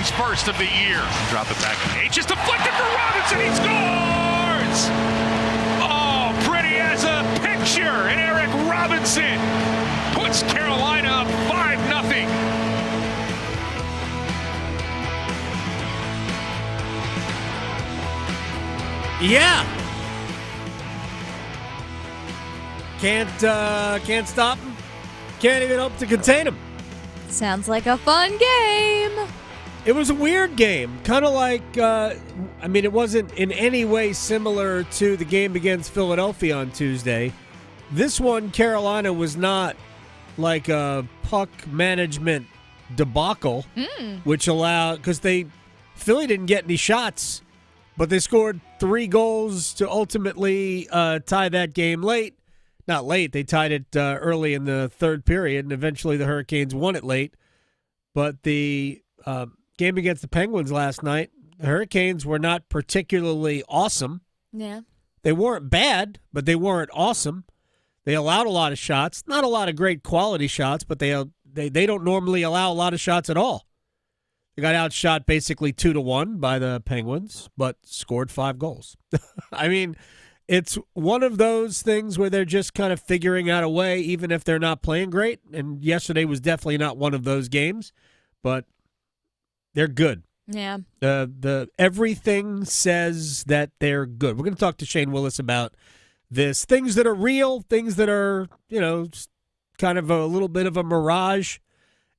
his first of the year. Drop it back. It's just deflected for Robinson. He scores! Oh, pretty as a picture. And Eric Robinson puts Carolina up 5-0. Yeah. Can't stop him. Can't even hope to contain him. Sounds like a fun game. It was a weird game. Kind of like, it wasn't in any way similar to the game against Philadelphia on Tuesday. This one, Carolina, was not like a puck management debacle, which allowed, because Philly didn't get any shots, but they scored 3 goals to ultimately tie that game late. Not late. They tied it early in the third period, and eventually the Hurricanes won it late. But the game against the Penguins last night, the Hurricanes were not particularly awesome. Yeah. They weren't bad, but they weren't awesome. They allowed a lot of shots. Not a lot of great quality shots, but they don't normally allow a lot of shots at all. They got outshot basically 2-1 by the Penguins, but scored 5 goals. I mean, it's one of those things where they're just kind of figuring out a way, even if they're not playing great. And yesterday was definitely not one of those games, but they're good. Yeah. The everything says that they're good. We're going to talk to Shane Willis about this. Things that are real, things that are, kind of a little bit of a mirage.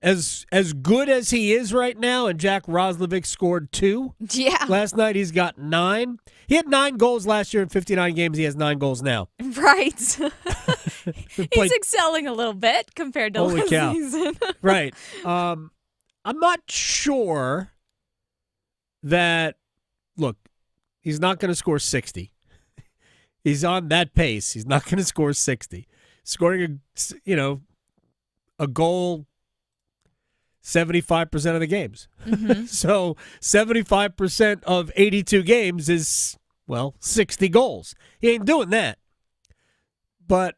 As good as he is right now, and Jack Roslovic scored 2. Yeah. Last night he's got 9. He had 9 goals last year in 59 games. He has 9 goals now. Right. He's excelling a little bit compared to last season. Right. I'm not sure that, look, he's not going to score 60. He's on that pace. He's not going to score 60. Scoring a goal 75% of the games. Mm-hmm. So 75% of 82 games is, 60 goals. He ain't doing that. But,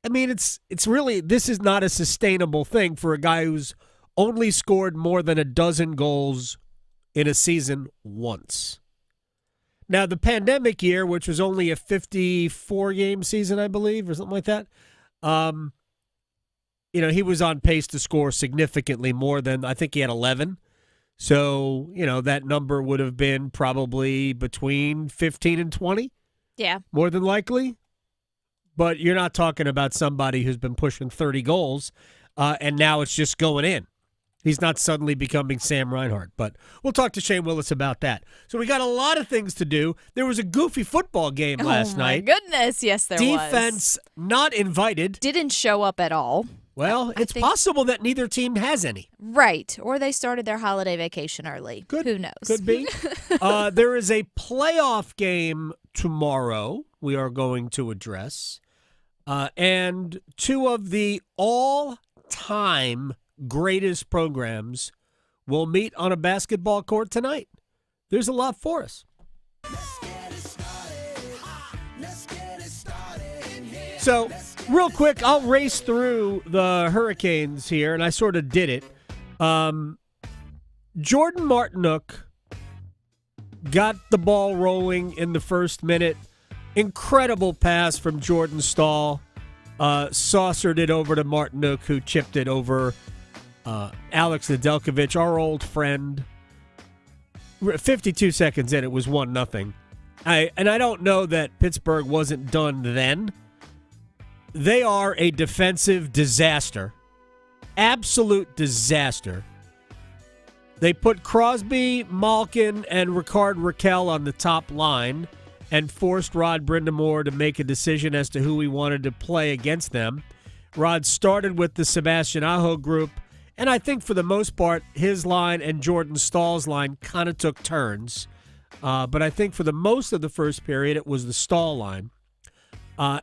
it's really, this is not a sustainable thing for a guy who's only scored more than a dozen goals in a season once. Now, the pandemic year, which was only a 54-game season, I believe, or something like that, he was on pace to score significantly more than, I think he had 11. So, that number would have been probably between 15 and 20. Yeah. More than likely. But you're not talking about somebody who's been pushing 30 goals, and now it's just going in. He's not suddenly becoming Sam Reinhart. But we'll talk to Shane Willis about that. So we got a lot of things to do. There was a goofy football game last night. Oh, my goodness. Yes, there was. Defense not invited. Didn't show up at all. Well, it's possible that neither team has any. Right. Or they started their holiday vacation early. Who knows? Could be. There is a playoff game tomorrow we are going to address. And 2 of the all-time greatest programs will meet on a basketball court tonight. There's a lot for us. So, real quick, I'll race through the Hurricanes here, and I sort of did it. Jordan Martinook got the ball rolling in the first minute. Incredible pass from Jordan Stahl. Saucered it over to Martinook, who chipped it over Alex Nedeljkovic, our old friend. 52 seconds in, it was 1-0. I don't know that Pittsburgh wasn't done then. They are a defensive disaster. Absolute disaster. They put Crosby, Malkin, and Ricard Raquel on the top line and forced Rod Brindamore to make a decision as to who he wanted to play against them. Rod started with the Sebastian Aho group, and I think for the most part, his line and Jordan Stahl's line kind of took turns. But I think for the most of the first period, it was the Stahl line.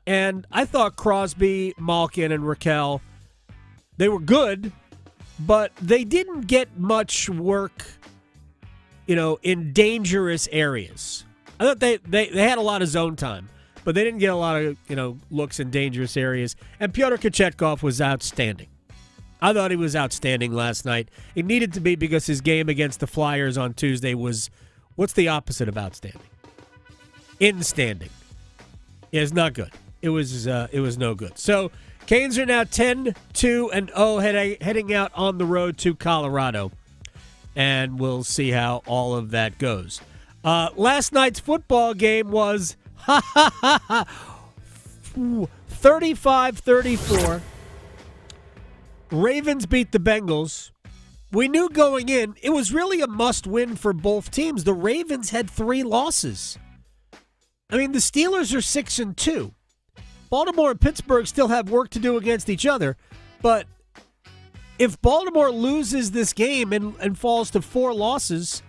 And I thought Crosby, Malkin, and Raquel, they were good, but they didn't get much work, in dangerous areas. I thought they had a lot of zone time, but they didn't get a lot of, looks in dangerous areas. And Pyotr Kochetkov was outstanding. I thought he was outstanding last night. It needed to be because his game against the Flyers on Tuesday was, what's the opposite of outstanding? Instanding. Yeah, it's not good. It was no good. So Canes are now 10-2-0 heading out on the road to Colorado. And we'll see how all of that goes. Last night's football game was 35-34. Ravens beat the Bengals. We knew going in, it was really a must-win for both teams. The Ravens had 3 losses. I mean, the Steelers are 6-2. Baltimore and Pittsburgh still have work to do against each other, but if Baltimore loses this game and falls to 4 losses,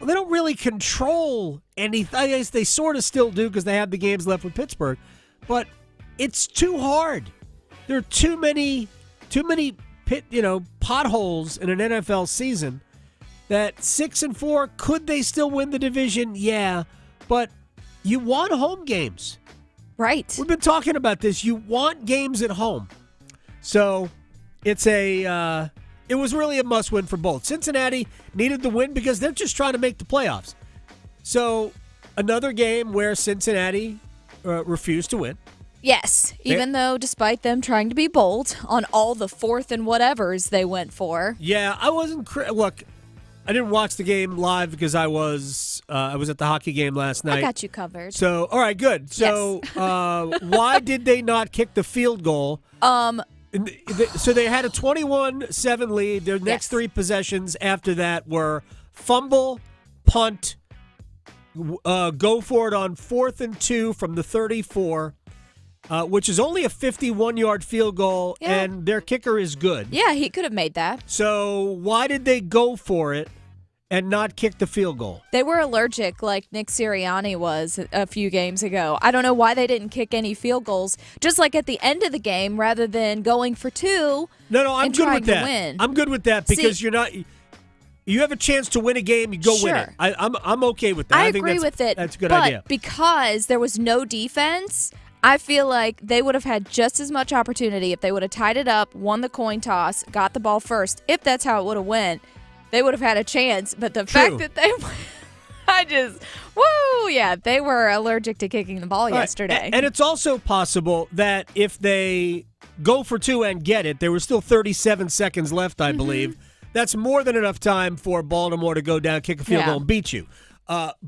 well, they don't really control anything. I guess they sort of still do because they have the games left with Pittsburgh, but it's too hard. There are too many potholes in an NFL season that 6-4, could they still win the division? Yeah, but you want home games. Right. We've been talking about this. You want games at home. So it was really a must-win for both. Cincinnati needed the win because they're just trying to make the playoffs. So another game where Cincinnati refused to win. Yes, even though despite them trying to be bold on all the 4th and whatevers they went for. Yeah, I wasn't look, I didn't watch the game live because I was at the hockey game last night. I got you covered. So, all right, good. So, yes. Why did they not kick the field goal? So they had a 21-7 lead. Their next 3 possessions after that were fumble, punt, go for it on 4th and 2 from the 34. Which is only a 51-yard field goal, and their kicker is good. Yeah, he could have made that. So why did they go for it and not kick the field goal? They were allergic like Nick Sirianni was a few games ago. I don't know why they didn't kick any field goals, just like at the end of the game rather than going for 2. No, I'm good with that. Win. I'm good with that because you're not. You have a chance to win a game, you go win it. I'm okay with that. I think agree with it. That's a good idea. But because there was no defense, I feel like they would have had just as much opportunity if they would have tied it up, won the coin toss, got the ball first. If that's how it would have went, they would have had a chance. But the fact that they, they were allergic to kicking the ball yesterday. And it's also possible that if they go for 2 and get it, there were still 37 seconds left, I believe. That's more than enough time for Baltimore to go down, kick a field goal, and beat you.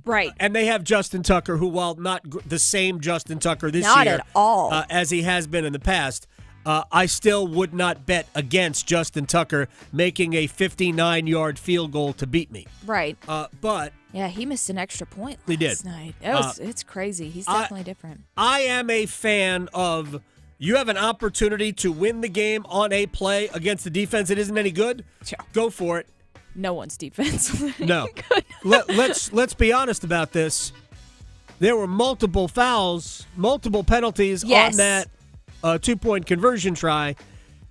Right. And they have Justin Tucker, who, while not the same Justin Tucker this year. Not at all. As he has been in the past, I still would not bet against Justin Tucker making a 59-yard field goal to beat me. Right. But yeah, he missed an extra point last night. It's crazy. He's definitely different. I am a fan of, you have an opportunity to win the game on a play against the defense that isn't any good, go for it. No one's defense. No. Let's be honest about this. There were multiple fouls, multiple penalties on that 2-point conversion try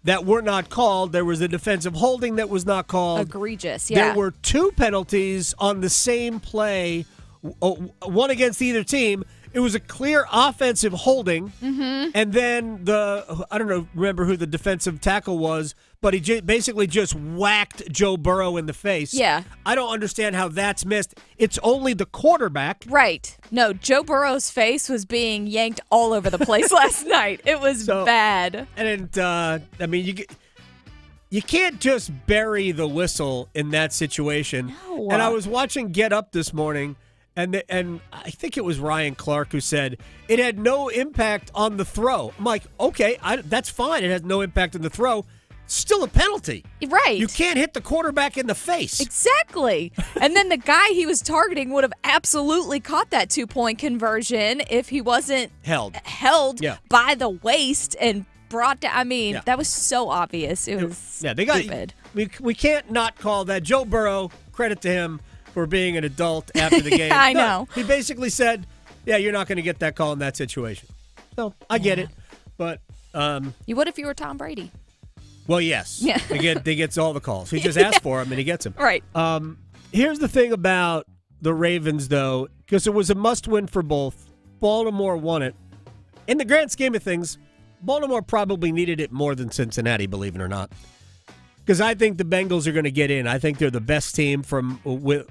that were not called. There was a defensive holding that was not called. Egregious, yeah. There were 2 penalties on the same play, one against either team. It was a clear offensive holding, and then I don't remember who the defensive tackle was, but he basically just whacked Joe Burrow in the face. Yeah. I don't understand how that's missed. It's only the quarterback. Right. No, Joe Burrow's face was being yanked all over the place last night. It was bad. And, I mean, you can't just bury the whistle in that situation. No. And I was watching Get Up this morning, and I think it was Ryan Clark who said it had no impact on the throw. I'm like, okay, that's fine. It has no impact on the throw. Still a penalty. Right. You can't hit the quarterback in the face. Exactly. And then the guy he was targeting would have absolutely caught that 2-point conversion if he wasn't held by the waist and brought down. I mean, that was so obvious. It was stupid. We can't not call that. Joe Burrow, credit to him for being an adult after the game. I know. He basically said, you're not going to get that call in that situation. So I get it. But you would if you were Tom Brady. Well, yes. Yeah. They gets all the calls. He just asks for them, and he gets them. Right. Here's the thing about the Ravens, though, because it was a must-win for both. Baltimore won it. In the grand scheme of things, Baltimore probably needed it more than Cincinnati, believe it or not. Because I think the Bengals are going to get in. I think they're the best team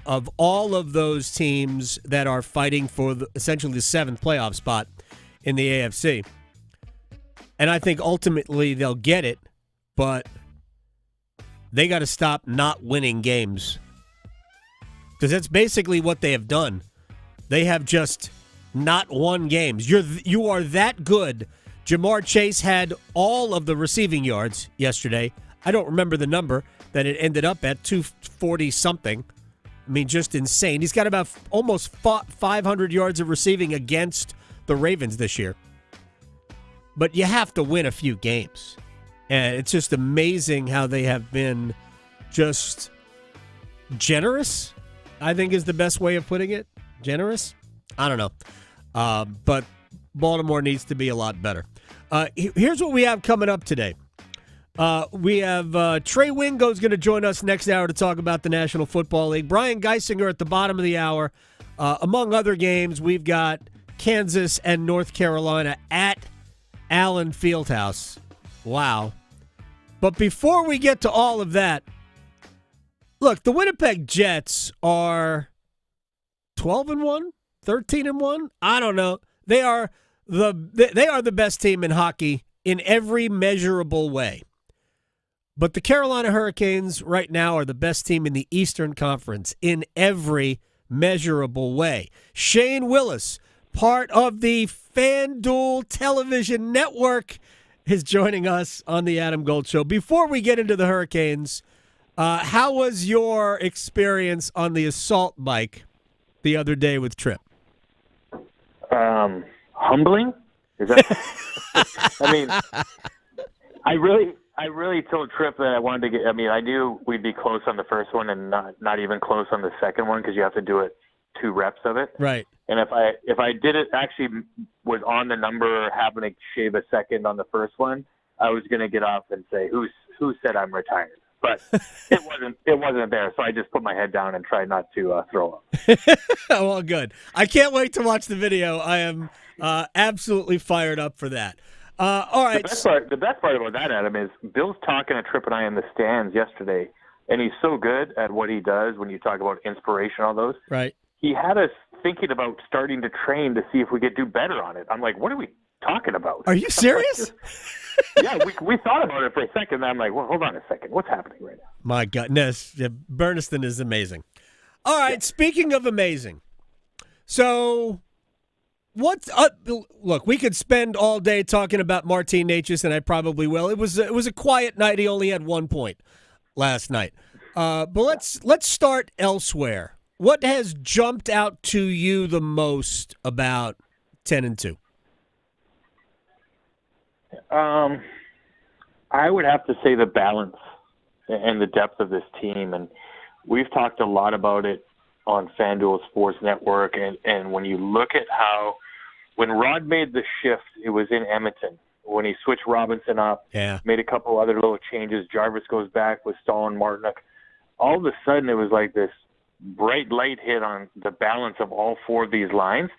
of all of those teams that are fighting for essentially the 7th playoff spot in the AFC. And I think ultimately they'll get it, but they got to stop not winning games. Because that's basically what they have done. They have just not won games. You are that good. Jamar Chase had all of the receiving yards yesterday. I don't remember the number that it ended up at, 240-something. I mean, just insane. He's got about almost 500 yards of receiving against the Ravens this year. But you have to win a few games. And it's just amazing how they have been just generous, I think is the best way of putting it. Generous? I don't know. But Baltimore needs to be a lot better. Here's what we have coming up today. We have Trey Wingo is going to join us next hour to talk about the National Football League. Brian Geisinger at the bottom of the hour. Among other games, we've got Kansas and North Carolina at Allen Fieldhouse. Wow. But before we get to all of that, look, the Winnipeg Jets are 12-1, 13-1. I don't know. They are the best team in hockey in every measurable way. But the Carolina Hurricanes right now are the best team in the Eastern Conference in every measurable way. Shane Willis, part of the FanDuel television network, is joining us on the Adam Gold Show. Before we get into the Hurricanes, how was your experience on the assault bike the other day with Tripp? Humbling? Is that? I mean, I really told Tripp that I wanted to get. I mean, I knew we'd be close on the first one and not even close on the second one because you have to do it 2 reps of it. Right. And if I did it, actually was on the number, having to shave a second on the first one, I was going to get off and say, who said I'm retired? But it wasn't there, so I just put my head down and tried not to throw up. Well, good. I can't wait to watch the video. I am absolutely fired up for that. All right. The best part about that, Adam, is Bill's talking to Tripp and I in the stands yesterday, and he's so good at what he does when you talk about inspiration, all those. Right. He had us thinking about starting to train to see if we could do better on it. I'm like, what are we talking about? Are you serious? Yeah, we thought about it for a second. And I'm like, well, hold on a second. What's happening right now? My goodness. Berniston is amazing. All right. Yeah. Speaking of amazing. So what's look, we could spend all day talking about Martin Necas, and I probably will. It was a quiet night. He only had 1 point last night. But let's start elsewhere. What has jumped out to you the most about 10-2? I would have to say the balance and the depth of this team. And we've talked a lot about it on FanDuel Sports Network. And when you look at how, when Rod made the shift, it was in Edmonton. When he switched Robinson up, made a couple other little changes, Jarvis goes back with Stahl and Martinook. All of a sudden, it was like this bright light hit on the balance of all 4 of these lines.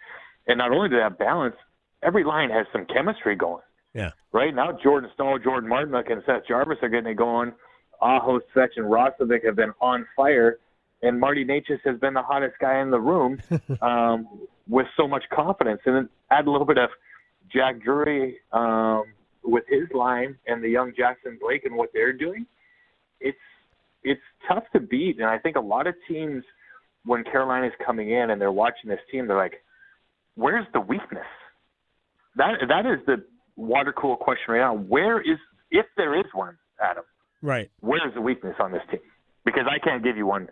And not only do they have balance, every line has some chemistry going. Yeah. Right now, Jordan Stahl, Jordan Martinook, and Seth Jarvis are getting it going. Aho, Svech, and Rosovic have been on fire. And Marty Necas has been the hottest guy in the room with so much confidence. And then add a little bit of Jack Drury with his line and the young Jackson Blake and what they're doing. It's tough to beat. And I think a lot of teams, when Carolina's coming in and they're watching this team, they're like, where's the weakness? That is the water cool question right now. Where is, if there is one, Adam, right? Where is the weakness on this team? Because I can't give you one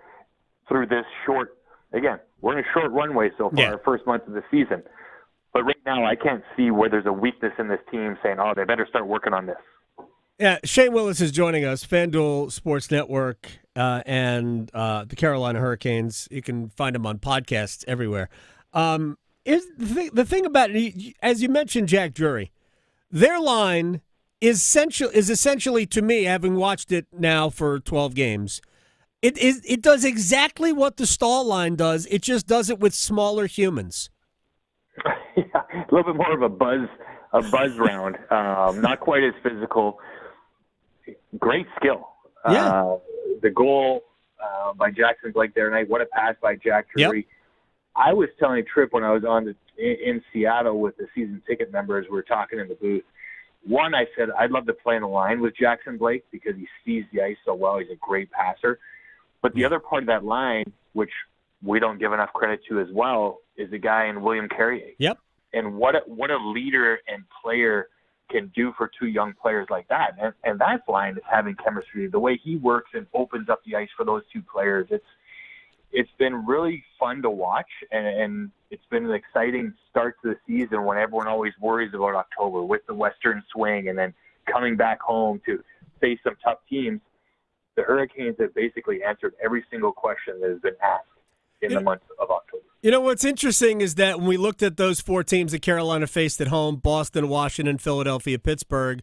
through this short, again, we're in a short runway so far, our first month of the season. But right now I can't see where there's a weakness in this team saying, oh, they better start working on this. Yeah, Shane Willis is joining us, FanDuel Sports Network and the Carolina Hurricanes. You can find them on podcasts everywhere. Is the thing about it, as you mentioned, Jack Drury, their line is essentially, to me, having watched it now for 12 games, it does exactly what the Stahl line does. It just does it with smaller humans. Yeah, a little bit more of a buzz round. Not quite as physical. Great skill. The goal by Jackson Blake there tonight, what a pass by Jack Drury. Yep. I was telling Tripp when I was in Seattle with the season ticket members, we were talking in the booth. One, I said, I'd love to play in a line with Jackson Blake because he sees the ice so well. He's a great passer. But the other part of that line, which we don't give enough credit to as well, is the guy in William Carrier. Yep. And what a leader and player can do for two young players like that. And that line is having chemistry. The way he works and opens up the ice for those two players, it's been really fun to watch, and it's been an exciting start to the season when everyone always worries about October with the Western swing and then coming back home to face some tough teams. The Hurricanes have basically answered every single question that has been asked in the month of October. You know, what's interesting is that when we looked at those four teams that Carolina faced at home, Boston, Washington, Philadelphia, Pittsburgh,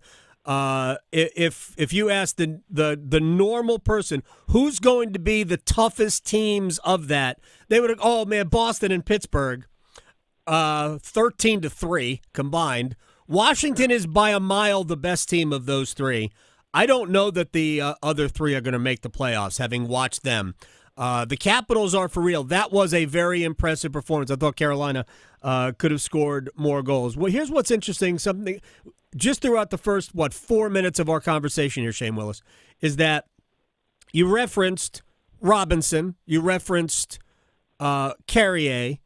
if you ask the normal person who's going to be the toughest teams of that, they would have, oh man, Boston and Pittsburgh, 13-3 combined. Washington is by a mile the best team of those three. I don't know that the other three are going to make the playoffs, having watched them. The Capitals are for real. That was a very impressive performance. I thought Carolina could have scored more goals. Well, here's what's interesting. Something just throughout the first, 4 minutes of our conversation here, Shane Willis, is that you referenced Robinson. You referenced Carrier.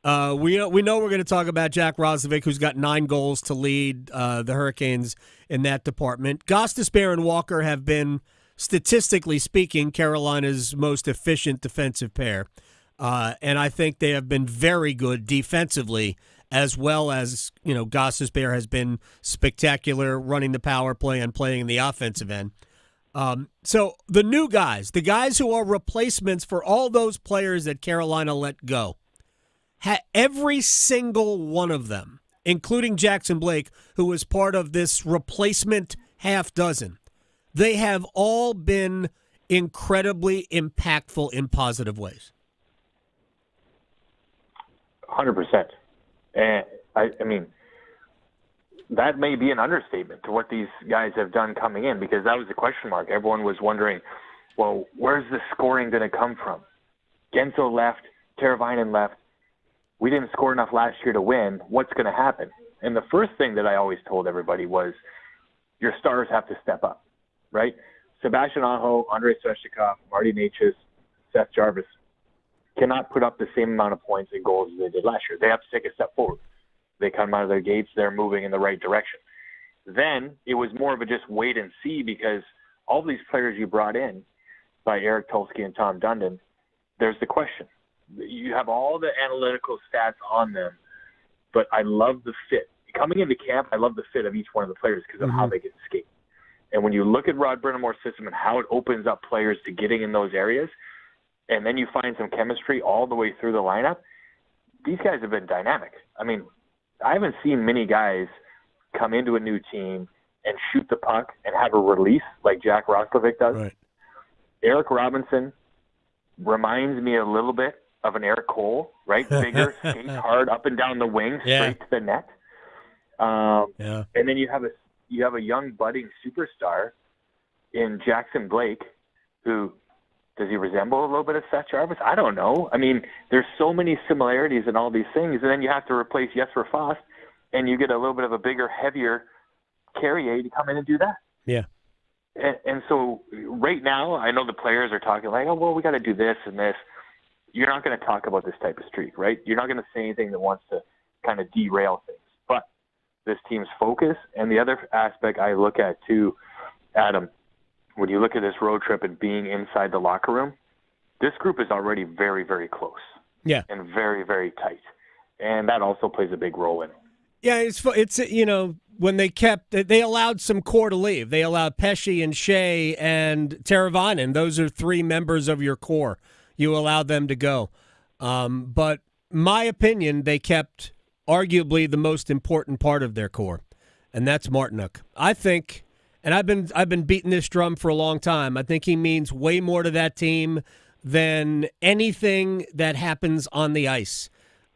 We know we're going to talk about Jack Roslovic, who's got 9 goals to lead the Hurricanes in that department. Gostisbehere and Walker have been, statistically speaking, Carolina's most efficient defensive pair. And I think they have been very good defensively, as well as, Gostisbehere has been spectacular running the power play and playing in the offensive end. So the new guys, the guys who are replacements for all those players that Carolina let go, every single one of them, including Jackson Blake, who was part of this replacement half dozen, they have all been incredibly impactful in positive ways. 100%. And I mean, that may be an understatement to what these guys have done coming in, because that was the question mark. Everyone was wondering, well, where's the scoring going to come from? Genso left, Teravainen left. We didn't score enough last year to win. What's going to happen? And the first thing that I always told everybody was your stars have to step up, right? Sebastian Aho, Andrei Svechnikov, Marty Necas, Seth Jarvis cannot put up the same amount of points and goals as they did last year. They have to take a step forward. They come out of their gates, they're moving in the right direction. Then it was more of a just wait and see, because all these players you brought in by Eric Tulsky and Tom Dundon, there's the question. You have all the analytical stats on them, but I love the fit. Coming into camp, I love the fit of each one of the players because of how they get skate. And when you look at Rod Brind'Amour's system and how it opens up players to getting in those areas, and then you find some chemistry all the way through the lineup, these guys have been dynamic. I mean, I haven't seen many guys come into a new team and shoot the puck and have a release like Jack Roslovic does. Right. Eric Robinson reminds me a little bit of an Eric Cole, right? Bigger, skates hard up and down the wing, straight to the net. And then you have a young budding superstar in Jackson Blake, who, does he resemble a little bit of Seth Jarvis? I don't know. I mean, there's so many similarities in all these things, and then you have to replace Jesper Fast, and you get a little bit of a bigger, heavier Carrier to come in and do that. Yeah. And so right now, I know the players are talking like, oh, well, we got to do this and this. You're not going to talk about this type of streak, right? You're not going to say anything that wants to kind of derail things. But this team's focus, and the other aspect I look at too, Adam, when you look at this road trip and being inside the locker room, this group is already very, very close. Yeah. And very, very tight. And that also plays a big role in it. Yeah, it's when they allowed some core to leave. They allowed Pesce and Shea and Teravainen. Those are 3 members of your core. You allowed them to go. But my opinion, they kept arguably the most important part of their core, and that's Martinook. I think, and I've been beating this drum for a long time, I think he means way more to that team than anything that happens on the ice.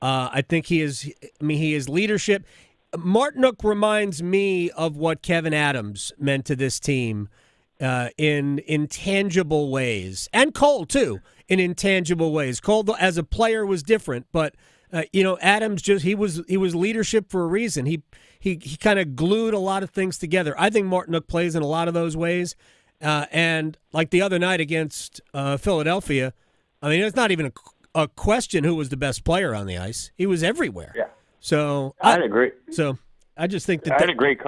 I think he is leadership. Martinook reminds me of what Kevin Adams meant to this team in intangible ways, and Cole too in intangible ways. Cole as a player was different, but Adams he was leadership for a reason. He kind of glued a lot of things together. I think Martinook plays in a lot of those ways, and like the other night against Philadelphia, I mean it's not even a question who was the best player on the ice. He was everywhere. Yeah. So I agree. So I just think that I had a great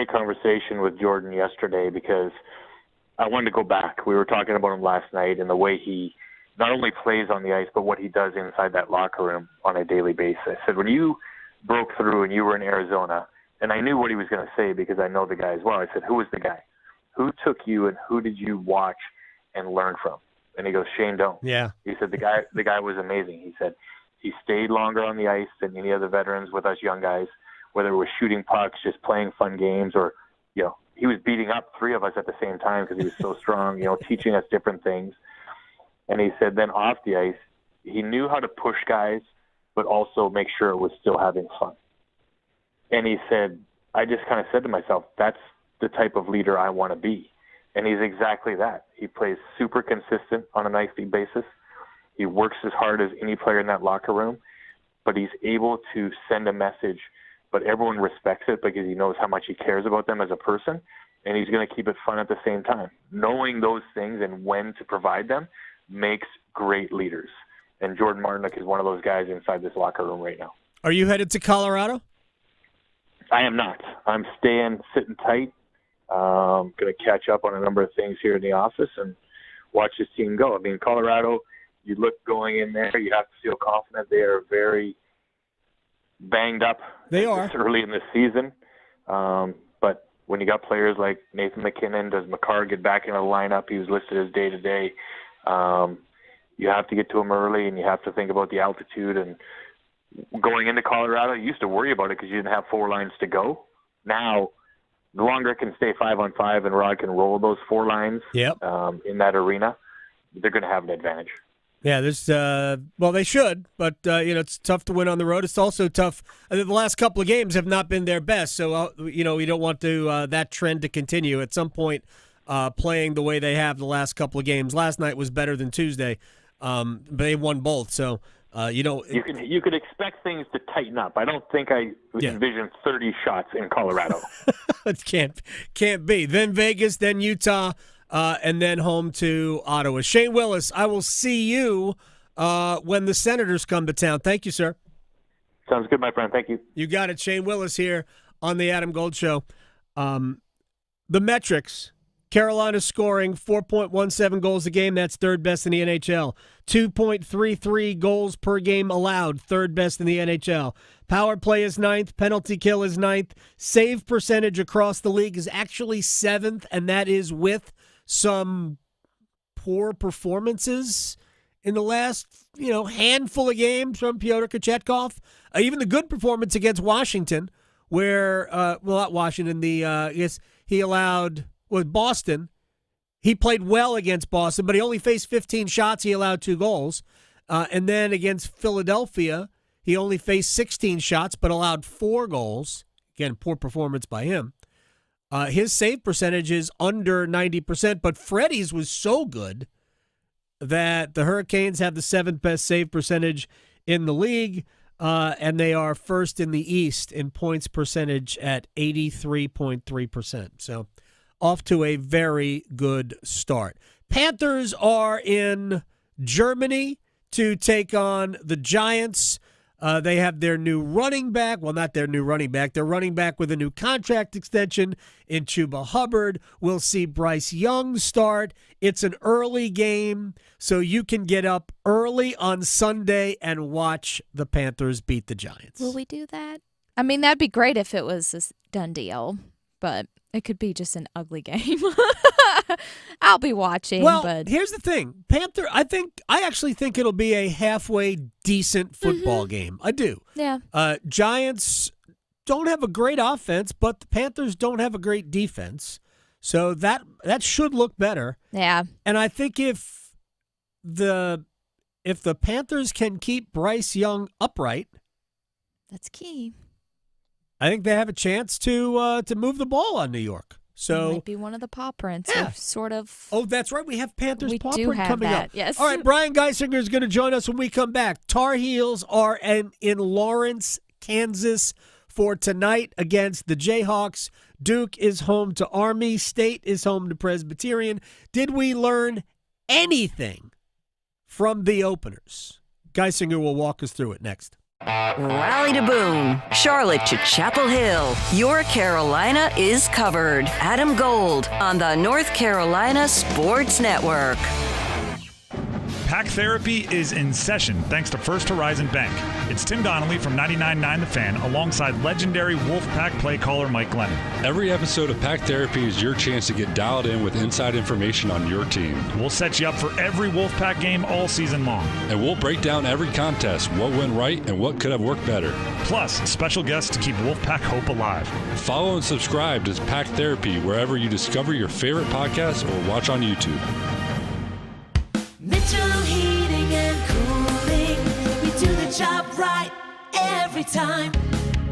conversation with Jordan yesterday because I wanted to go back. We were talking about him last night and the way he not only plays on the ice, but what he does inside that locker room on a daily basis. I said, when you broke through and you were in Arizona, and I knew what he was going to say because I know the guy as well. I said, who was the guy? Who took you and who did you watch and learn from? And he goes, Shane Doan. Yeah. He said, the guy was amazing. He said, he stayed longer on the ice than any other veterans with us young guys, whether it was shooting pucks, just playing fun games, or, he was beating up three of us at the same time because he was so strong, teaching us different things. And he said then off the ice, he knew how to push guys, but also make sure it was still having fun. And he said, I just kind of said to myself, that's the type of leader I want to be. And he's exactly that. He plays super consistent on a nightly basis. He works as hard as any player in that locker room, but he's able to send a message, but everyone respects it because he knows how much he cares about them as a person, and he's going to keep it fun at the same time. Knowing those things and when to provide them makes great leaders. And Jordan Martinook is one of those guys inside this locker room right now. Are you headed to Colorado? I am not. I'm sitting tight. Going to catch up on a number of things here in the office and watch this team go. I mean, Colorado, you look going in there, you have to feel confident. They are very banged up. They are. Early in the season. But when you got players like Nathan McKinnon, does McCarr get back into the lineup? He was listed as day-to-day. You have to get to him early, and you have to think about the altitude. And going into Colorado, you used to worry about it because you didn't have 4 lines to go. Now, the longer it can stay 5-on-5 and Rod can roll those 4 lines in that arena, they're going to have an advantage. Yeah, there's they should, but it's tough to win on the road. It's also tough. The last couple of games have not been their best, so we don't want to that trend to continue. At some point, playing the way they have the last couple of games. Last night was better than Tuesday, but they won both. So you could expect things to tighten up. I don't think I envision 30 shots in Colorado. It can't be. Then Vegas, then Utah. And then home to Ottawa. Shane Willis, I will see you when the Senators come to town. Thank you, sir. Sounds good, my friend. Thank you. You got it. Shane Willis here on the Adam Gold Show. The metrics. Carolina scoring 4.17 goals a game. That's third best in the NHL. 2.33 goals per game allowed. Third best in the NHL. Power play is 9th. Penalty kill is 9th. Save percentage across the league is actually 7th, and that is with some poor performances in the last, handful of games from Pyotr Kochetkov. Even the good performance against Washington, where, not Washington, he allowed, Boston. He played well against Boston, but he only faced 15 shots. He allowed 2 goals. And then against Philadelphia, he only faced 16 shots, but allowed 4 goals. Again, poor performance by him. His save percentage is under 90%, but Freddie's was so good that the Hurricanes have the 7th best save percentage in the league, and they are first in the East in points percentage at 83.3%. So off to a very good start. Panthers are in Germany to take on the Giants. They have their new running back. Well, not their new running back. Their running back with a new contract extension in Chuba Hubbard. We'll see Bryce Young start. It's an early game, so you can get up early on Sunday and watch the Panthers beat the Giants. Will we do that? I mean, that'd be great if it was a done deal, but it could be just an ugly game. I'll be watching. Well, but here's the thing. I actually think it'll be a halfway decent football game. I do. Yeah. Giants don't have a great offense, but the Panthers don't have a great defense. So that should look better. Yeah. And I think if the Panthers can keep Bryce Young upright, that's key. I think they have a chance to move the ball on New York. So it might be one of the Pawprints. Yeah. Sort of. Oh, that's right. We have Panthers We Pawprint do have coming that, up. yes. All right, Brian Geisinger is going to join us when we come back. Tar Heels are in Lawrence, Kansas for tonight against the Jayhawks. Duke is home to Army. State is home to Presbyterian. Did we learn anything from the openers? Geisinger will walk us through it next. Raleigh to Boone, Charlotte to Chapel Hill. Your Carolina is covered. Adam Gold on the North Carolina Sports Network. Pack Therapy is in session thanks to First Horizon Bank. It's Tim Donnelly from 99.9 The Fan alongside legendary Wolfpack play caller Mike Glennon. Every episode of Pack Therapy is your chance to get dialed in with inside information on your team. We'll set you up for every Wolfpack game all season long. And we'll break down every contest, what went right and what could have worked better. Plus, special guests to keep Wolfpack hope alive. Follow and subscribe to Pack Therapy wherever you discover your favorite podcasts or watch on YouTube. Mitchell Heating and Cooling. We do the job right every time.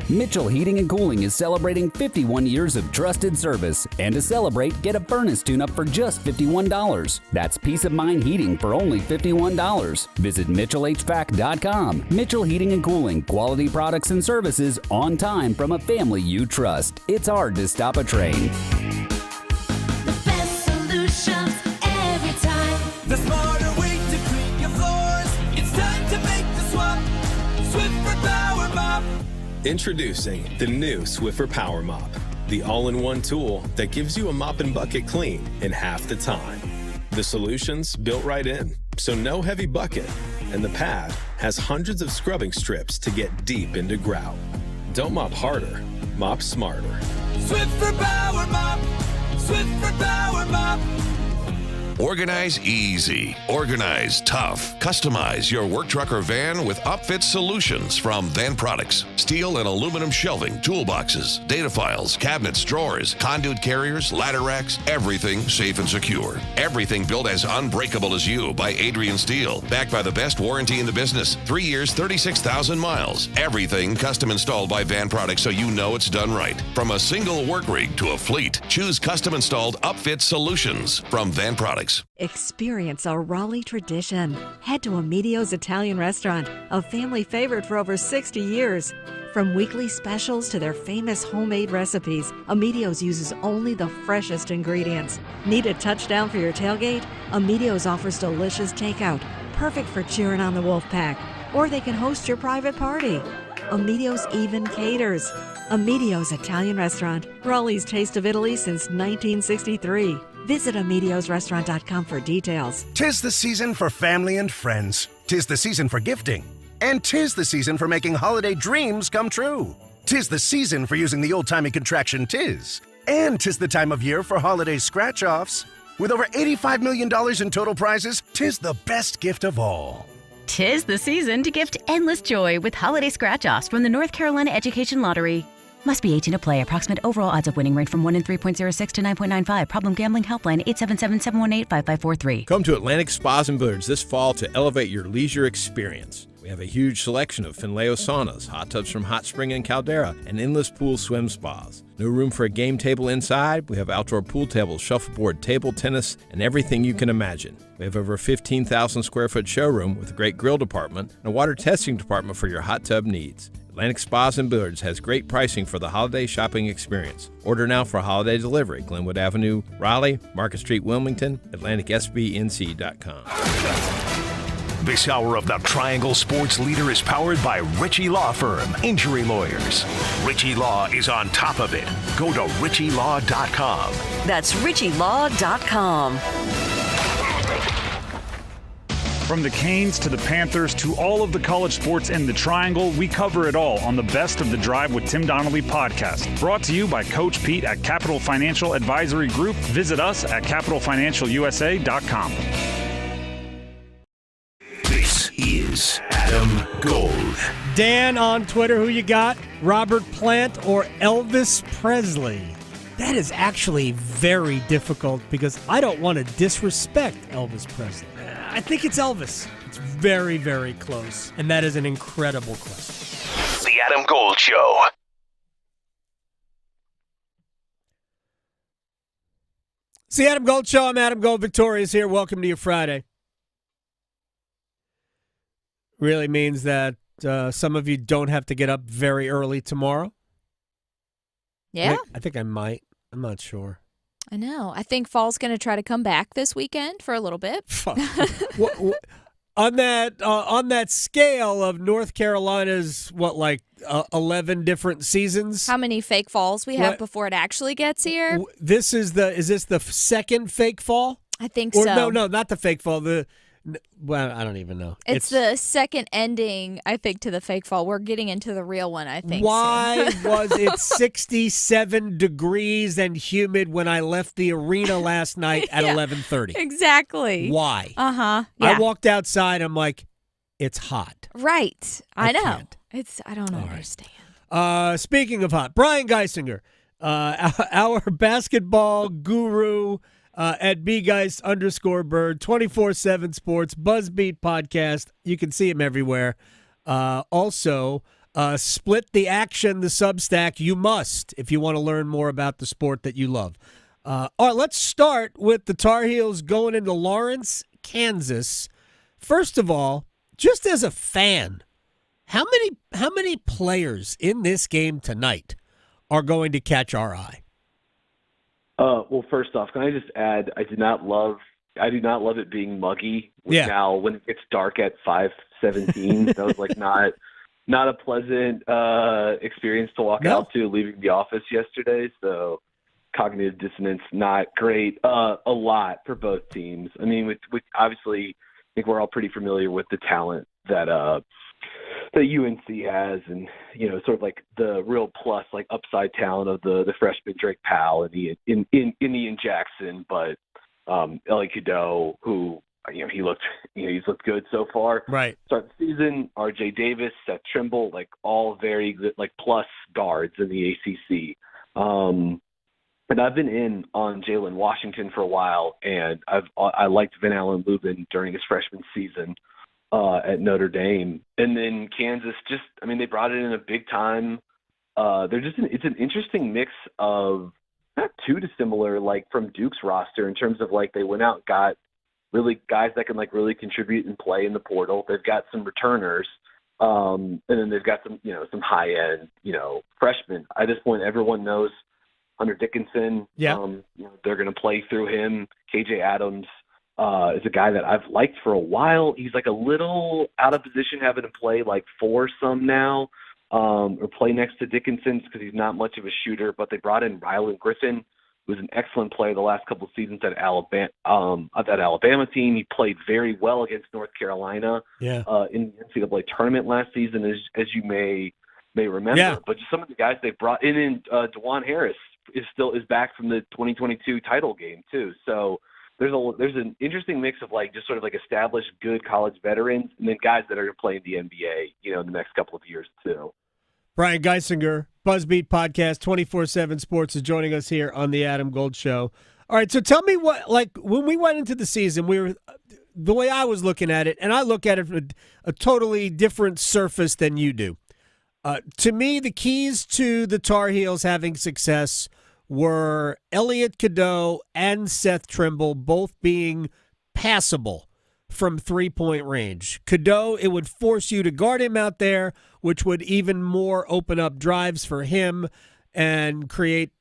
Mitchell Heating and Cooling is celebrating 51 years of trusted service. And to celebrate, get a furnace tune-up for just $51. That's peace of mind heating for only $51. Visit MitchellHVAC.com. Mitchell Heating and Cooling. Quality products and services on time from a family you trust. It's hard to stop a train. The best solutions every time. The smarter way to clean your floors. It's time to make the swap. Swiffer Power Mop. Introducing the new Swiffer Power Mop, the all-in-one tool that gives you a mop and bucket clean in half the time. The solution's built right in, so no heavy bucket, and the pad has hundreds of scrubbing strips to get deep into grout. Don't mop harder, mop smarter. Swiffer Power Mop. Swiffer Power Mop. Organize easy. Organize tough. Customize your work truck or van with upfit solutions from Van Products. Steel and aluminum shelving, toolboxes, data files, cabinets, drawers, conduit carriers, ladder racks, everything safe and secure. Everything built as unbreakable as you by Adrian Steel. Backed by the best warranty in the business. 3 years, 36,000 miles. Everything custom installed by Van Products so you know it's done right. From a single work rig to a fleet, choose custom installed upfit solutions from Van Products. Experience a Raleigh tradition. Head to Amedio's Italian Restaurant, a family favorite for over 60 years. From weekly specials to their famous homemade recipes, Amedio's uses only the freshest ingredients. Need a touchdown for your tailgate? Amedio's offers delicious takeout, perfect for cheering on the Wolfpack. Or they can host your private party. Amedio's even caters. Amedio's Italian Restaurant, Raleigh's Taste of Italy since 1963. Visit AmediosRestaurant.com for details. 'Tis the season for family and friends. 'Tis the season for gifting. And 'tis the season for making holiday dreams come true. 'Tis the season for using the old-timey contraction 'tis. And 'tis the time of year for holiday scratch-offs. With over $85 million in total prizes, 'tis the best gift of all. 'Tis the season to gift endless joy with holiday scratch-offs from the North Carolina Education Lottery. Must be 18 to play. Approximate overall odds of winning range from 1 in 3.06 to 9.95. Problem gambling helpline 877-718-5543. Come to Atlantic Spas and Billiards this fall to elevate your leisure experience. We have a huge selection of Finleo saunas, hot tubs from Hot Spring and Caldera, and endless pool swim spas. No room for a game table inside? We have outdoor pool tables, shuffleboard, table tennis, and everything you can imagine. We have over a 15,000 square foot showroom with a great grill department and a water testing department for your hot tub needs. Atlantic Spas and Billiards has great pricing for the holiday shopping experience. Order now for holiday delivery. Glenwood Avenue, Raleigh, Market Street, Wilmington, AtlanticSBNC.com. This hour of the Triangle Sports Leader is powered by Ritchie Law Firm, injury lawyers. Ritchie Law is on top of it. Go to RitchieLaw.com. That's RitchieLaw.com. From the Canes to the Panthers to all of the college sports in the Triangle, we cover it all on the Best of the Drive with Tim Donnelly podcast. Brought to you by Coach Pete at Capital Financial Advisory Group. Visit us at capitalfinancialusa.com. This is Adam Gold. Dan on Twitter, who you got? Robert Plant or Elvis Presley? That is actually very difficult because I don't want to disrespect Elvis Presley. I think it's Elvis. It's very, very close. And that is an incredible question. The Adam Gold Show. It's the Adam Gold Show. I'm Adam Gold. Victoria's here. Welcome to your Friday. Really means that some of you don't have to get up very early tomorrow. Yeah. I think I might. I'm not sure. I know. I think fall's going to try to come back this weekend for a little bit. On that scale of North Carolina's 11 different seasons? How many fake falls we have before it actually gets here? Is this the second fake fall? I think so. so. No, not the fake fall. I don't even know. It's the second ending, I think, to the fake fall. We're getting into the real one, I think. Why was it 67 degrees and humid when I left the arena last night at 11:30? Exactly. Why? Yeah. I walked outside. I'm like, it's hot. Right. I know. Can't. I don't understand. Speaking of hot, Brian Geisinger, our basketball guru at bgeist_bird, 24/7 Sports, Buzzbeat podcast. You can see him everywhere. Also, Split the Action, the Substack. You must if you want to learn more about the sport that you love. All right, let's start with the Tar Heels going into Lawrence, Kansas. First of all, just as a fan, how many players in this game tonight are going to catch our eye? Well, first off, can I just add, I do not love it being muggy. Yeah. Now, when it gets dark at 5:17, that was not a pleasant experience to walk out to leaving the office yesterday. So, cognitive dissonance, not great. A lot for both teams. I mean, with obviously, I think we're all pretty familiar with the talent that UNC has, and sort of like the real plus, like upside talent of the freshman Drake Powell and Ian Jackson, but Ellie Cadeau, who he's looked good so far. Right. Start the season, R.J. Davis, Seth Trimble, like all very good, like plus guards in the ACC. And I've been in on Jalen Washington for a while, and I liked Van Allen Lubin during his freshman season at Notre Dame. And then Kansas they brought it in a big time. It's an interesting mix of not too dissimilar, like from Duke's roster in terms of like they went out and got really guys that can like really contribute and play in the portal. They've got some returners. And then they've got some high end, freshmen. At this point, everyone knows Hunter Dickinson. Yeah. They're going to play through him. KJ Adams is a guy that I've liked for a while. He's like a little out of position having to play like for some now, or play next to Dickinson because he's not much of a shooter. But they brought in Rylan Griffin, who was an excellent player the last couple of seasons at Alabama. That Alabama team, he played very well against North Carolina. Yeah. In the NCAA tournament last season, as you may remember. Yeah. But just some of the guys they brought in DeJuan Harris is back from the 2022 title game too. So there's an interesting mix of like just sort of like established good college veterans and then guys that are going to play in the NBA, in the next couple of years too. Brian Geisinger, Buzzbeat Podcast, 24/7 Sports, is joining us here on the Adam Gold Show. All right, so tell me when we went into the season, the way I was looking at it, and I look at it from a totally different surface than you do. To me, the keys to the Tar Heels having success were Elliot Cadeau and Seth Trimble both being passable from three-point range. Cadeau, it would force you to guard him out there, which would even more open up drives for him and create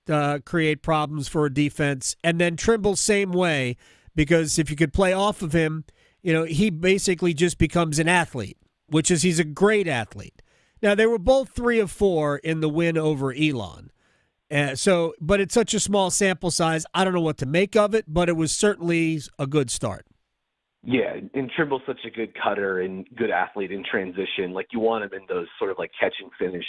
problems for a defense. And then Trimble, same way, because if you could play off of him, he basically just becomes an athlete, which is he's a great athlete. Now, they were both 3 of 4 in the win over Elon. But it's such a small sample size, I don't know what to make of it, but it was certainly a good start. Yeah, and Trimble's such a good cutter and good athlete in transition. Like, you want him in those sort of, like, catch and finish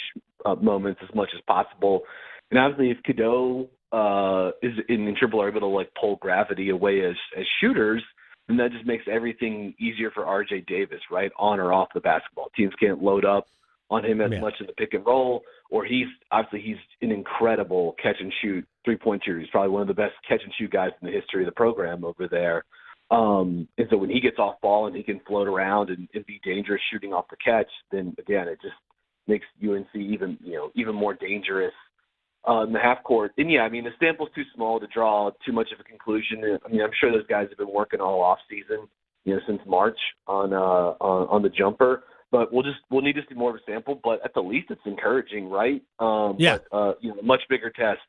moments as much as possible. And obviously, if Cadeau and Trimble are able to, like, pull gravity away as shooters, then that just makes everything easier for R.J. Davis, right, on or off the basketball. Teams can't load up on him as much in the pick and roll, or he's an incredible catch and shoot three-point shooter. He's probably one of the best catch and shoot guys in the history of the program over there. And so when he gets off ball and he can float around and be dangerous shooting off the catch, then again, it just makes UNC even more dangerous in the half court. And yeah, I mean, the sample's too small to draw too much of a conclusion. I mean, I'm sure those guys have been working all off season, since March on the jumper. But we'll need to see more of a sample. But at the least, it's encouraging, right? Yeah. But, much bigger test,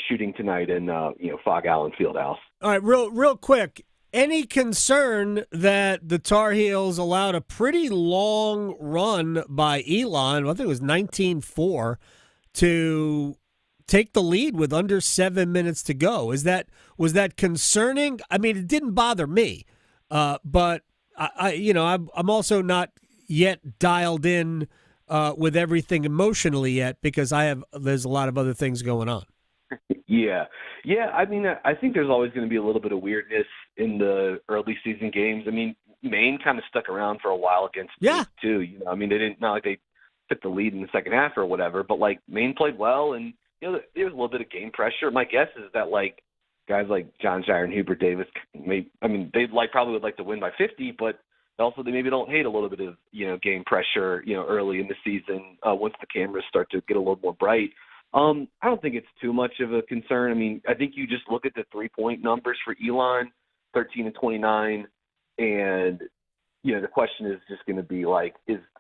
shooting tonight in Fog Allen Fieldhouse. All right, real quick. Any concern that the Tar Heels allowed a pretty long run by Elon? I think it was 19-4 to take the lead with under 7 minutes to go. Was that concerning? I mean, it didn't bother me, but I'm also not yet dialed in with everything emotionally yet because there's a lot of other things going on. Yeah. I mean, I think there's always going to be a little bit of weirdness in the early season games. I mean, Maine kind of stuck around for a while against Duke too. I mean, not like they took the lead in the second half or whatever, but like Maine played well, and there was a little bit of game pressure. My guess is that like guys like John Shire and Hubert Davis, they probably would like to win by 50, but also they maybe don't hate a little bit of game pressure early in the season once the cameras start to get a little more bright. I don't think it's too much of a concern. I mean, I think you just look at the 3-point numbers for Elon, 13 and 29, and the question is just going to be like,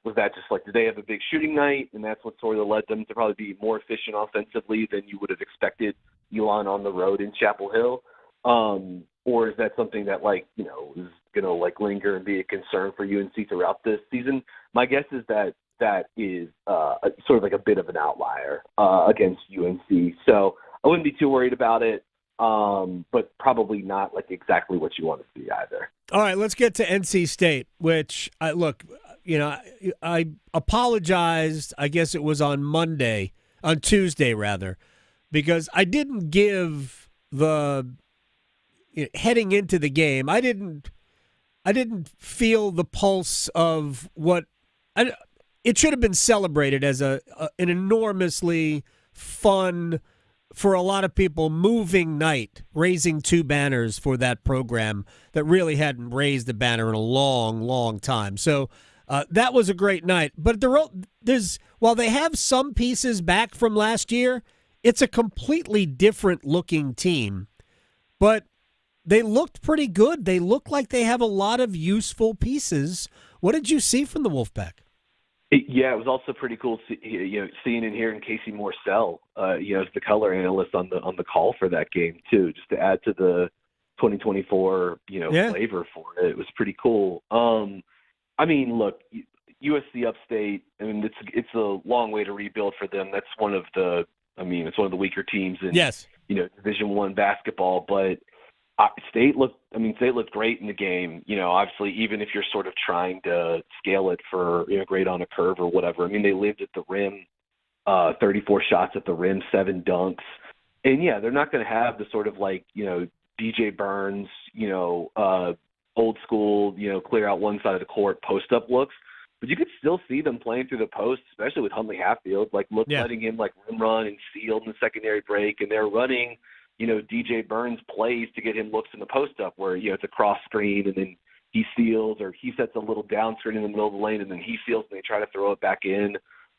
was that just like, did they have a big shooting night, and that's what sort of led them to probably be more efficient offensively than you would have expected Elon on the road in Chapel Hill, or is that something that is going to linger and be a concern for UNC throughout this season? My guess is that is sort of like a bit of an outlier against UNC. So I wouldn't be too worried about it, but probably not like exactly what you want to see either. All right, let's get to NC State, which, I apologized, I guess it was on Tuesday rather, because I didn't give heading into the game, I didn't feel the pulse of what it should have been celebrated as an enormously fun, for a lot of people, moving night, raising two banners for that program that really hadn't raised a banner in a long, long time. So that was a great night. But while they have some pieces back from last year, it's a completely different looking team. But they looked pretty good. They look like they have a lot of useful pieces. What did you see from the Wolfpack? Yeah, it was also pretty cool, seeing and hearing Casey Morsell, as the color analyst on the call for that game too, just to add to the 2024, flavor for it. It was pretty cool. I mean, look, USC Upstate. I mean, it's a long way to rebuild for them. That's one of the weaker teams in Division I basketball, but. State looked great in the game. Obviously, even if you're sort of trying to scale it for grade on a curve or whatever. I mean, they lived at the rim, 34 shots at the rim, 7 dunks, and they're not going to have the sort of DJ Burns, old school, clear out one side of the court post up looks. But you could still see them playing through the post, especially with Huntley Hatfield, letting him rim run and steal in the secondary break, and they're running. DJ Burns plays to get him looks in the post up where, it's a cross screen and then he steals, or he sets a little down screen in the middle of the lane and then he steals and they try to throw it back in.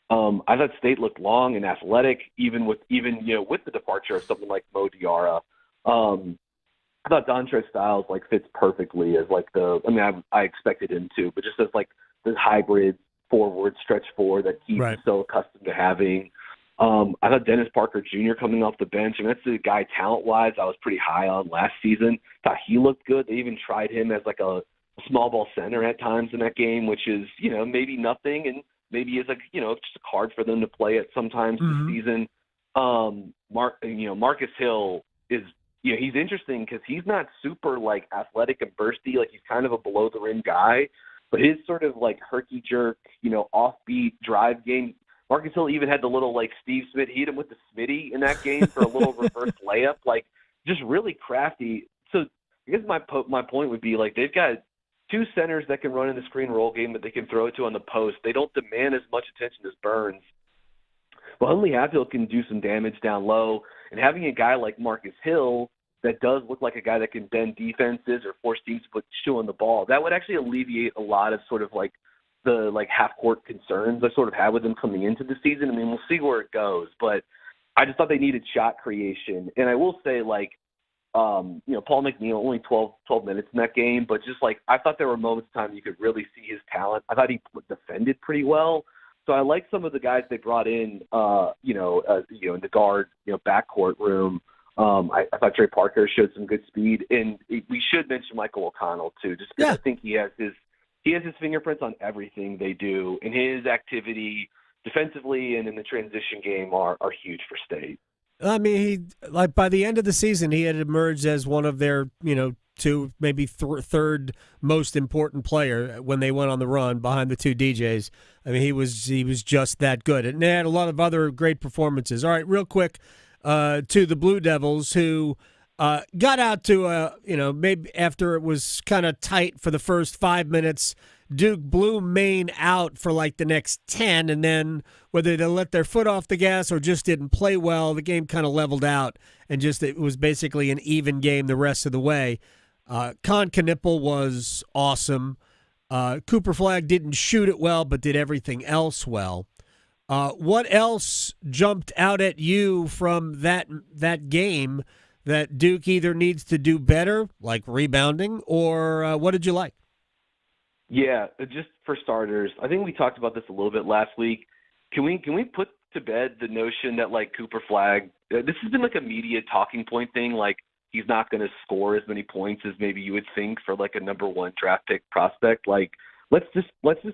I thought State looked long and athletic, even with the departure of something like Mo Diarra. I thought Dontre Styles fits perfectly as I expected him to, but just as this hybrid forward, stretch forward that he's so accustomed to having. I thought Dennis Parker Jr. coming off the bench, and that's the guy talent-wise I was pretty high on last season. Thought he looked good. They even tried him as a small ball center at times in that game, which is, maybe nothing, and maybe is just a card for them to play at sometimes this season. Marcus Hill is, he's interesting because he's not super athletic and bursty. He's kind of a below the rim guy, but his sort of herky jerk, offbeat drive game. Marcus Hill even had the little Steve Smith, he hit him with the Smitty in that game for a little reverse layup, just really crafty. So I guess my point would be they've got two centers that can run in the screen roll game that they can throw it to on the post. They don't demand as much attention as Burns. But Huntley Hatfield can do some damage down low, and having a guy like Marcus Hill that does look like a guy that can bend defenses or force teams to put shoe on the ball, that would actually alleviate a lot of sort of the half-court concerns I sort of had with them coming into the season. I mean, we'll see where it goes. But, I just thought they needed shot creation. And I will say, like, Paul McNeil, only 12 minutes in that game, but just like I thought there were moments in time you could really see his talent. I thought he defended pretty well. So I like some of the guys they brought in, in the guard, backcourt room. I thought Trey Parker showed some good speed, and we should mention Michael O'Connell too, just because I think he has his fingerprints on everything they do, and his activity defensively and in the transition game are huge for State. I mean, by the end of the season, he had emerged as one of their, two, maybe third most important player when they went on the run behind the two DJs. I mean, he was just that good, and they had a lot of other great performances. All right, real quick to the Blue Devils, who got out to maybe after it was kind of tight for the first 5 minutes. Duke blew Maine out for like the next 10, and then whether they let their foot off the gas or just didn't play well, the game kind of leveled out, and it was basically an even game the rest of the way. Con Knipple was awesome. Cooper Flagg didn't shoot it well, but did everything else well. What else jumped out at you from that game that Duke either needs to do better, like rebounding, or what did you like? Yeah, just for starters, I think we talked about this a little bit last week. Can we put to bed the notion that like Cooper Flagg, this has been like a media talking point thing, like he's not going to score as many points as maybe you would think for like a number 1 draft pick prospect. Like let's just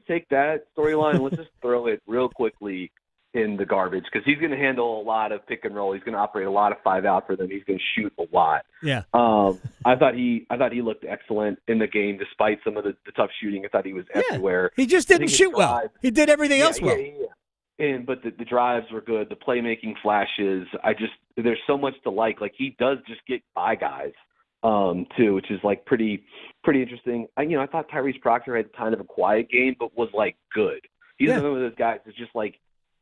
take that storyline and let's just throw it real quickly in the garbage, because he's going to handle a lot of pick and roll. He's going to operate a lot of 5-out for them. He's going to shoot a lot. Yeah. I thought he looked excellent in the game despite some of the tough shooting. I thought he was everywhere. He just didn't shoot well. He did everything else well. But the drives were good. The playmaking flashes. There's so much to like. Like he does just get by guys too, which is like pretty interesting. I thought Tyrese Proctor had kind of a quiet game, but was like good. He's one of those guys that's just like,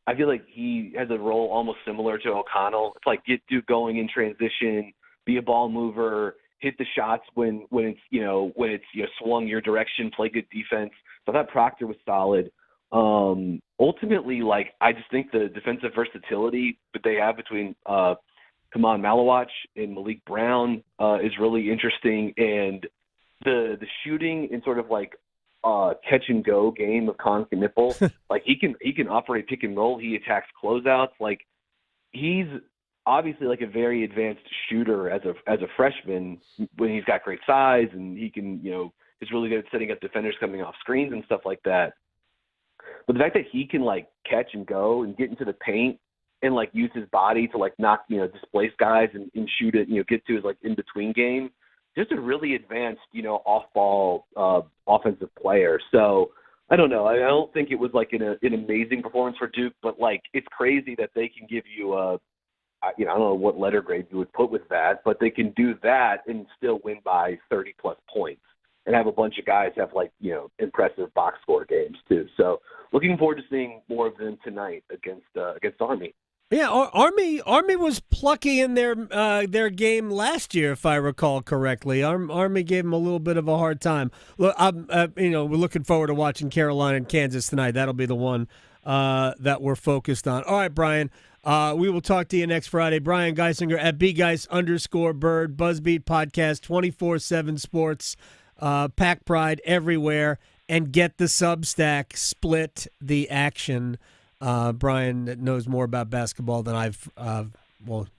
I feel like he has a role almost similar to O'Connell. It's like get Duke going in transition, be a ball mover, hit the shots when it's swung your direction, play good defense. So I thought Proctor was solid. Ultimately, like I just think the defensive versatility that they have between Kaman Malawach and Malik Brown is really interesting, and the shooting and sort of like catch and go game of Con Knipple. Like he can operate pick and roll. He attacks closeouts. Like he's obviously like a very advanced shooter as a freshman when he's got great size, and he can is really good at setting up defenders coming off screens and stuff like that. But the fact that he can like catch and go and get into the paint and like use his body to like knock displace guys and shoot it, get to his like in between game. Just a really advanced, off-ball offensive player. So I don't know. I don't think it was like an amazing performance for Duke, but like it's crazy that they can give you I don't know what letter grade you would put with that, but they can do that and still win by 30 plus points and have a bunch of guys have like impressive box score games too. So looking forward to seeing more of them tonight against Army. Yeah, Army was plucky in their game last year, if I recall correctly. Army gave them a little bit of a hard time. Look, we're looking forward to watching Carolina and Kansas tonight. That'll be the one that we're focused on. All right, Brian. We will talk to you next Friday. Brian Geisinger at bgeis_bird, Buzzbeat Podcast, 24/7 Sports, Pack Pride everywhere, and get the Substack. Split the action. Brian knows more about basketball than I've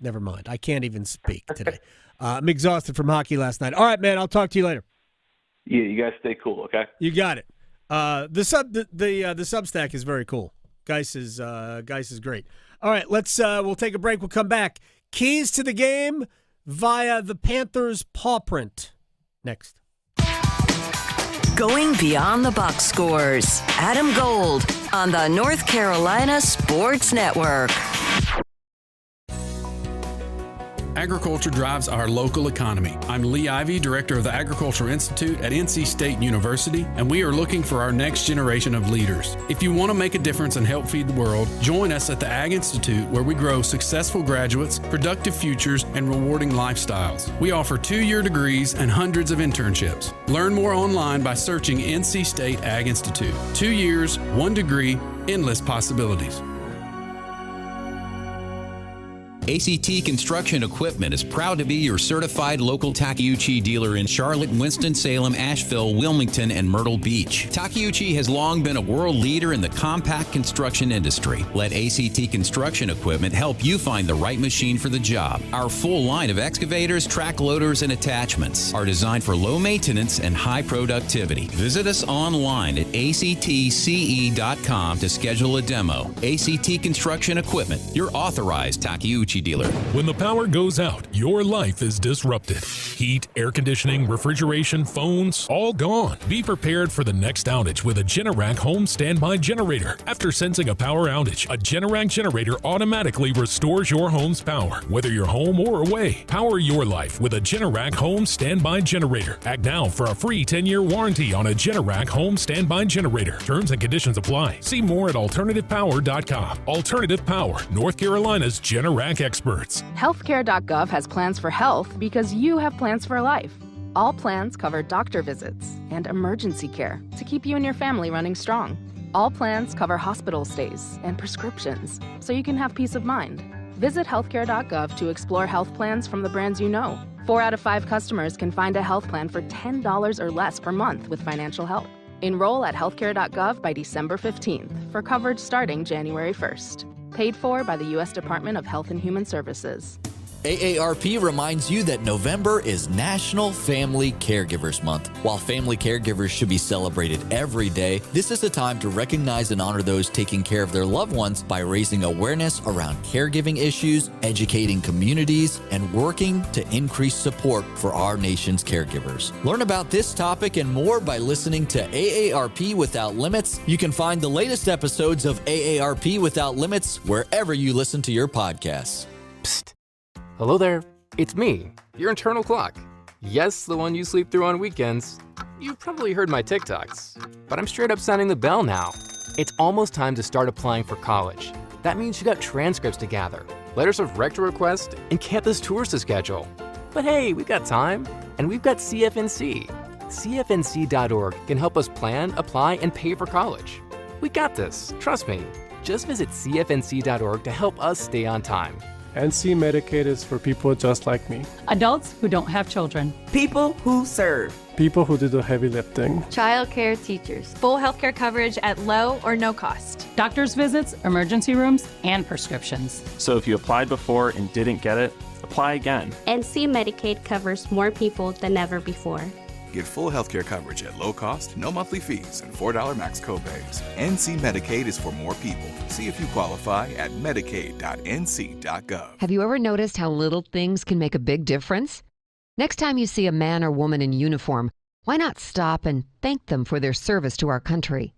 never mind. I can't even speak today. I'm exhausted from hockey last night. All right, man, I'll talk to you later. Yeah, you guys stay cool, okay? You got it. The Substack is very cool. Geis is great. All right, we'll take a break. We'll come back. Keys to the game via the Panthers Pawprint. Next. Going beyond the box scores. Adam Gold on the North Carolina Sports Network. Agriculture drives our local economy. I'm Lee Ivey, Director of the Agriculture Institute at NC State University, and we are looking for our next generation of leaders. If you want to make a difference and help feed the world, join us at the Ag Institute, where we grow successful graduates, productive futures, and rewarding lifestyles. We offer 2-year degrees and hundreds of internships. Learn more online by searching NC State Ag Institute. 2 years, 1 degree, endless possibilities. ACT Construction Equipment is proud to be your certified local Takeuchi dealer in Charlotte, Winston-Salem, Asheville, Wilmington, and Myrtle Beach. Takeuchi has long been a world leader in the compact construction industry. Let ACT Construction Equipment help you find the right machine for the job. Our full line of excavators, track loaders, and attachments are designed for low maintenance and high productivity. Visit us online at actce.com to schedule a demo. ACT Construction Equipment, your authorized Takeuchi dealer. When the power goes out, your life is disrupted. Heat, air conditioning, refrigeration, phones, all gone. Be prepared for the next outage with a Generac home standby generator. After sensing a power outage, a Generac generator automatically restores your home's power, whether you're home or away. Power your life with a Generac home standby generator. Act now for a free 10-year warranty on a Generac home standby generator. Terms and conditions apply. See more at alternativepower.com. Alternative Power, North Carolina's Generac experts. Healthcare.gov has plans for health because you have plans for life. All plans cover doctor visits and emergency care to keep you and your family running strong. All plans cover hospital stays and prescriptions so you can have peace of mind. Visit healthcare.gov to explore health plans from the brands you know. 4 out of 5 customers can find a health plan for $10 or less per month with financial help. Enroll at healthcare.gov by December 15th for coverage starting January 1st. Paid for by the U.S. Department of Health and Human Services. AARP reminds you that November is National Family Caregivers Month. While family caregivers should be celebrated every day, this is a time to recognize and honor those taking care of their loved ones by raising awareness around caregiving issues, educating communities, and working to increase support for our nation's caregivers. Learn about this topic and more by listening to AARP Without Limits. You can find the latest episodes of AARP Without Limits wherever you listen to your podcasts. Psst. Hello there, it's me, your internal clock. Yes, the one you sleep through on weekends. You've probably heard my TikToks, but I'm straight up sounding the bell now. It's almost time to start applying for college. That means you got transcripts to gather, letters of rec to request, and campus tours to schedule. But hey, we've got time, and we've got CFNC. CFNC.org can help us plan, apply, and pay for college. We got this, trust me. Just visit CFNC.org to help us stay on time. NC Medicaid is for people just like me. Adults who don't have children. People who serve. People who do the heavy lifting. Child care teachers. Full healthcare coverage at low or no cost. Doctor's visits, emergency rooms, and prescriptions. So if you applied before and didn't get it, apply again. NC Medicaid covers more people than ever before. Get full healthcare coverage at low cost, no monthly fees, and $4 max copays. NC Medicaid is for more people. See if you qualify at medicaid.nc.gov. Have you ever noticed how little things can make a big difference? Next time you see a man or woman in uniform, why not stop and thank them for their service to our country?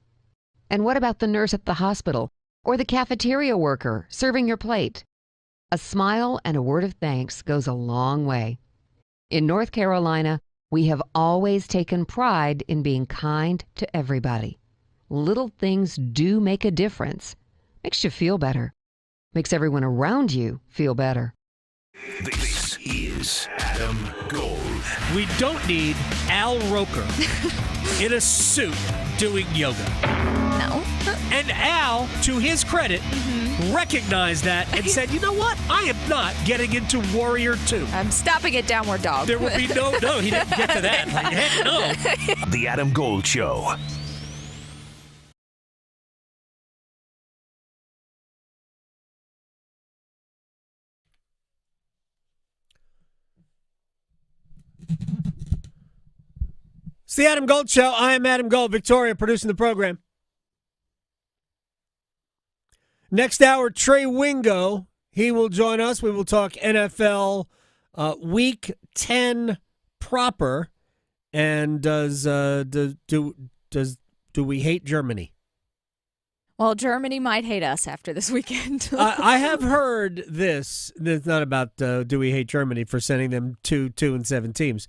And what about the nurse at the hospital or the cafeteria worker serving your plate? A smile and a word of thanks goes a long way. In North Carolina, we have always taken pride in being kind to everybody. Little things do make a difference. Makes you feel better. Makes everyone around you feel better. This is Adam Gold. We don't need Al Roker in a suit doing yoga. No. And Al, to his credit, recognized that and said, you know what? I am not getting into Warrior 2. I'm stopping at Downward Dog. There will be no, he didn't get to that. Like, heck no. The Adam Gold Show. It's the Adam Gold Show. I am Adam Gold. Victoria producing the program. Next hour, Trey Wingo. He will join us. We will talk NFL Week 10 proper. And do we hate Germany? Well, Germany might hate us after this weekend. I have heard this. It's not about do we hate Germany for sending them 2-7 teams.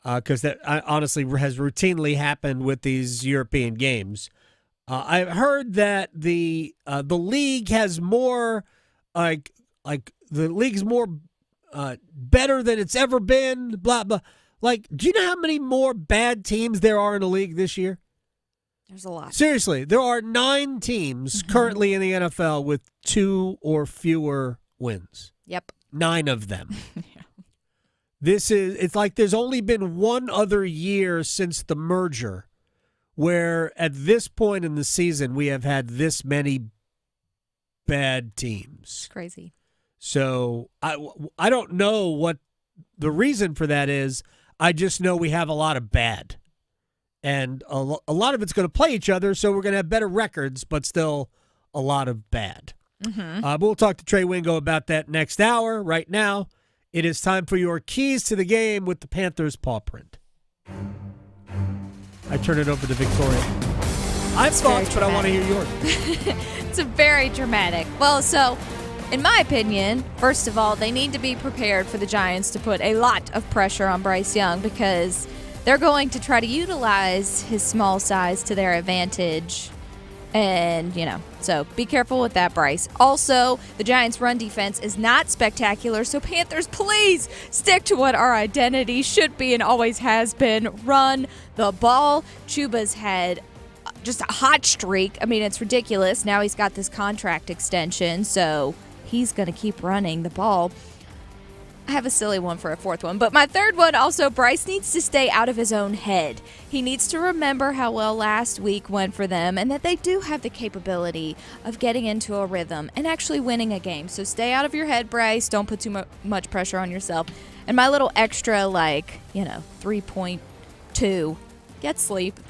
Because that honestly has routinely happened with these European games. I've heard that the league has more like the league's more better than it's ever been. Blah blah. Like, do you know how many more bad teams there are in the league this year? There's a lot. Seriously, there are 9 teams currently in the NFL with 2 or fewer wins. Yep. 9 of them. It's like there's only been one other year since the merger where at this point in the season we have had this many bad teams. It's crazy. So I don't know what the reason for that is. I just know we have a lot of bad. And a lot of it's going to play each other, so we're going to have better records, but still a lot of bad. We'll talk to Trey Wingo about that next hour. Right now, it is time for your keys to the game with the Panthers Pawprint. I turn it over to Victoria. I have thoughts, but I want to hear yours. It's a very dramatic. Well, so in my opinion, first of all, they need to be prepared for the Giants to put a lot of pressure on Bryce Young because they're going to try to utilize his small size to their advantage. And, so be careful with that, Bryce. Also, the Giants' run defense is not spectacular, so Panthers, please stick to what our identity should be and always has been. Run the ball. Chuba's had just a hot streak. I mean, it's ridiculous. Now he's got this contract extension, so he's going to keep running the ball. I have a silly one for a fourth one, but my third one also, Bryce needs to stay out of his own head. He needs to remember how well last week went for them and that they do have the capability of getting into a rhythm and actually winning a game. So stay out of your head, Bryce. Don't put too much pressure on yourself. And my little extra, 3.2, get sleep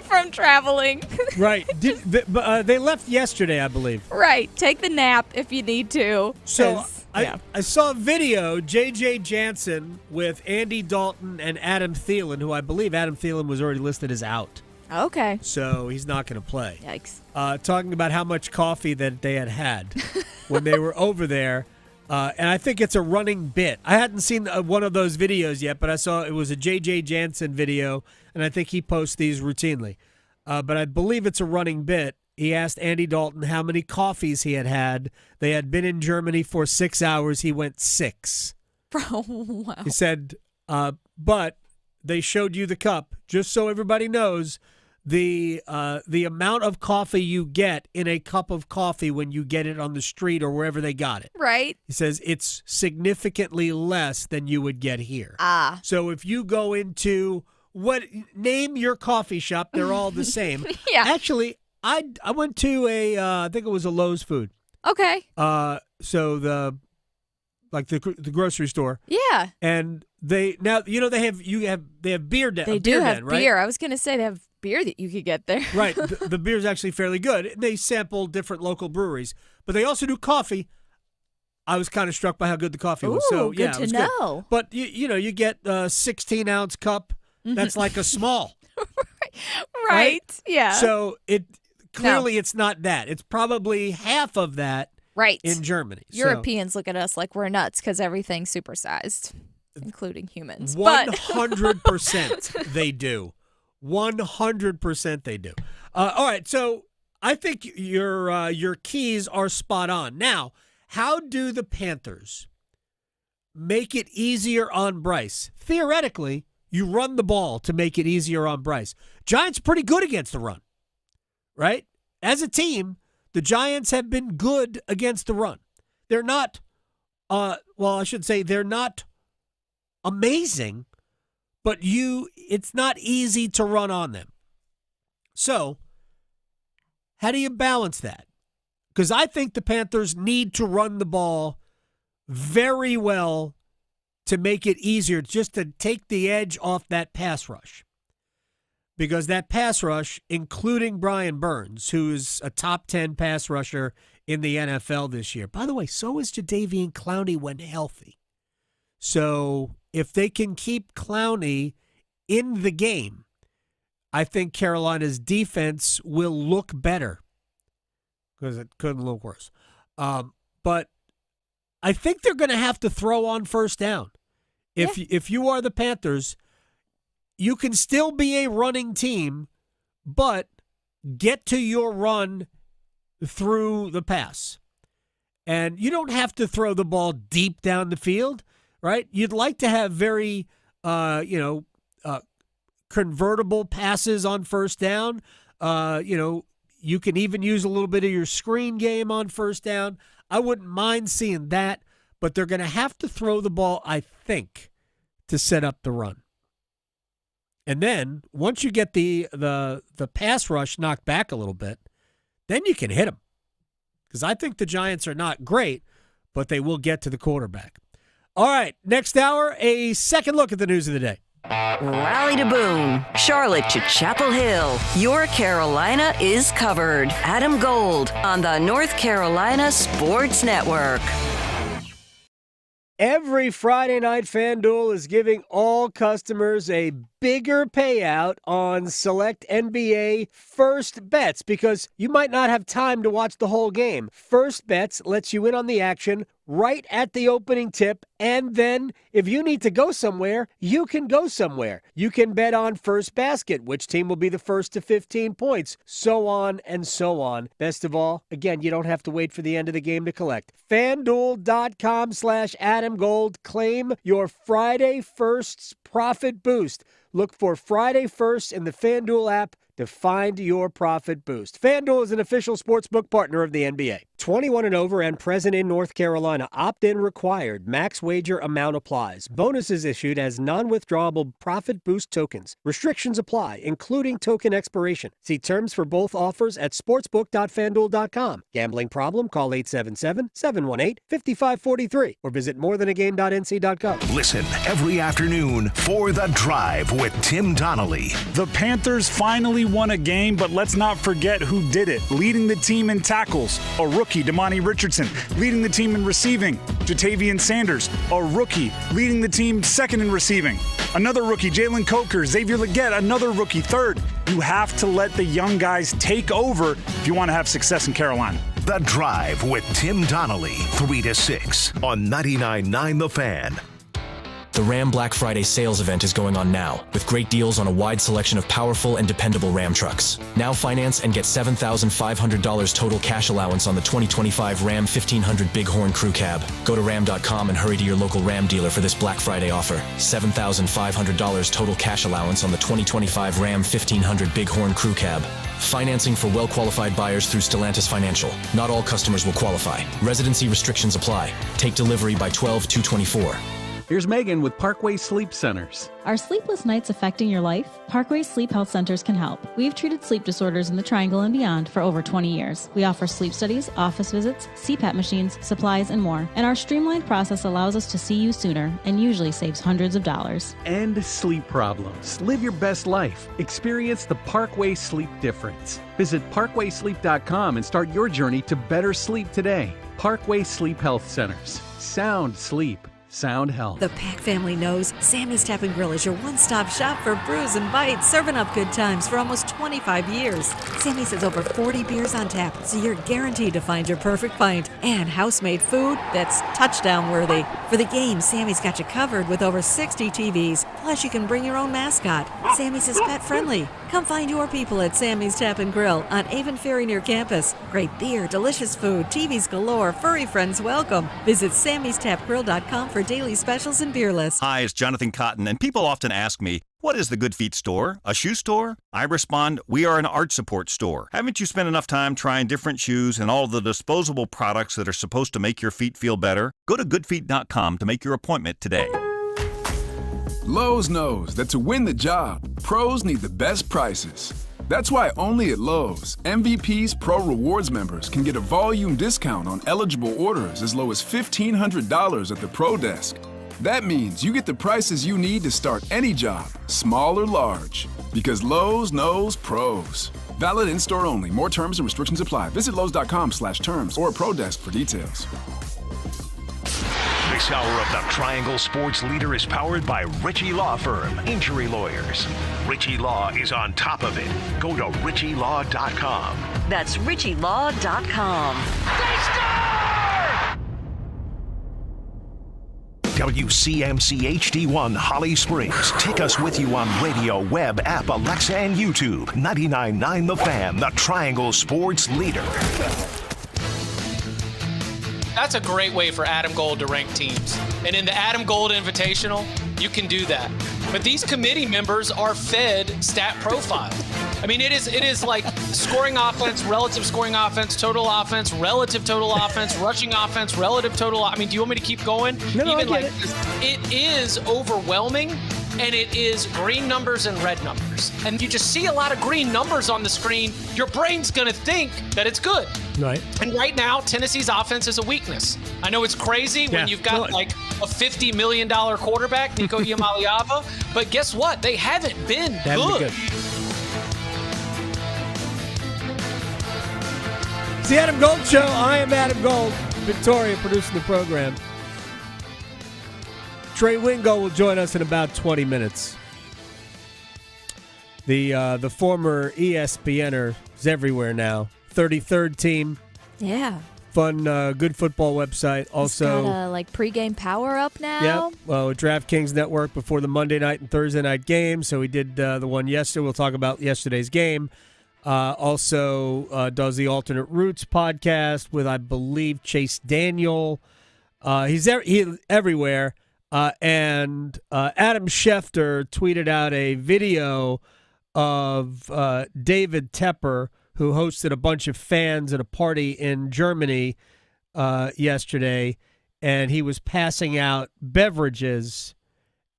from traveling. Right. They left yesterday, I believe. Right. Take the nap if you need to. So I saw a video, J.J. Jansen with Andy Dalton and Adam Thielen, who I believe Adam Thielen was already listed as out. Okay. So he's not going to play. Yikes. Talking about how much coffee that they had when they were over there. And I think it's a running bit. I hadn't seen one of those videos yet, but I saw it was a J.J. Jansen video, and I think he posts these routinely. But I believe it's a running bit. He asked Andy Dalton how many coffees he had. They had been in Germany for 6 hours. He went 6. Wow. He said, but they showed you the cup. Just so everybody knows, the amount of coffee you get in a cup of coffee when you get it on the street or wherever they got it. Right. He says it's significantly less than you would get here. So if you go into name your coffee shop, they're all the same. Yeah. Actually, I went to I think it was a Lowe's Food. Okay. So the grocery store. Yeah. And they have beer down. They do have beer. I was going to say they have beer that you could get there. Right. The beer's actually fairly good. They sample different local breweries, but they also do coffee. I was kind of struck by how good the coffee was. So good yeah, to it was know. Good. But you get a 16-ounce cup. That's like a small. Right. Yeah. So it's not that. It's probably half of that. Right. In Germany. Europeans look at us like we're nuts because everything's supersized, including humans. 100% they do. 100% they do. All right, so I think your keys are spot on. Now, how do the Panthers make it easier on Bryce? Theoretically, you run the ball to make it easier on Bryce. Giants are pretty good against the run, right? As a team, the Giants have been good against the run. They're not, they're not amazing, but it's not easy to run on them. So, how do you balance that? Because I think the Panthers need to run the ball very well to make it easier, just to take the edge off that pass rush. Because that pass rush, including Brian Burns, who's a top 10 pass rusher in the NFL this year. By the way, so is Jadeveon Clowney when healthy. So if they can keep Clowney in the game, I think Carolina's defense will look better. Because it couldn't look worse. But I think they're going to have to throw on first down. If you are the Panthers, you can still be a running team, but get to your run through the pass. And you don't have to throw the ball deep down the field, right? You'd like to have very, convertible passes on first down. You can even use a little bit of your screen game on first down. I wouldn't mind seeing that, but they're going to have to throw the ball, I think, to set up the run. And then once you get the pass rush knocked back a little bit, then you can hit them. Because I think the Giants are not great, but they will get to the quarterback. All right, next hour, a second look at the news of the day. Raleigh to Boone, Charlotte to Chapel Hill. Your Carolina is covered. Adam Gold on the North Carolina Sports Network. Every Friday night, FanDuel is giving all customers a bigger payout on select NBA first bets because you might not have time to watch the whole game. First bets lets you in on the action right at the opening tip, and then if you need to go somewhere, you can go somewhere. You can bet on first basket, which team will be the first to 15 points, so on and so on. Best of all, again, you don't have to wait for the end of the game to collect. FanDuel.com/AdamGold. Claim your Friday Firsts profit boost. Look for Friday First in the FanDuel app to find your profit boost. FanDuel is an official sportsbook partner of the NBA. 21 and over and present in North Carolina. Opt-in required. Max wager amount applies. Bonuses issued as non-withdrawable profit boost tokens. Restrictions apply, including token expiration. See terms for both offers at sportsbook.fanduel.com. Gambling problem? Call 877-718-5543 or visit morethanagame.nc.gov. Listen every afternoon for The Drive with Tim Donnelly. The Panthers finally won a game, but let's not forget who did it. Leading the team in tackles, a rookie, Damani Richardson. Leading the team in receiving, Jatavian Sanders, a rookie. Leading the team second in receiving, another rookie, Jalen Coker. Xavier Legette, another rookie, third. You have to let the young guys take over if you want to have success in Carolina. The Drive with Tim Donnelly, 3 to 6 on 99.9 The Fan. The Ram Black Friday sales event is going on now, with great deals on a wide selection of powerful and dependable Ram trucks. Now finance and get $7,500 total cash allowance on the 2025 Ram 1500 Bighorn Crew Cab. Go to ram.com and hurry to your local Ram dealer for this Black Friday offer. $7,500 total cash allowance on the 2025 Ram 1500 Bighorn Crew Cab. Financing for well-qualified buyers through Stellantis Financial. Not all customers will qualify. Residency restrictions apply. Take delivery by 12/2/24. Here's Megan with Parkway Sleep Centers. Are sleepless nights affecting your life? Parkway Sleep Health Centers can help. We've treated sleep disorders in the Triangle and beyond for over 20 years. We offer sleep studies, office visits, CPAP machines, supplies, and more. And our streamlined process allows us to see you sooner and usually saves hundreds of dollars. End sleep problems. Live your best life. Experience the Parkway Sleep difference. Visit parkwaysleep.com and start your journey to better sleep today. Parkway Sleep Health Centers. Sound sleep. Sound health. The Pack family knows Sammy's Tap and Grill is your one-stop shop for brews and bites, serving up good times for almost 25 years. Sammy's has over 40 beers on tap, so you're guaranteed to find your perfect pint. And house-made food that's touchdown-worthy. For the game, Sammy's got you covered with over 60 TVs. Plus, you can bring your own mascot. Sammy's is pet-friendly. Come find your people at Sammy's Tap and Grill on Avon Ferry near campus. Great beer, delicious food, TVs galore, furry friends welcome. Visit sammystapgrill.com for daily specials and beer lists. Hi, it's Jonathan Cotton, and people often ask me, what is the Good Feet store? A shoe store? I respond, we are an arch support store. Haven't you spent enough time trying different shoes and all the disposable products that are supposed to make your feet feel better? Go to goodfeet.com to make your appointment today. Lowe's knows that to win the job, pros need the best prices. That's why only at Lowe's, MVP's Pro Rewards members can get a volume discount on eligible orders as low as $1,500 at the Pro Desk. That means you get the prices you need to start any job, small or large. Because Lowe's knows pros. Valid in-store only. More terms and restrictions apply. Visit Lowe's.com/terms or Pro Desk for details. This hour of the Triangle Sports Leader is powered by Ritchie Law Firm, injury lawyers. Ritchie Law is on top of it. Go to ritchielaw.com. That's ritchielaw.com. WCMC HD1 Holly Springs. Take us with you on radio, web, app, Alexa, and YouTube. 99.9 The Fan, the Triangle Sports Leader. That's a great way for Adam Gold to rank teams. And in the Adam Gold Invitational, you can do that. But these committee members are fed stat profiles. I mean, it is like scoring offense, relative scoring offense, relative total offense, rushing offense, relative total. I mean, do you want me to keep going? No, I get it is overwhelming, and it is green numbers and red numbers. And you just see a lot of green numbers on the screen, your brain's going to think that it's good. Right. And right now, Tennessee's offense is a weakness. I know it's crazy when you've got like a $50 million quarterback, Nico Iamaleava, but guess what? They haven't been good. It's the Adam Gold Show. I am Adam Gold. Victoria producing the program. Trey Wingo will join us in about 20 minutes. The former ESPNer is everywhere now. 33rd team. Yeah. Fun, good football website. Also, he's got a pregame power up now. Yep. Well, DraftKings Network before the Monday night and Thursday night games. So we did the one yesterday. We'll talk about yesterday's game. Also does the Alternate Routes podcast with, I believe, Chase Daniel. He's everywhere. And Adam Schefter tweeted out a video of David Tepper, who hosted a bunch of fans at a party in Germany yesterday, and he was passing out beverages.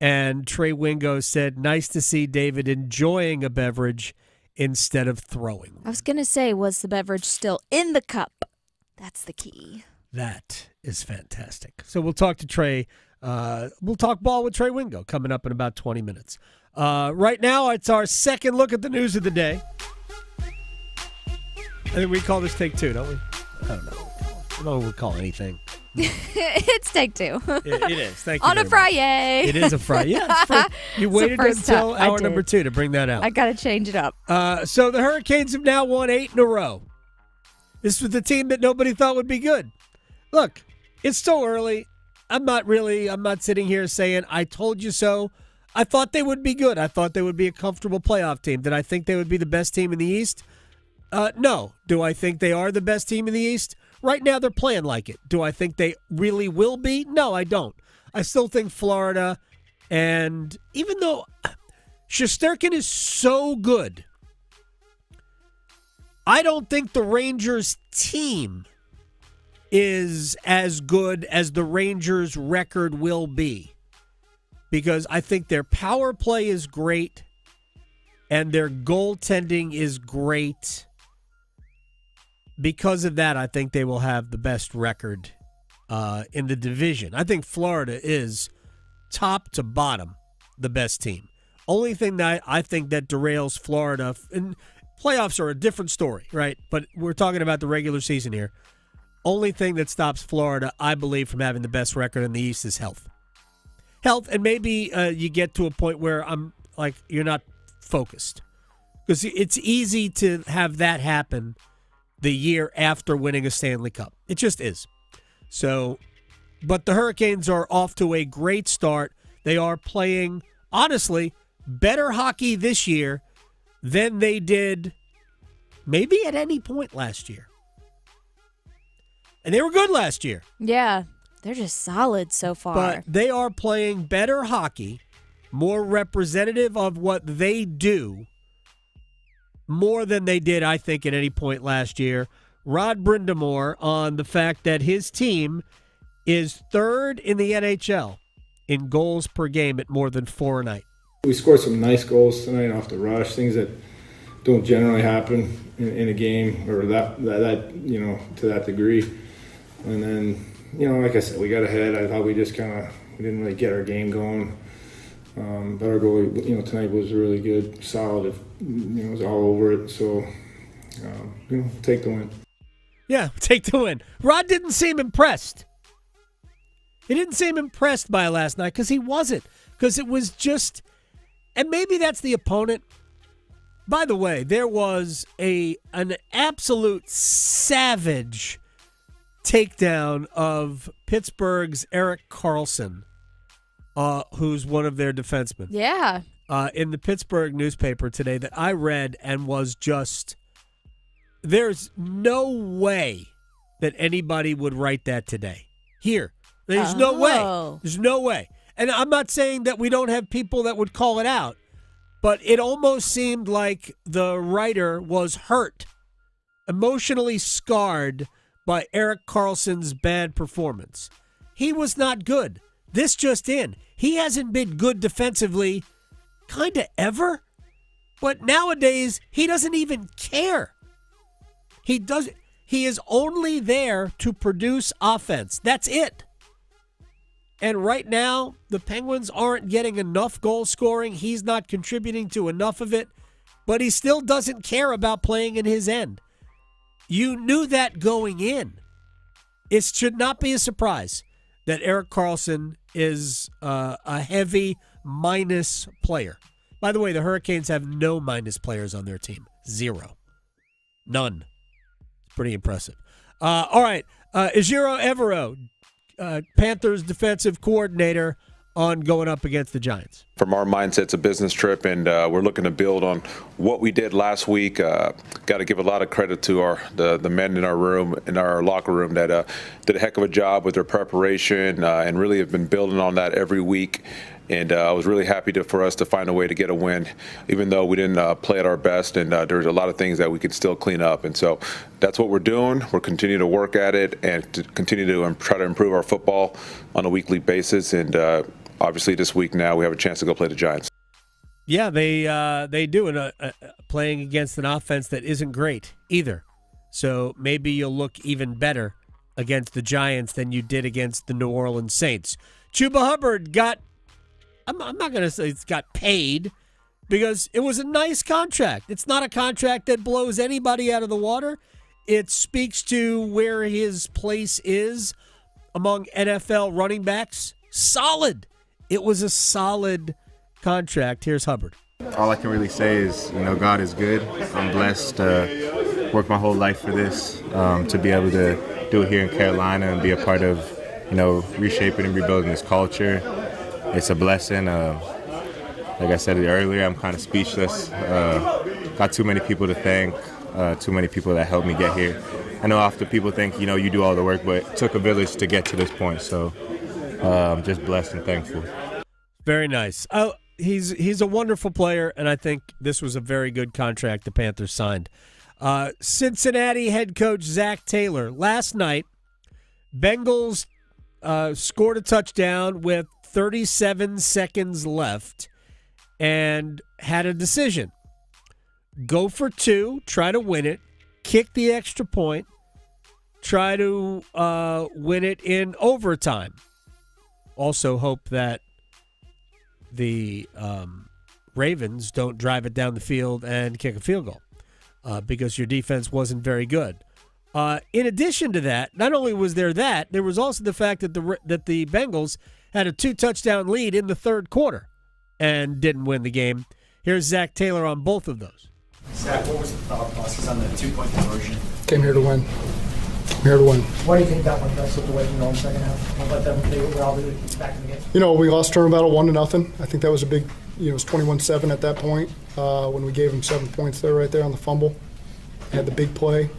And Trey Wingo said, "Nice to see David enjoying a beverage instead of throwing." I was going to say, was the beverage still in the cup? That's the key. That is fantastic. So we'll talk to Trey. We'll talk ball with Trey Wingo coming up in about 20 minutes. Right now, it's our second look at the news of the day. I think we call this take two, don't we? I don't know. I don't know what we call anything. It's take two. It is. Thank you. On a Friday. It is a Friday. Yeah, you waited until hour number 2 to bring that out. I got to change it up. So the Hurricanes have now won 8 in a row. This was the team that nobody thought would be good. Look, it's still early. I'm not sitting here saying, I told you so. I thought they would be good. I thought they would be a comfortable playoff team. Did I think they would be the best team in the East? No. Do I think they are the best team in the East? Right now, they're playing like it. Do I think they really will be? No, I don't. I still think Florida, and even though Shesterkin is so good, I don't think the Rangers team is as good as the Rangers record will be, because I think their power play is great and their goaltending is great. Because of that, I think they will have the best record in the division. I think Florida is top to bottom the best team. Only thing that I think that derails Florida, and playoffs are a different story, right? But we're talking about the regular season here. Only thing that stops Florida, I believe, from having the best record in the East is health. Health, and maybe you get to a point where you're not focused. Because it's easy to have that happen the year after winning a Stanley Cup. It just is. So, but the Hurricanes are off to a great start. They are playing, honestly, better hockey this year than they did maybe at any point last year. And they were good last year. Yeah, they're just solid so far. But they are playing better hockey, more representative of what they do, more than they did, I think, at any point last year. Rod Brindamore on the fact that his team is third in the NHL in goals per game at more than 4 a night. We scored some nice goals tonight off the rush, things that don't generally happen in a game, or that to that degree. And then, like I said, we got ahead. I thought we just we didn't really get our game going. But our goalie, tonight was really good, solid. It was all over it. So, take the win. Yeah, take the win. Rod didn't seem impressed. He didn't seem impressed by last night because he wasn't. Because it was just, and maybe that's the opponent. By the way, there was an absolute savage takedown of Pittsburgh's Erik Karlsson, who's one of their defensemen. Yeah. In the Pittsburgh newspaper today that I read, and was just, there's no way that anybody would write that today. Here. There's no way. There's no way. And I'm not saying that we don't have people that would call it out, but it almost seemed like the writer was hurt, emotionally scarred by Erik Karlsson's bad performance. He was not good. This just in. He hasn't been good defensively kind of ever, but nowadays he doesn't even care. He is only there to produce offense. That's it. And right now, the Penguins aren't getting enough goal scoring. He's not contributing to enough of it, but he still doesn't care about playing in his end. You knew that going in. It should not be a surprise that Erik Karlsson is a heavy minus player. By the way, the Hurricanes have no minus players on their team. 0. None. It's pretty impressive. All right. Ejiro Evero, Panthers defensive coordinator, on going up against the Giants. From our mindset, it's a business trip, and we're looking to build on what we did last week. Got to give a lot of credit to the men in our room, in our locker room, that did a heck of a job with their preparation and really have been building on that every week. And I was really happy for us to find a way to get a win, even though we didn't play at our best, and there's a lot of things that we could still clean up. And so that's what we're doing. We're continuing to work at it and to continue to try to improve our football on a weekly basis. And obviously this week now we have a chance to go play the Giants. Yeah, they do, and playing against an offense that isn't great either. So maybe you'll look even better against the Giants than you did against the New Orleans Saints. Chuba Hubbard got, I'm not going to say it's got paid, because it was a nice contract. It's not a contract that blows anybody out of the water. It speaks to where his place is among NFL running backs. Solid. It was a solid contract. Here's Hubbard. All I can really say is, God is good. I'm blessed to work my whole life for this, to be able to do it here in Carolina and be a part of, reshaping and rebuilding this culture. It's a blessing. Like I said earlier, I'm kind of speechless. Got too many people to thank, too many people that helped me get here. I know often people think, you do all the work, but it took a village to get to this point. So I'm just blessed and thankful. Very nice. He's a wonderful player, and I think this was a very good contract the Panthers signed. Cincinnati head coach Zach Taylor. Last night, Bengals scored a touchdown with 37 seconds left and had a decision. Go for 2, try to win it, kick the extra point, try to win it in overtime. Also hope that the Ravens don't drive it down the field and kick a field goal because your defense wasn't very good. In addition to that, not only was there that, there was also the fact that the Bengals had a 2-touchdown lead in the third quarter and didn't win the game. Here's Zach Taylor on both of those. Zach, what was the thought process on the 2-point conversion? Came here to win. Here to win. Why do you think that one got slipped away from the second half? I'll let them take all the back in the game. We lost Durham battle 1-0. I think that was a big, it was 21-7 at that point when we gave them 7 points there, right there on the fumble. Had the big play,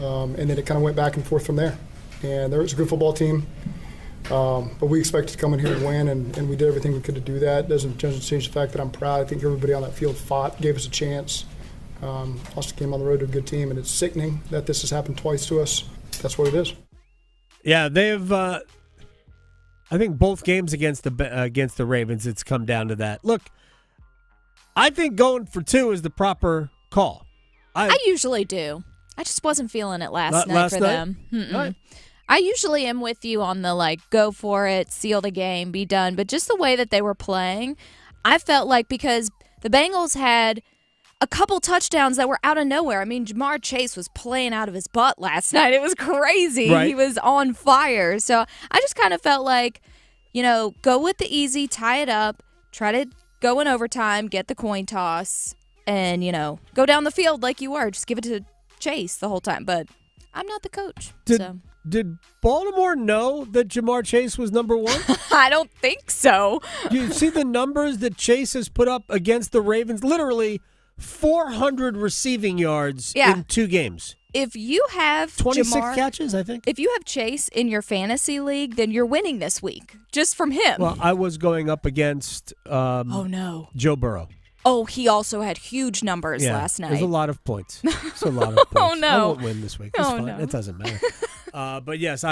and then it kind of went back and forth from there. And there was a good football team, but we expected to come in here and win, and we did everything we could to do that. Doesn't change the fact that I'm proud. I think everybody on that field fought, gave us a chance. Also came on the road to a good team, and it's sickening that this has happened twice to us. That's what it is. Yeah, they've. I think both games against the Ravens, it's come down to that. Look, I think going for 2 is the proper call. I usually do. I just wasn't feeling it last night for them. Right. I usually am with you on the go for it, seal the game, be done. But just the way that they were playing, I felt like because the Bengals had a couple touchdowns that were out of nowhere. I mean, Jamar Chase was playing out of his butt last night. It was crazy. Right. He was on fire. So I just kind of felt like, go with the easy, tie it up, try to go in overtime, get the coin toss, and, go down the field like you were. Just give it to Chase the whole time. But I'm not the coach. Did Baltimore know that Jamar Chase was number 1? I don't think so. You see the numbers that Chase has put up against the Ravens? Literally 400 receiving yards in 2 games. If you have 26 catches, I think. If you have Chase in your fantasy league, then you're winning this week just from him. Well, I was going up against Joe Burrow. Oh, he also had huge numbers last night. There's a lot of points. It's a lot of points. Oh, no. I won't win this week. It's fine. No. It doesn't matter. But yes,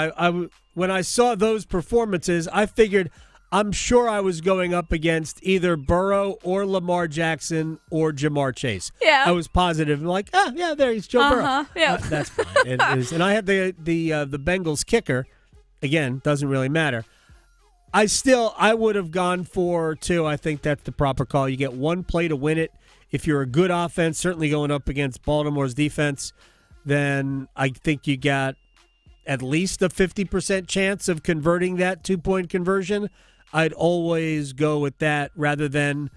when I saw those performances, I figured I'm sure I was going up against either Burrow or Lamar Jackson or Jamar Chase. Yeah. I was positive. I'm like, there he's Joe Burrow. Yeah. That's fine. It is. And I had the Bengals kicker. Again, doesn't really matter. I would have gone for 2. I think that's the proper call. You get one play to win it. If you're a good offense, certainly going up against Baltimore's defense, then I think you got at least a 50% chance of converting that 2-point conversion. I'd always go with that rather than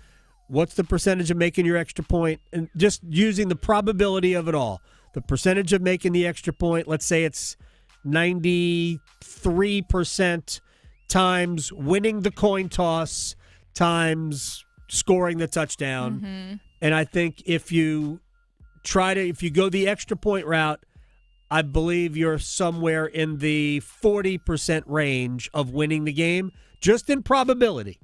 what's the percentage of making your extra point, and just using the probability of it all. The percentage of making the extra point, let's say it's 93% times winning the coin toss times scoring the touchdown. Mm-hmm. And I think if you go the extra point route, I believe you're somewhere in the 40% range of winning the game, just in probability.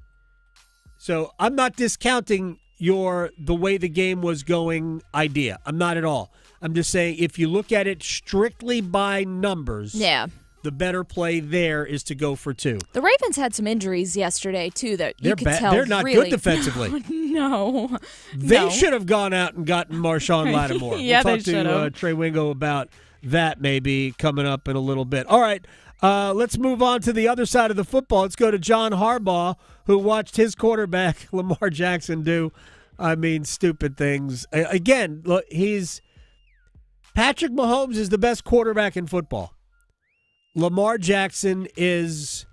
So I'm not discounting the way the game was going idea. I'm not at all. I'm just saying if you look at it strictly by numbers, the better play there is to go for 2. The Ravens had some injuries yesterday, too, that you could tell. They're not really, good defensively. No. They should have gone out and gotten Marshawn Lattimore. Yeah, we'll talk to Trey Wingo about that maybe coming up in a little bit. All right, let's move on to the other side of the football. Let's go to John Harbaugh, who watched his quarterback, Lamar Jackson, do, stupid things. Again, look, Patrick Mahomes is the best quarterback in football. Lamar Jackson is,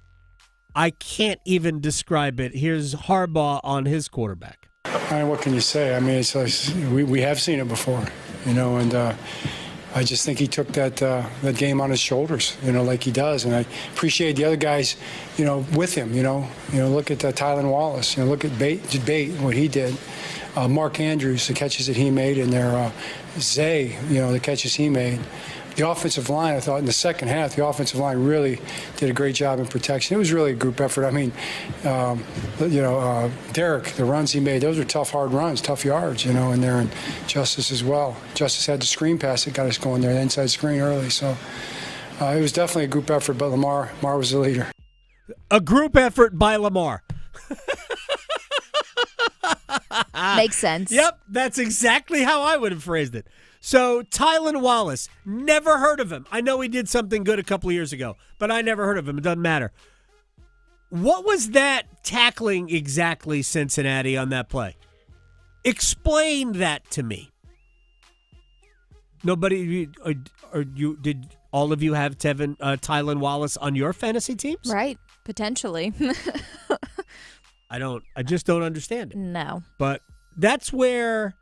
I can't even describe it. Here's Harbaugh on his quarterback. What can you say? It's like, we have seen it before, and I just think he took that game on his shoulders, like he does. And I appreciate the other guys, with him, look at Tylan Wallace, look at Bate, what he did. Mark Andrews, the catches that he made, and Zay, the catches he made. The offensive line, I thought in the second half, the offensive line really did a great job in protection. It was really a group effort. Derek, the runs he made, those were tough, hard runs, tough yards, and there, and Justice as well. Justice had the screen pass that got us going there, the inside screen early. So it was definitely a group effort, but Lamar was the leader. A group effort by Lamar. Makes sense. Yep, that's exactly how I would have phrased it. So, Tylan Wallace, never heard of him. I know he did something good a couple of years ago, but I never heard of him. It doesn't matter. What was that tackling exactly, Cincinnati, on that play? Explain that to me. Nobody, did all of you have Tylan Wallace on your fantasy teams? Right, potentially. I just don't understand it. No. But that's where...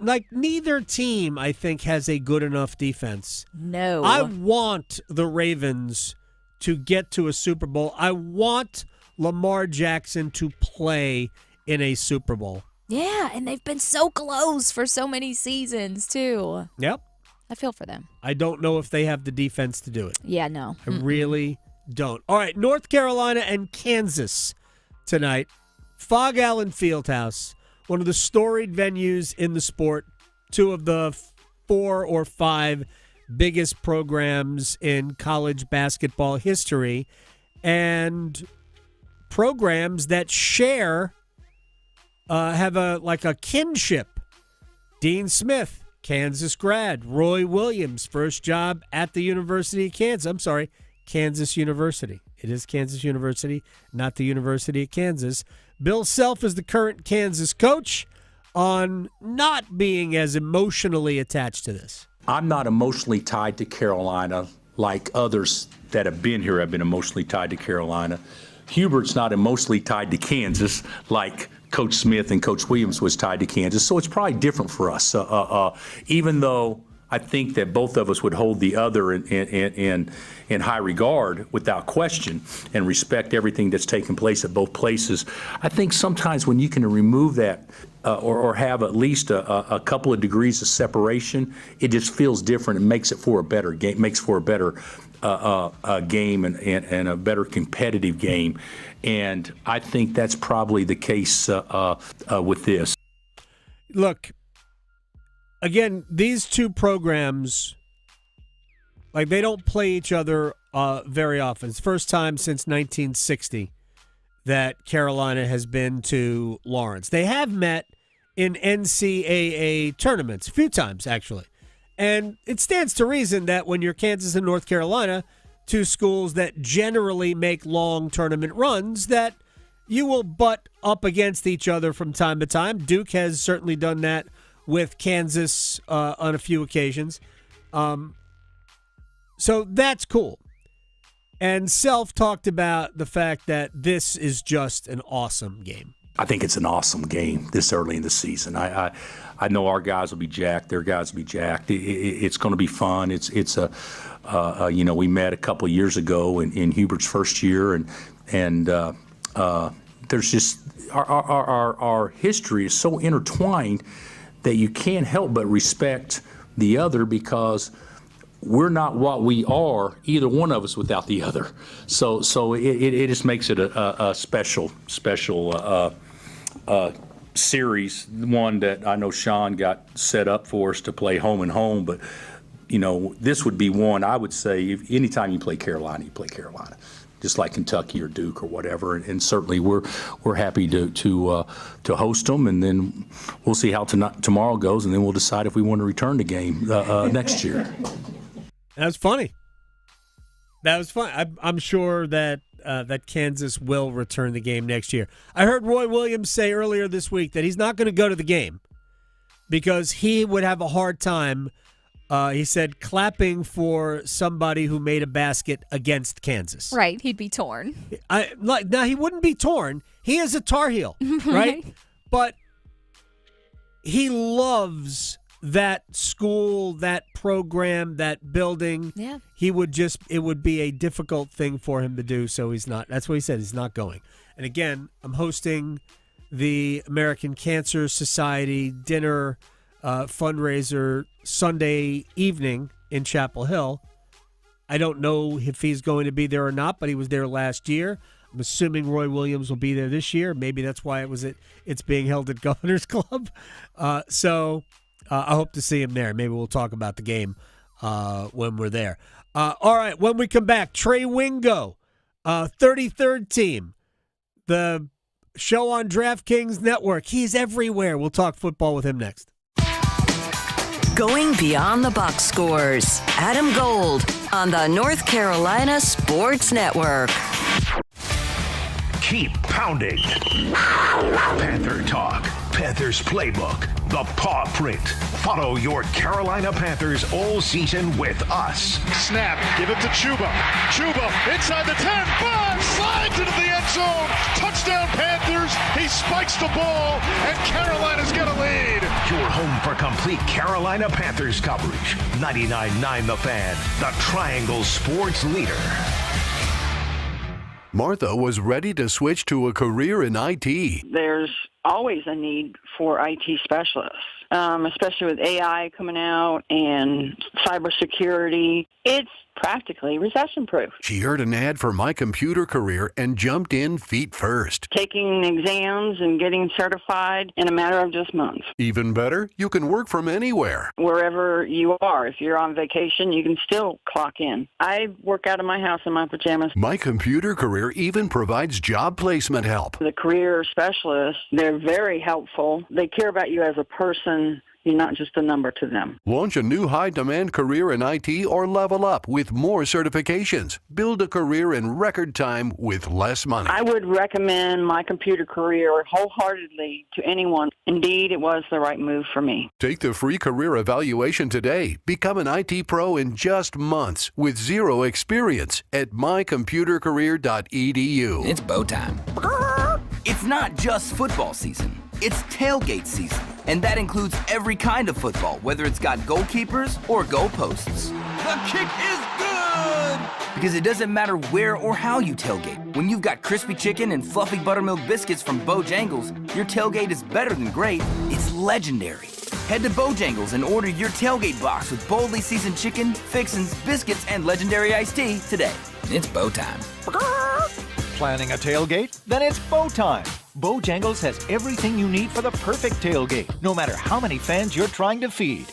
Like neither team, I think, has a good enough defense. No. I want the Ravens to get to a Super Bowl. I want Lamar Jackson to play in a Super Bowl. Yeah, and they've been so close for so many seasons, too. Yep. I feel for them. I don't know if they have the defense to do it. Yeah, no. I really don't. All right, North Carolina and Kansas tonight. Fog Allen Fieldhouse. One of the storied venues in the sport, 2 of the 4 or 5 biggest programs in college basketball history, and programs that share, have a kinship. Dean Smith, Kansas grad. Roy Williams, first job at the University of Kansas. I'm sorry, Kansas University. It is Kansas University, not the University of Kansas. Bill Self is the current Kansas coach on not being as emotionally attached to this. I'm not emotionally tied to Carolina like others that have been here have been emotionally tied to Carolina. Hubert's not emotionally tied to Kansas like Coach Smith and Coach Williams was tied to Kansas, so it's probably different for us. Even though I think that both of us would hold the other in high regard without question and respect everything that's taken place at both places. I think sometimes when you can remove that or have at least a couple of degrees of separation, it just feels different and makes it for a better game, makes for a better game and a better competitive game. And I think that's probably the case with this. look, again, these two programs, like, they don't play each other very often. It's the first time since 1960 that Carolina has been to Lawrence. They have met in NCAA tournaments a few times, actually. And it stands to reason that when you're Kansas and North Carolina, two schools that generally make long tournament runs, that you will butt up against each other from time to time. Duke has certainly done that with Kansas on a few occasions. So that's cool. And Self talked about the fact that this is just an awesome game. I think it's an awesome game this early in the season. I know our guys will be jacked. Their guys will be jacked. It's going to be fun. It's we met a couple of years ago in Hubert's first year, and there's just our history is so intertwined that you can't help but respect the other, because we're not what we are, either one of us, without the other. So it just makes it a special series, one that I know Sean got set up for us to play home and home. But, this would be one, I would say, if anytime you play Carolina, you play Carolina, just like Kentucky or Duke or whatever. And certainly we're happy to host them, and then we'll see how tomorrow goes, and then we'll decide if we want to return the game next year. That was funny. That was fun. I'm sure that Kansas will return the game next year. I heard Roy Williams say earlier this week that he's not going to go to the game because he would have a hard time, he said, clapping for somebody who made a basket against Kansas. Right, he'd be torn. Now, he wouldn't be torn. He is a Tar Heel, right? But he loves that school, that program, that building. Yeah. It would be a difficult thing for him to do, so he's not. That's what he said. He's not going. And again, I'm hosting the American Cancer Society dinner fundraiser Sunday evening in Chapel Hill. I don't know if he's going to be there or not, but he was there last year. I'm assuming Roy Williams will be there this year. Maybe that's why it's being held at Governor's Club. So I hope to see him there. Maybe we'll talk about the game when we're there. All right, when we come back, Trey Wingo, 33rd team, the show on DraftKings Network. He's everywhere. We'll talk football with him next. Going beyond the box scores. Adam Gold on the North Carolina Sports Network. Keep pounding. Panther Talk, Panthers Playbook, the Pawprint. Follow your Carolina Panthers all season with us. Snap, give it to Chuba. Chuba inside the 10, 5, slides into the end zone. Touchdown Panthers. He spikes the ball, and Carolina's got a lead. Your home for complete Carolina Panthers coverage. 99.9 The Fan, the Triangle Sports leader. Martha was ready to switch to a career in IT. There's always a need for IT specialists, especially with AI coming out and cybersecurity. It's practically recession-proof. She heard an ad for My Computer Career and jumped in feet first. Taking exams and getting certified in a matter of just months. Even better, you can work from anywhere. Wherever you are. If you're on vacation, you can still clock in. I work out of my house in my pajamas. My Computer Career even provides job placement help. The career specialists, they're very helpful. They care about you as a person. You're not just a number to them. Launch a new high-demand career in IT or level up with more certifications. Build a career in record time with less money. I would recommend My Computer Career wholeheartedly to anyone. Indeed, it was the right move for me. Take the free career evaluation today. Become an IT pro in just months with zero experience at mycomputercareer.edu. It's bow time. It's not just football season. It's tailgate season, and that includes every kind of football, whether it's got goalkeepers or goalposts. The kick is good! Because it doesn't matter where or how you tailgate. When you've got crispy chicken and fluffy buttermilk biscuits from Bojangles, your tailgate is better than great, it's legendary. Head to Bojangles and order your tailgate box with boldly seasoned chicken, fixins, biscuits, and legendary iced tea today. It's bow time. Planning a tailgate? Then it's bow time. Bojangles has everything you need for the perfect tailgate, no matter how many fans you're trying to feed.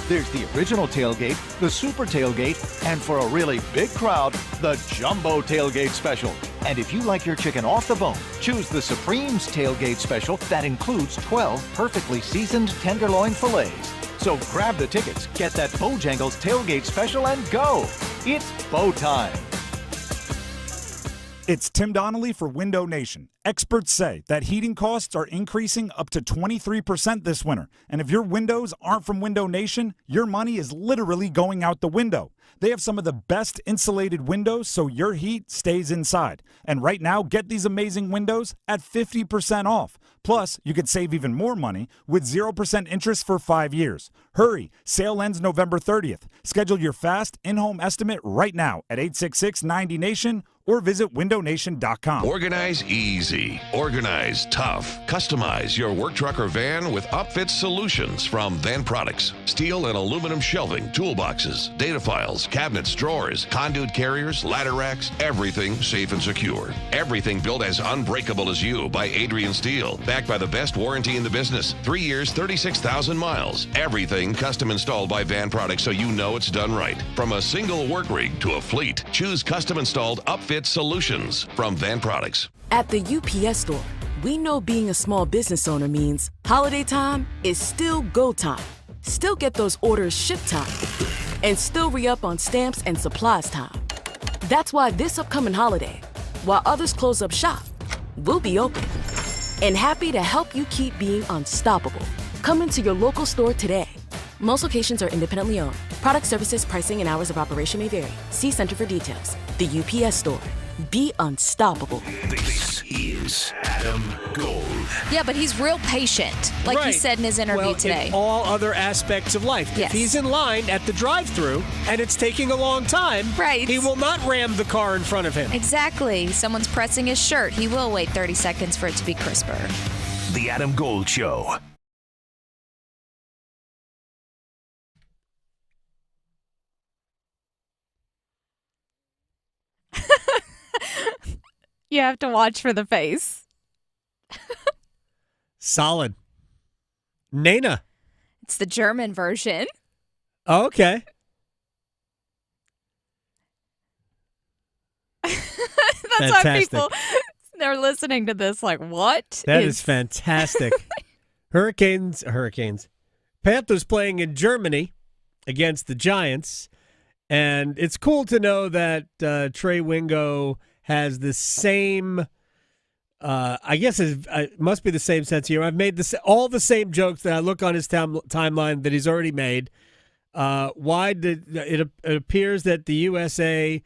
There's the original tailgate, the super tailgate, and for a really big crowd, the jumbo tailgate special. And if you like your chicken off the bone, choose the Supreme's tailgate special that includes 12 perfectly seasoned tenderloin fillets. So grab the tickets, get that Bojangles tailgate special, and go! It's Bo time! It's Tim Donnelly for Window Nation. Experts say that heating costs are increasing up to 23% this winter. And if your windows aren't from Window Nation, your money is literally going out the window. They have some of the best insulated windows so your heat stays inside. And right now, get these amazing windows at 50% off. Plus, you could save even more money with 0% interest for 5 years. Hurry, sale ends November 30th. Schedule your fast in-home estimate right now at 866-90NATION or visit windownation.com. Organize easy. Organize tough. Customize your work truck or van with upfit solutions from Van Products. Steel and aluminum shelving, toolboxes, data files, cabinets, drawers, conduit carriers, ladder racks, everything safe and secure. Everything built as unbreakable as you by Adrian Steel. Backed by the best warranty in the business. 3 years, 36,000 miles. Everything custom installed by Van Products so you know it's done right. From a single work rig to a fleet, choose custom installed upfit solutions from Van Products. At the UPS store, we know being a small business owner means holiday time is still go time. Still get those orders shipped time. And still re-up on stamps and supplies time. That's why this upcoming holiday, while others close up shop, we'll be open. And happy to help you keep being unstoppable. Come into your local store today. Most locations are independently owned. Product services, pricing, and hours of operation may vary. See Center for details. The UPS store. Be unstoppable. This is Adam Gold. Yeah, but he's real patient, like he said in his interview today. In all other aspects of life. Yes. If he's in line at the drive-thru and it's taking a long time, he will not ram the car in front of him. Exactly. Someone's pressing his shirt. He will wait 30 seconds for it to be crisper. The Adam Gold Show. You have to watch for the face. Solid. Nana. It's the German version. Oh, okay. That's why people, they're listening to this like, what? That is fantastic. Hurricanes. Panthers playing in Germany against the Giants. And it's cool to know that Trey Wingo has the same, I guess it must be the same sense here. I've made all the same jokes that I look on his timeline that he's already made. It appears that the USA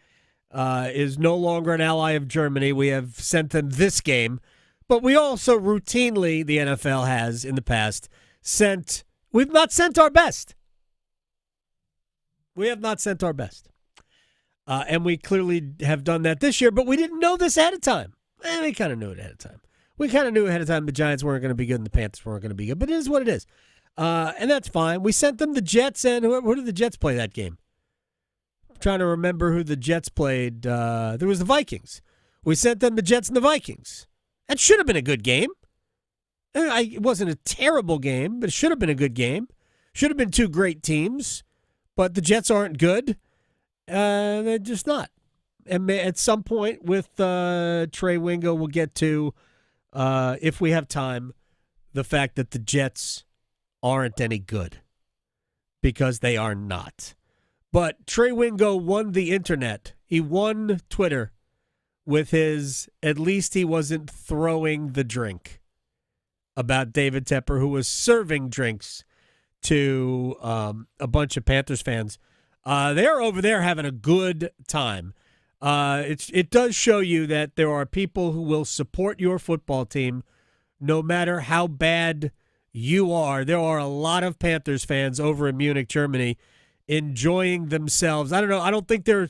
is no longer an ally of Germany. We have sent them this game. But we also routinely, the NFL has in the past, we've not sent our best. We have not sent our best. And we clearly have done that this year, but we didn't know this ahead of time. We kind of knew it ahead of time. We kind of knew ahead of time the Giants weren't going to be good and the Panthers weren't going to be good, but it is what it is. And that's fine. We sent them the Jets, and who did the Jets play that game? I'm trying to remember who the Jets played. There was the Vikings. We sent them the Jets and the Vikings. That should have been a good game. It wasn't a terrible game, but it should have been a good game. Should have been two great teams, but the Jets aren't good. They're just not. And at some point with Trey Wingo, we'll get to, if we have time, the fact that the Jets aren't any good. Because they are not. But Trey Wingo won the internet. He won Twitter with his, at least he wasn't throwing the drink, about David Tepper, who was serving drinks to a bunch of Panthers fans. They're over there having a good time. It does show you that there are people who will support your football team no matter how bad you are. There are a lot of Panthers fans over in Munich, Germany, enjoying themselves. I don't know. I don't think they're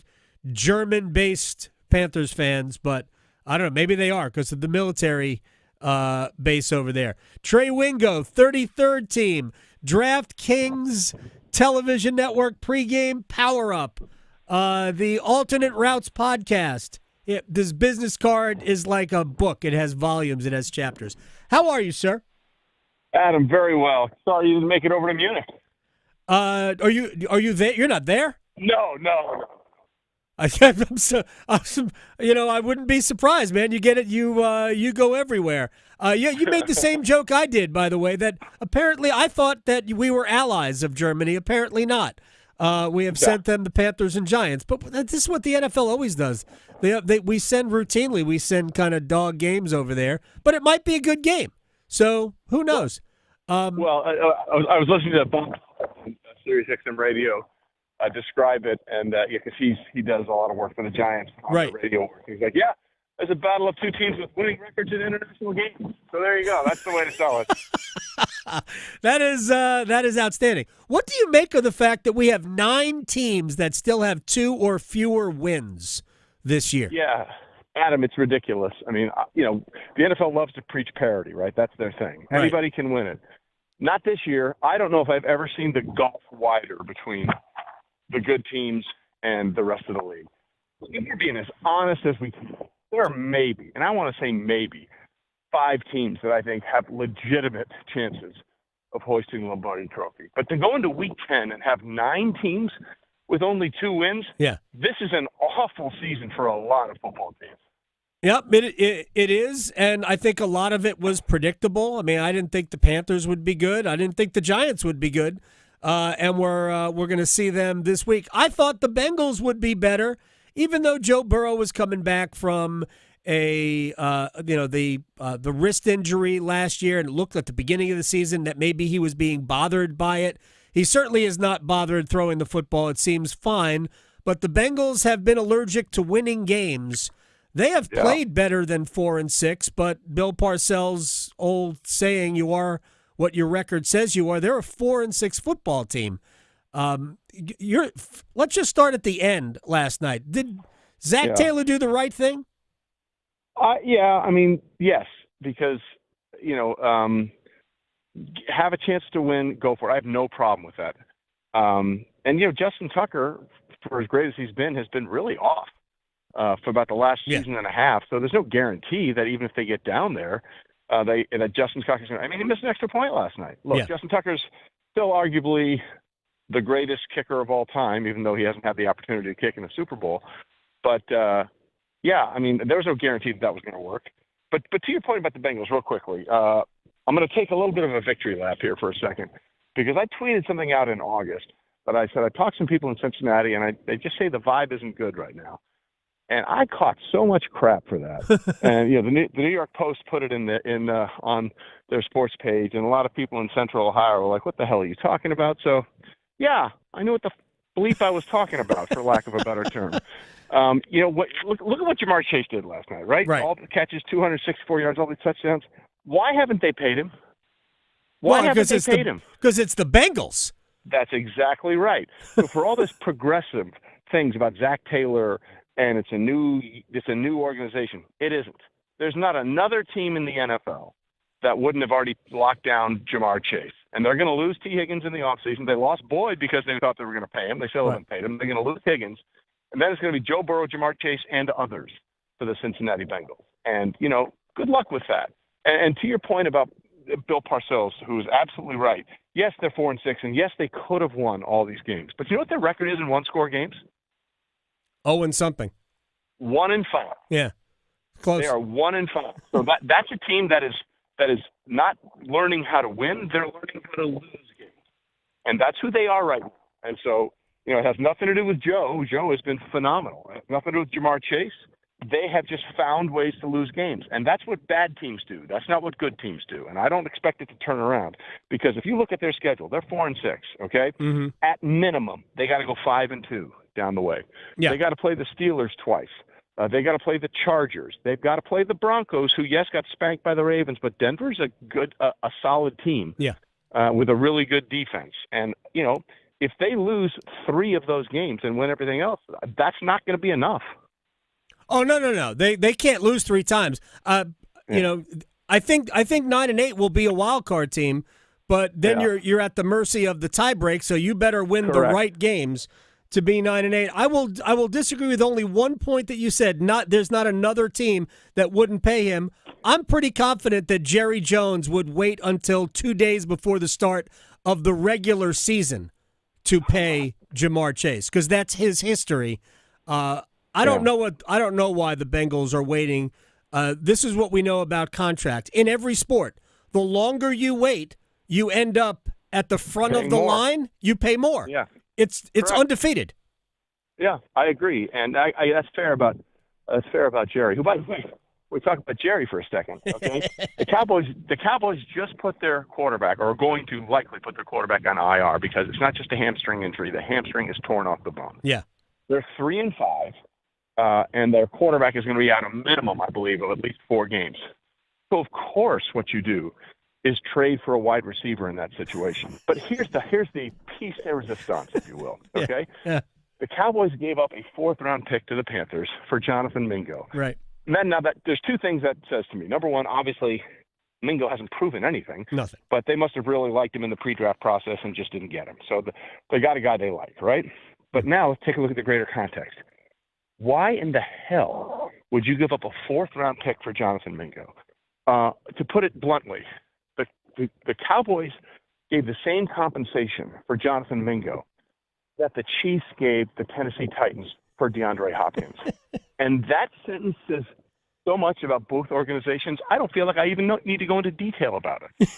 German-based Panthers fans, but I don't know. Maybe they are because of the military base over there. Trey Wingo, 33rd team, DraftKings Television Network pregame power-up, the Alternate Routes podcast, Yeah, this business card is like a book. It has volumes. It has chapters. How are you, sir? Adam, very well. Sorry you didn't make it over to Munich. Are you there? You're not there? No. I wouldn't be surprised, man. You get it. You go everywhere. You made the same joke I did, by the way. That apparently I thought that we were allies of Germany. Apparently not. We have sent them the Panthers and Giants, but this is what the NFL always does. We send routinely. We send kind of dog games over there, but it might be a good game. So who knows? I was listening to Bob on Sirius XM radio describe it, and because he does a lot of work for the Giants on the radio work. He's like, yeah, there's a battle of two teams with winning records in international games. So there you go. That's the way to sell it. That is outstanding. What do you make of the fact that we have 9 teams that still have 2 or fewer wins this year? Yeah, Adam, it's ridiculous. I mean, the NFL loves to preach parity, right? That's their thing. Right. Anybody can win it. Not this year. I don't know if I've ever seen the gulf wider between the good teams and the rest of the league. If we're being as honest as we can, there are maybe, and I want to say maybe, 5 teams that I think have legitimate chances of hoisting the Lombardi Trophy. But to go into Week 10 and have 9 teams with only 2 wins, this is an awful season for a lot of football teams. Yep, it is, and I think a lot of it was predictable. I mean, I didn't think the Panthers would be good. I didn't think the Giants would be good, and we're going to see them this week. I thought the Bengals would be better, even though Joe Burrow was coming back from the wrist injury last year, and it looked at the beginning of the season that maybe he was being bothered by it. He certainly is not bothered throwing the football. It seems fine, but the Bengals have been allergic to winning games. They have played better than 4-6, but Bill Parcells' old saying, "You are what your record says you are." They're a 4-6 football team. Let's just start at the end last night. Did Zach Taylor do the right thing? Yes, because have a chance to win, go for it. I have no problem with that. Justin Tucker, for as great as he's been, has been really off for about the last season and a half. So there's no guarantee that even if they get down there, that Justin Tucker's going to. I mean, he missed an extra point last night. Look, Justin Tucker's still arguably the greatest kicker of all time, even though he hasn't had the opportunity to kick in the Super Bowl. But there was no guarantee that was going to work. But to your point about the Bengals, real quickly, I'm going to take a little bit of a victory lap here for a second, because I tweeted something out in August. But I said I talked to some people in Cincinnati, and they just say the vibe isn't good right now. And I caught so much crap for that. And the New York Post put it on their sports page, and a lot of people in Central Ohio were like, "What the hell are you talking about?" So, I knew what the bleep I was talking about, for lack of a better term. Look at what Jamar Chase did last night, right? All the catches, 264 yards, all the touchdowns. Why haven't they paid him? Why haven't they paid him? Because it's the Bengals. That's exactly right. So for all this progressive things about Zach Taylor, and it's a new organization, it isn't. There's not another team in the NFL that wouldn't have already locked down Jamar Chase. And they're going to lose T. Higgins in the offseason. They lost Boyd because they thought they were going to pay him. They still haven't paid him. They're going to lose Higgins. And then it's going to be Joe Burrow, Jamar Chase, and others for the Cincinnati Bengals. And, good luck with that. And to your point about Bill Parcells, who is absolutely right. Yes, they're 4-6, and yes, they could have won all these games. But you know what their record is in one-score games? 0-something. 1-5. Yeah, close. They are 1-5. So that's a team that is not learning how to win. They're learning how to lose games, and that's who they are right now. And so, it has nothing to do with Joe. Joe has been phenomenal. It has nothing to do with Jamar Chase. They have just found ways to lose games, and that's what bad teams do. That's not what good teams do, and I don't expect it to turn around, because if you look at their schedule, they're 4-6. Okay, At minimum, they got to go 5-2 down the way. They got to play the Steelers twice. They got to play the Chargers. They've got to play the Broncos, who got spanked by the Ravens, but Denver's a solid team. With a really good defense, and if they lose 3 of those games and win everything else, that's not going to be enough. Oh, no. They can't lose 3 times. I think 9-8 will be a wild card team, but then you're at the mercy of the tie break, so you better win the right games to be 9-8. I will disagree with only one point that you said. There's not another team that wouldn't pay him. I'm pretty confident that Jerry Jones would wait until 2 days before the start of the regular season to pay Jamar Chase, because that's his history. I don't know why the Bengals are waiting. This is what we know about contract in every sport. The longer you wait, you end up at the front of the line. You pay more. Yeah. It's undefeated. Yeah, I agree, and I that's fair about Jerry. Who, by the way, we talk about Jerry for a second. Okay, the Cowboys just put their quarterback, or are going to likely put their quarterback on IR because it's not just a hamstring injury. The hamstring is torn off the bone. Yeah, they're 3-5, and their quarterback is going to be out a minimum, I believe, of at least 4 games. So of course, what you do is trade for a wide receiver in that situation. But here's the piece de resistance, if you will. Okay? Yeah. The Cowboys gave up a 4th-round pick to the Panthers for Jonathan Mingo. Right. And then now that there's 2 things that says to me. Number one, obviously, Mingo hasn't proven anything. Nothing. But they must have really liked him in the pre-draft process and just didn't get him. So they got a guy they like, right? But now let's take a look at the greater context. Why in the hell would you give up a 4th-round pick for Jonathan Mingo? To put it bluntly, the Cowboys gave the same compensation for Jonathan Mingo that the Chiefs gave the Tennessee Titans for DeAndre Hopkins. And that sentence says so much about both organizations, I don't feel like I even need to go into detail about it.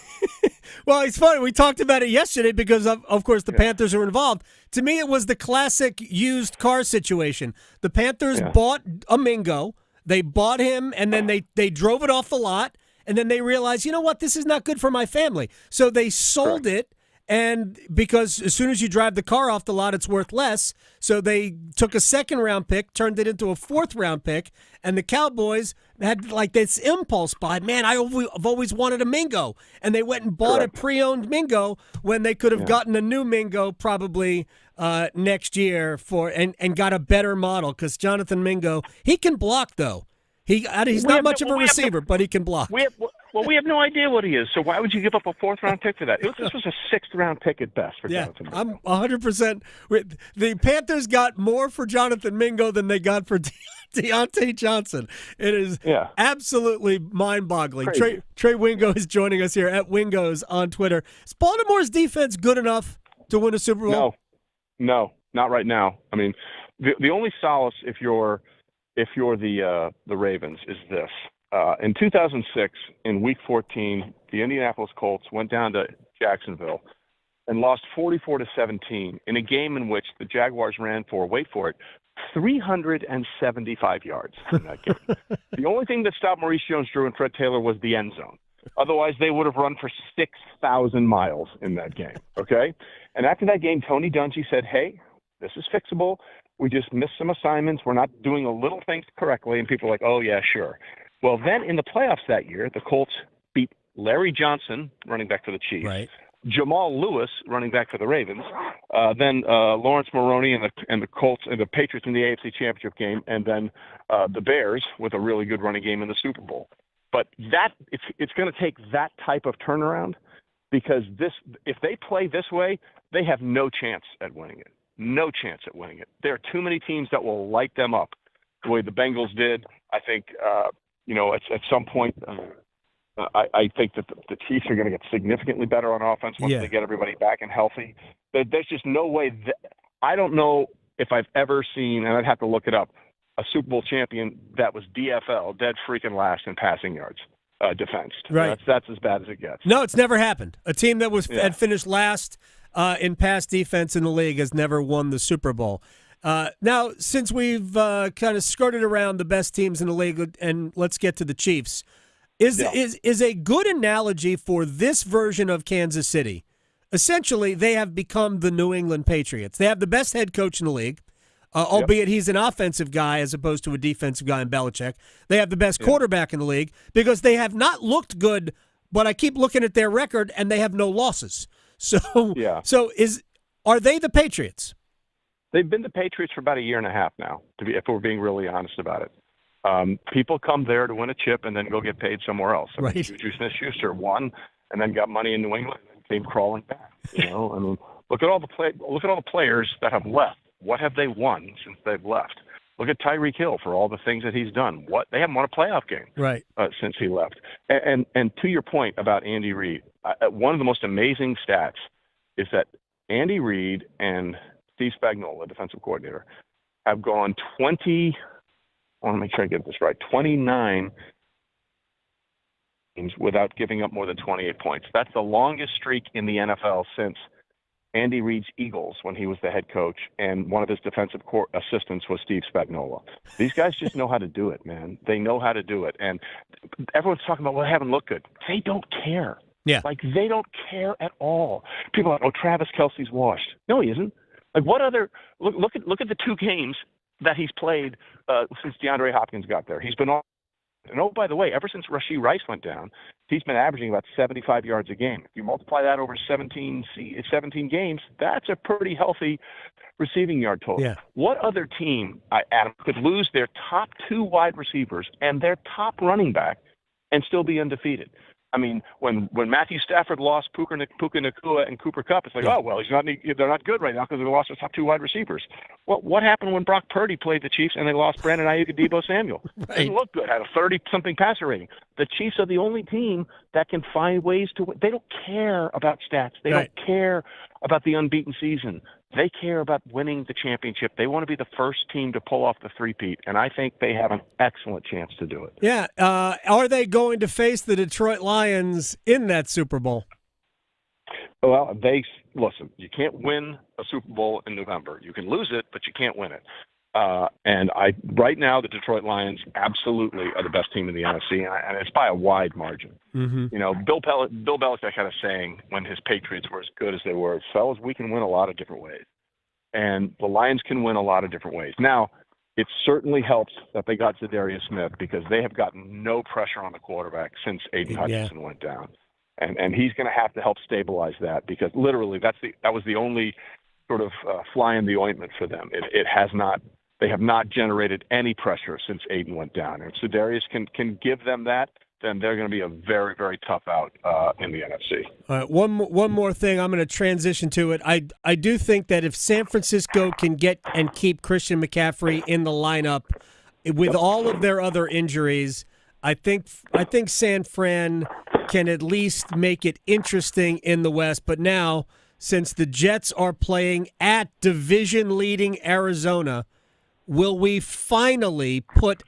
Well, it's funny. We talked about it yesterday because, of course, the Panthers are involved. To me, it was the classic used car situation. The Panthers bought a Mingo. They bought him, and then they drove it off the lot. And then they realized, you know what, this is not good for my family. So they sold it, and because as soon as you drive the car off the lot, it's worth less. So they took a 2nd-round pick, turned it into a 4th-round pick, and the Cowboys had like this impulse buy. Man, I've always wanted a Mingo. And they went and bought a pre-owned Mingo when they could have gotten a new Mingo probably next year and got a better model, because Jonathan Mingo, he can block, though. He's not much of a receiver, but he can block. We have no idea what he is. So why would you give up a 4th-round pick for that? This was a 6th-round pick at best for Jonathan Mingo. I'm 100%. The Panthers got more for Jonathan Mingo than they got for Deontay Johnson. It is absolutely mind-boggling. Trey Wingo is joining us here at Wingo's on Twitter. Is Baltimore's defense good enough to win a Super Bowl? No, not right now. I mean, the only solace if you're the Ravens is this. In 2006, in Week 14, the Indianapolis Colts went down to Jacksonville and lost 44-17 in a game in which the Jaguars ran for, wait for it, 375 yards in that game. The only thing that stopped Maurice Jones-Drew and Fred Taylor was the end zone. Otherwise, they would have run for 6,000 miles in that game, okay? And after that game, Tony Dungy said, hey, this is fixable. We just missed some assignments. We're not doing a little things correctly. And people are like, oh, yeah, sure. Well, then in the playoffs that year, the Colts beat Larry Johnson, running back for the Chiefs, Jamal Lewis, running back for the Ravens, then Lawrence Maroney and the Colts and the Patriots in the AFC Championship game, and then the Bears with a really good running game in the Super Bowl. But it's going to take that type of turnaround, because if they play this way, they have no chance at winning it. No chance at winning it. There are too many teams that will light them up the way the Bengals did. I think, at some point, I think that the Chiefs are going to get significantly better on offense once they get everybody back and healthy. There's just no way. I don't know if I've ever seen, and I'd have to look it up, a Super Bowl champion that was DFL, dead freaking last in passing yards, defense. Right. That's as bad as it gets. No, it's never happened. A team that had finished last in pass defense in the league has never won the Super Bowl. Now, since we've kind of skirted around the best teams in the league, and let's get to the Chiefs, is a good analogy for this version of Kansas City. Essentially, they have become the New England Patriots. They have the best head coach in the league, albeit he's an offensive guy as opposed to a defensive guy in Belichick. They have the best quarterback in the league because they have not looked good, but I keep looking at their record, and they have no losses. So, are they the Patriots? They've been the Patriots for about a year and a half now, if we're being really honest about it. People come there to win a chip and then go get paid somewhere else. I mean, Juju Smith-Schuster won and then got money in New England and came crawling back. I mean, look at all the players that have left What have they won since they've left? Look at Tyreek Hill for all the things that he's done. They haven't won a playoff game since he left. And to your point about Andy Reid, one of the most amazing stats is that Andy Reid and Steve Spagnuolo, defensive coordinator, have gone 29 games without giving up more than 28 points. That's the longest streak in the NFL since Andy Reid's Eagles when he was the head coach, and one of his defensive assistants was Steve Spagnuolo. These guys just know how to do it, man. They know how to do it. And everyone's talking about, well, they haven't looked good. They don't care. Yeah. Like, they don't care at all. People are like, oh, Travis Kelce's washed. No, he isn't. Like, what other – look at the 2 games that he's played since DeAndre Hopkins got there. He's been on. And, oh, by the way, ever since Rashee Rice went down, he's been averaging about 75 yards a game. If you multiply that over 17 games, that's a pretty healthy receiving yard total. Yeah. What other team, Adam, could lose their top 2 wide receivers and their top running back and still be undefeated? I mean, when Matthew Stafford lost Puka Nacua and Cooper Kupp, it's like, oh, well, they're not good right now because they lost their top 2 wide receivers. Well, what happened when Brock Purdy played the Chiefs and they lost Brandon Ayuk and Deebo Samuel? Didn't look good. Had a 30-something passer rating. The Chiefs are the only team that can find ways to win. They don't care about stats. They don't care about the unbeaten season. They care about winning the championship. They want to be the first team to pull off the three-peat, and I think they have an excellent chance to do it. Yeah. Are they going to face the Detroit Lions in that Super Bowl? Well, listen, you can't win a Super Bowl in November. You can lose it, but you can't win it. And right now, the Detroit Lions absolutely are the best team in the NFC, and it's by a wide margin. Mm-hmm. You know, Bill Belichick had a saying when his Patriots were as good as they were, fellas, we can win a lot of different ways. And the Lions can win a lot of different ways. Now, it certainly helps that they got Zadarius Smith because they have gotten no pressure on the quarterback since Aiden Hutchinson went down. And he's going to have to help stabilize that because literally that was the only sort of fly in the ointment for them. They have not generated any pressure since Aiden went down. And if Zadarius can give them that, then they're going to be a very, very tough out in the NFC. All right, one more thing. I'm going to transition to it. I do think that if San Francisco can get and keep Christian McCaffrey in the lineup with all of their other injuries, I think San Fran can at least make it interesting in the West. But now, since the Jets are playing at division-leading Arizona, will we finally put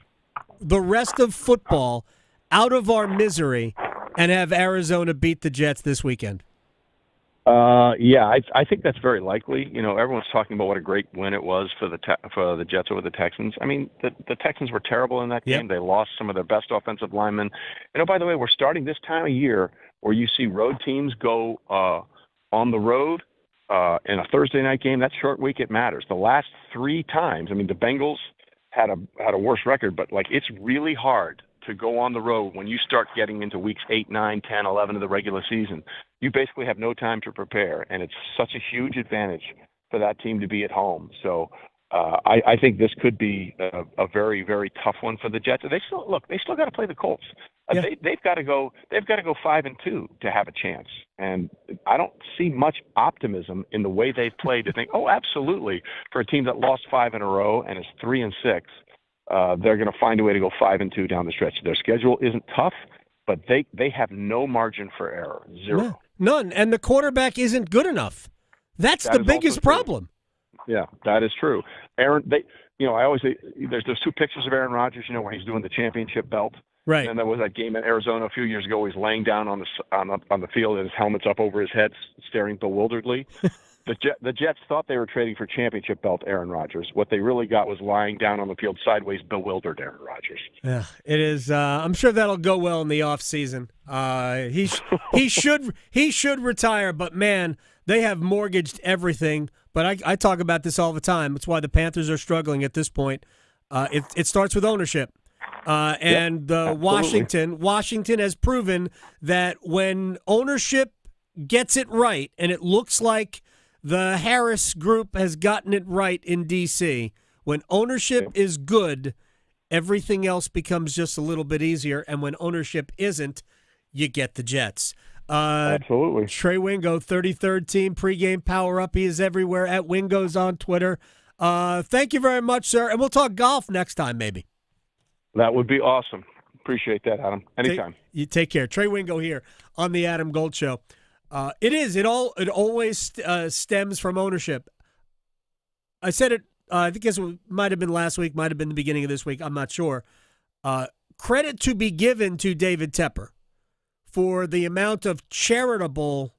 the rest of football out of our misery and have Arizona beat the Jets this weekend? Yeah, I think that's very likely. You know, everyone's talking about what a great win it was for the Jets over the Texans. I mean, the Texans were terrible in that game. They lost some of their best offensive linemen. And, oh, by the way, we're starting this time of year where you see road teams go on the road in a Thursday night game. That short week, it matters. The last 3 times, I mean, the Bengals had a worse record, but, like, it's really hard to go on the road when you start getting into weeks 8, 9, 10, 11 of the regular season. You basically have no time to prepare, and it's such a huge advantage for that team to be at home. So I think this could be a very, very tough one for the Jets. They still got to play the Colts. They've got to go 5-2 to have a chance. And I don't see much optimism in the way they've played to think, oh, absolutely, for a team that lost 5 in a row and is 3-6. They're going to find a way to go 5-2 down the stretch. Their schedule isn't tough, but they have no margin for error. Zero. None. And the quarterback isn't good enough. That's the biggest problem. Yeah, that is true. Aaron, I always say there's 2 pictures of Aaron Rodgers, where he's doing the championship belt. Right. And there was that game in Arizona a few years ago where he's laying down on the field and his helmet's up over his head, staring bewilderedly. The Jets thought they were trading for championship belt Aaron Rodgers. What they really got was lying down on the field sideways, bewildered Aaron Rodgers. Yeah, it is. I'm sure that'll go well in the offseason. He should retire, but man, they have mortgaged everything. But I talk about this all the time. That's why the Panthers are struggling at this point. It starts with ownership. Washington has proven that when ownership gets it right, and it looks like the Harris group has gotten it right in D.C., when ownership is good, everything else becomes just a little bit easier. And when ownership isn't, you get the Jets. Absolutely. Trey Wingo, 33rd team pregame power up. He is everywhere at Wingo's on Twitter. Thank you very much, sir. And we'll talk golf next time, maybe. That would be awesome. Appreciate that, Adam. Anytime. You take care. Trey Wingo here on the Adam Gold Show. It always stems from ownership. I said it, I think it might have been last week, might have been the beginning of this week. I'm not sure. Credit to be given to David Tepper for the amount of charitable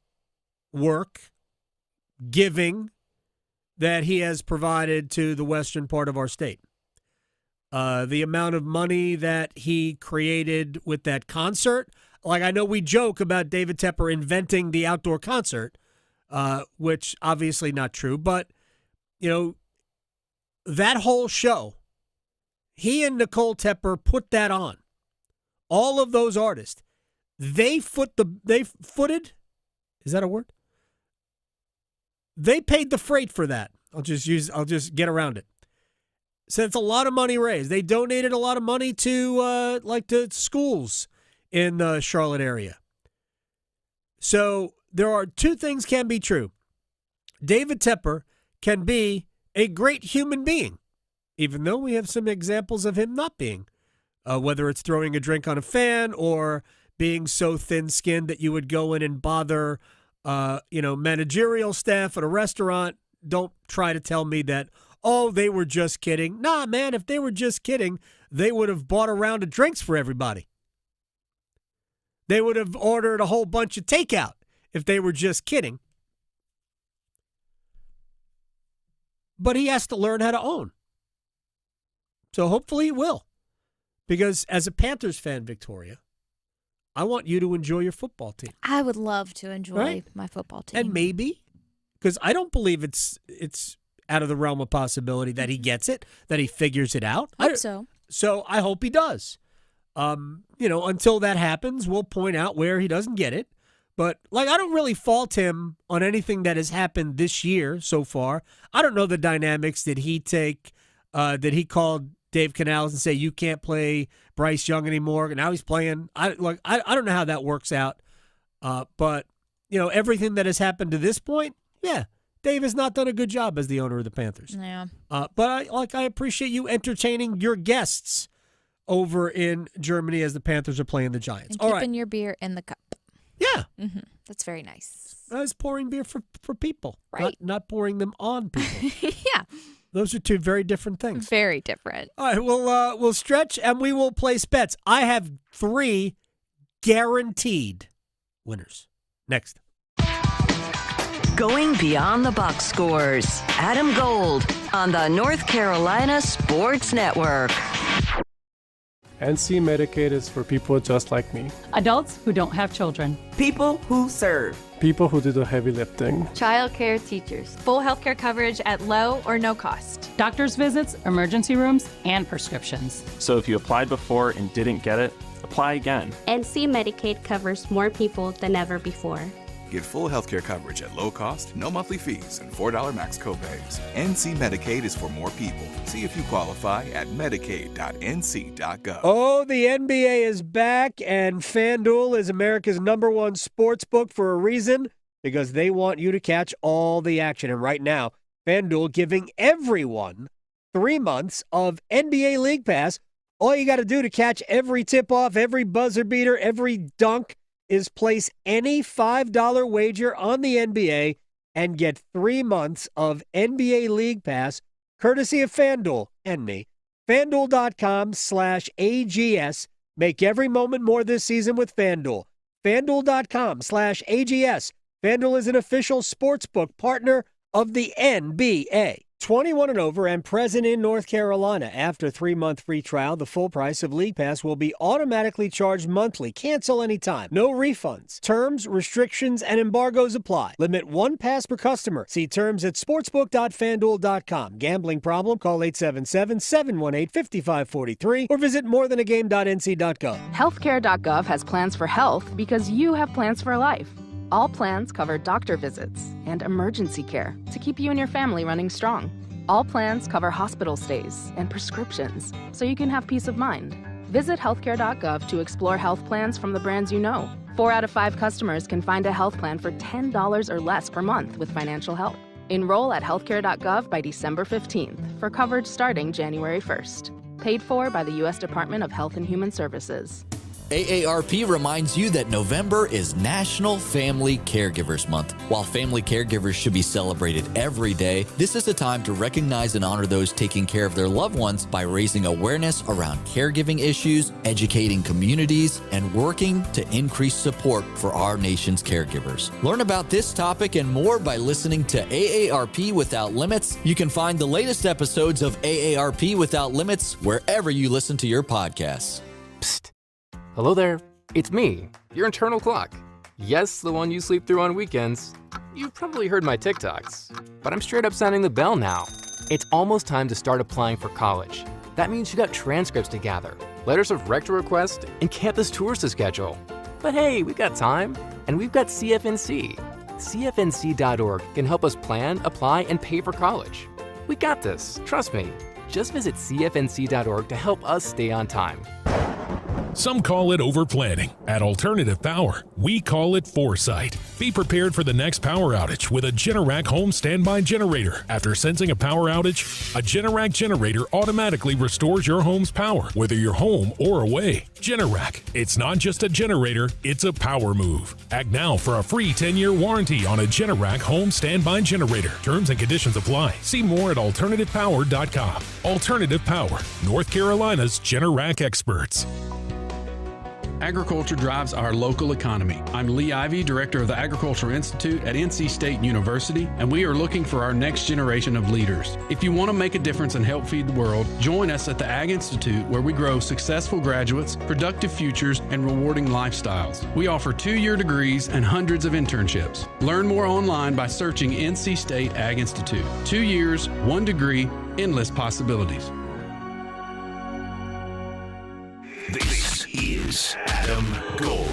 work, giving that he has provided to the western part of our state. The amount of money that he created with that concert. Like, I know we joke about David Tepper inventing the outdoor concert, which obviously not true, but, that whole show, he and Nicole Tepper put that on. All of those artists, they footed, is that a word? They paid the freight for that. I'll just get around it. So it's a lot of money raised. They donated a lot of money to to schools in the Charlotte area. So there are two things can be true. David Tepper can be a great human being, even though we have some examples of him not being, whether it's throwing a drink on a fan or being so thin-skinned that you would go in and bother, managerial staff at a restaurant. Don't try to tell me that, oh, they were just kidding. Nah, man, if they were just kidding, they would have bought a round of drinks for everybody. They would have ordered a whole bunch of takeout if they were just kidding. But he has to learn how to own. So hopefully he will. Because as a Panthers fan, Victoria, I want you to enjoy your football team. I would love to enjoy my football team. And maybe, because I don't believe it's out of the realm of possibility that he gets it, that he figures it out. I hope so. So I hope he does. Until that happens, we'll point out where he doesn't get it. But, I don't really fault him on anything that has happened this year so far. I don't know the dynamics. Did he call Dave Canales and say, you can't play Bryce Young anymore? And now he's playing. I don't know how that works out. But, everything that has happened to this point, yeah, Dave has not done a good job as the owner of the Panthers. Yeah. But I appreciate you entertaining your guests over in Germany as the Panthers are playing the Giants. And keeping your beer in the cup. Yeah. Mm-hmm. That's very nice. I was pouring beer for people, right? Not pouring them on people. Yeah. Those are two very different things. Very different. All right, we'll stretch and we will place bets. I have 3 guaranteed winners. Next. Going beyond the box scores. Adam Gold on the North Carolina Sports Network. NC Medicaid is for people just like me. Adults who don't have children. People who serve. People who do the heavy lifting. Child care teachers. Full healthcare coverage at low or no cost. Doctor's visits, emergency rooms, and prescriptions. So if you applied before and didn't get it, apply again. NC Medicaid covers more people than ever before. Get full healthcare coverage at low cost, no monthly fees, and $4 max copays. NC Medicaid is for more people. See if you qualify at medicaid.nc.gov. Oh, the NBA is back, and FanDuel is America's #1 sports book for a reason, because they want you to catch all the action. And right now, FanDuel giving everyone 3 months of NBA League Pass. All you got to do to catch every tip-off, every buzzer beater, every dunk, is place any $5 wager on the NBA and get 3 months of NBA League Pass, courtesy of FanDuel and me. FanDuel.com/AGS. Make every moment more this season with FanDuel. FanDuel.com/AGS. FanDuel is an official sportsbook partner of the NBA. 21 and over and present in North Carolina. After 3-month free trial, the full price of League Pass will be automatically charged monthly. Cancel anytime. No refunds. Terms, restrictions, and embargoes apply. Limit 1 pass per customer. See terms at sportsbook.fanduel.com. Gambling problem? Call 877-718-5543 or visit morethanagame.nc.gov. Healthcare.gov has plans for health because you have plans for life. All plans cover doctor visits and emergency care to keep you and your family running strong. All plans cover hospital stays and prescriptions so you can have peace of mind. Visit healthcare.gov to explore health plans from the brands you know. 4 out of 5 customers can find a health plan for $10 or less per month with financial help. Enroll at healthcare.gov by December 15th for coverage starting January 1st. Paid for by the U.S. Department of Health and Human Services. AARP reminds you that November is National Family Caregivers Month. While family caregivers should be celebrated every day, this is a time to recognize and honor those taking care of their loved ones by raising awareness around caregiving issues, educating communities, and working to increase support for our nation's caregivers. Learn about this topic and more by listening to AARP Without Limits. You can find the latest episodes of AARP Without Limits wherever you listen to your podcasts. Psst. Hello there, it's me, your internal clock. Yes, the one you sleep through on weekends. You've probably heard my TikToks, but I'm straight up sounding the bell now. It's almost time to start applying for college. That means you got transcripts to gather, letters of rector request, and campus tours to schedule. But hey, we've got time, and we've got CFNC. CFNC.org can help us plan, apply, and pay for college. We got this, trust me. Just visit CFNC.org to help us stay on time. Some call it overplanning. At Alternative Power, we call it foresight. Be prepared for the next power outage with a Generac home standby generator. After sensing a power outage, a Generac generator automatically restores your home's power, whether you're home or away. Generac, it's not just a generator, it's a power move. Act now for a free 10-year warranty on a Generac home standby generator. Terms and conditions apply. See more at alternativepower.com. Alternative Power, North Carolina's Generac experts. Agriculture drives our local economy. I'm Lee Ivey, Director of the Agricultural Institute at NC State University, and we are looking for our next generation of leaders. If you want to make a difference and help feed the world, join us at the Ag Institute, where we grow successful graduates, productive futures, and rewarding lifestyles. We offer 2-year degrees and hundreds of internships. Learn more online by searching NC State Ag Institute. 2 years, 1 degree, endless possibilities. This is Adam Gold.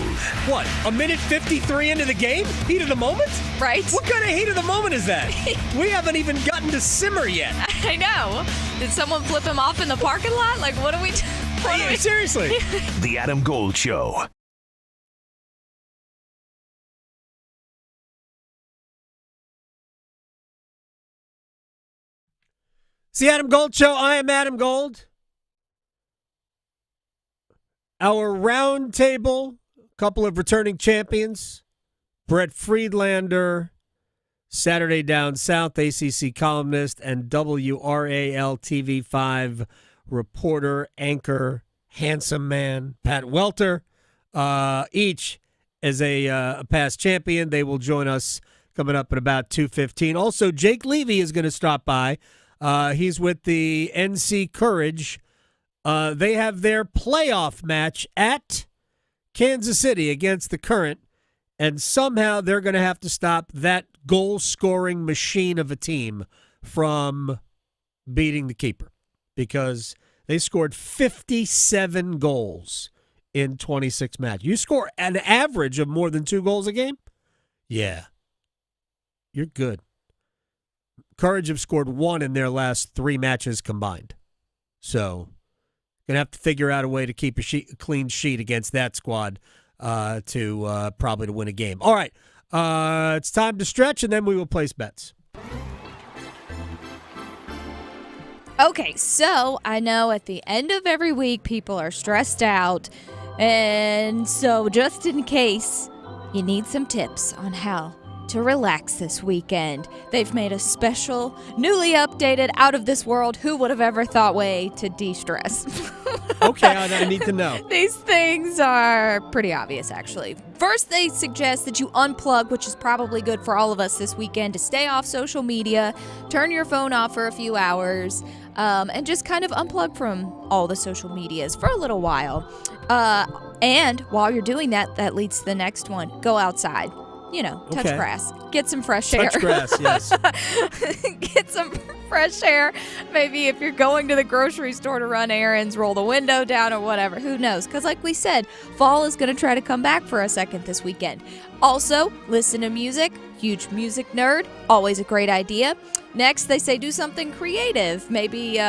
What, a minute 53 into the game? Heat of the moment? Right. What kind of heat of the moment is that? We haven't even gotten to simmer yet. I know. Did someone flip him off in the parking lot? Like, what are we doing? Seriously. The Adam Gold Show. It's the Adam Gold Show. I am Adam Gold. Our roundtable, a couple of returning champions, Brett Friedlander, Saturday Down South ACC columnist, and WRAL TV5 reporter, anchor, handsome man, Pat Welter, each as a past champion. They will join us coming up at about 2:15. Also, Jake Levy is going to stop by. He's with the NC Courage. They have their playoff match at Kansas City against the Current, and somehow they're going to have to stop that goal-scoring machine of a team from beating the keeper, because they scored 57 goals in 26 matches. You score an average of more than 2 goals a game? Yeah. You're good. Courage have scored 1 in their last 3 matches combined. So, going to have to figure out a way to keep a clean sheet against that squad to probably to win a game. All right, it's time to stretch, and then we will place bets. Okay, so I know at the end of every week people are stressed out, and so just in case you need some tips on how to relax this weekend, they've made a special, newly updated, out of this world, who would have ever thought way to de-stress. Okay, I need to know. These things are pretty obvious, actually. First, they suggest that you unplug, which is probably good for all of us this weekend, to stay off social media, turn your phone off for a few hours, and just kind of unplug from all the social medias for a little while. And while you're doing that, that leads to the next one. Go outside. You know, touch grass. Get some fresh air. Touch grass, yes. Get some fresh air. Maybe if you're going to the grocery store to run errands, roll the window down or whatever. Who knows? Because like we said, fall is going to try to come back for a second this weekend. Also, listen to music. Huge music nerd. Always a great idea. Next, they say do something creative. Maybe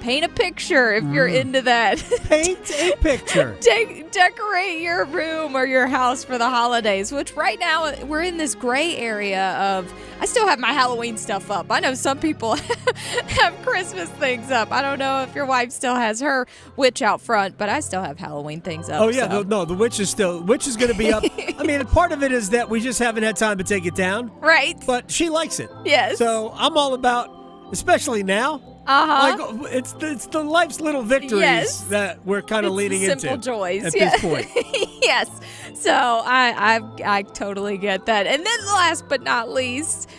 paint a picture if you're into that. Paint a picture. Decorate your room or your house for the holidays, which right now we're in this gray area of, I still have my Halloween stuff up. I know some people have Christmas things up. I don't know if your wife still has her witch out front, but I still have Halloween things up. Oh, yeah. So. No, the witch is going to be up. I mean, part of it is that we just haven't had time to take it down. Right. But she likes it. Yes. So I'm all about, especially now. Like, it's the life's little victories that we're kind of leaning into. Simple joys at this point. Yes. So I totally get that. And then last but not least,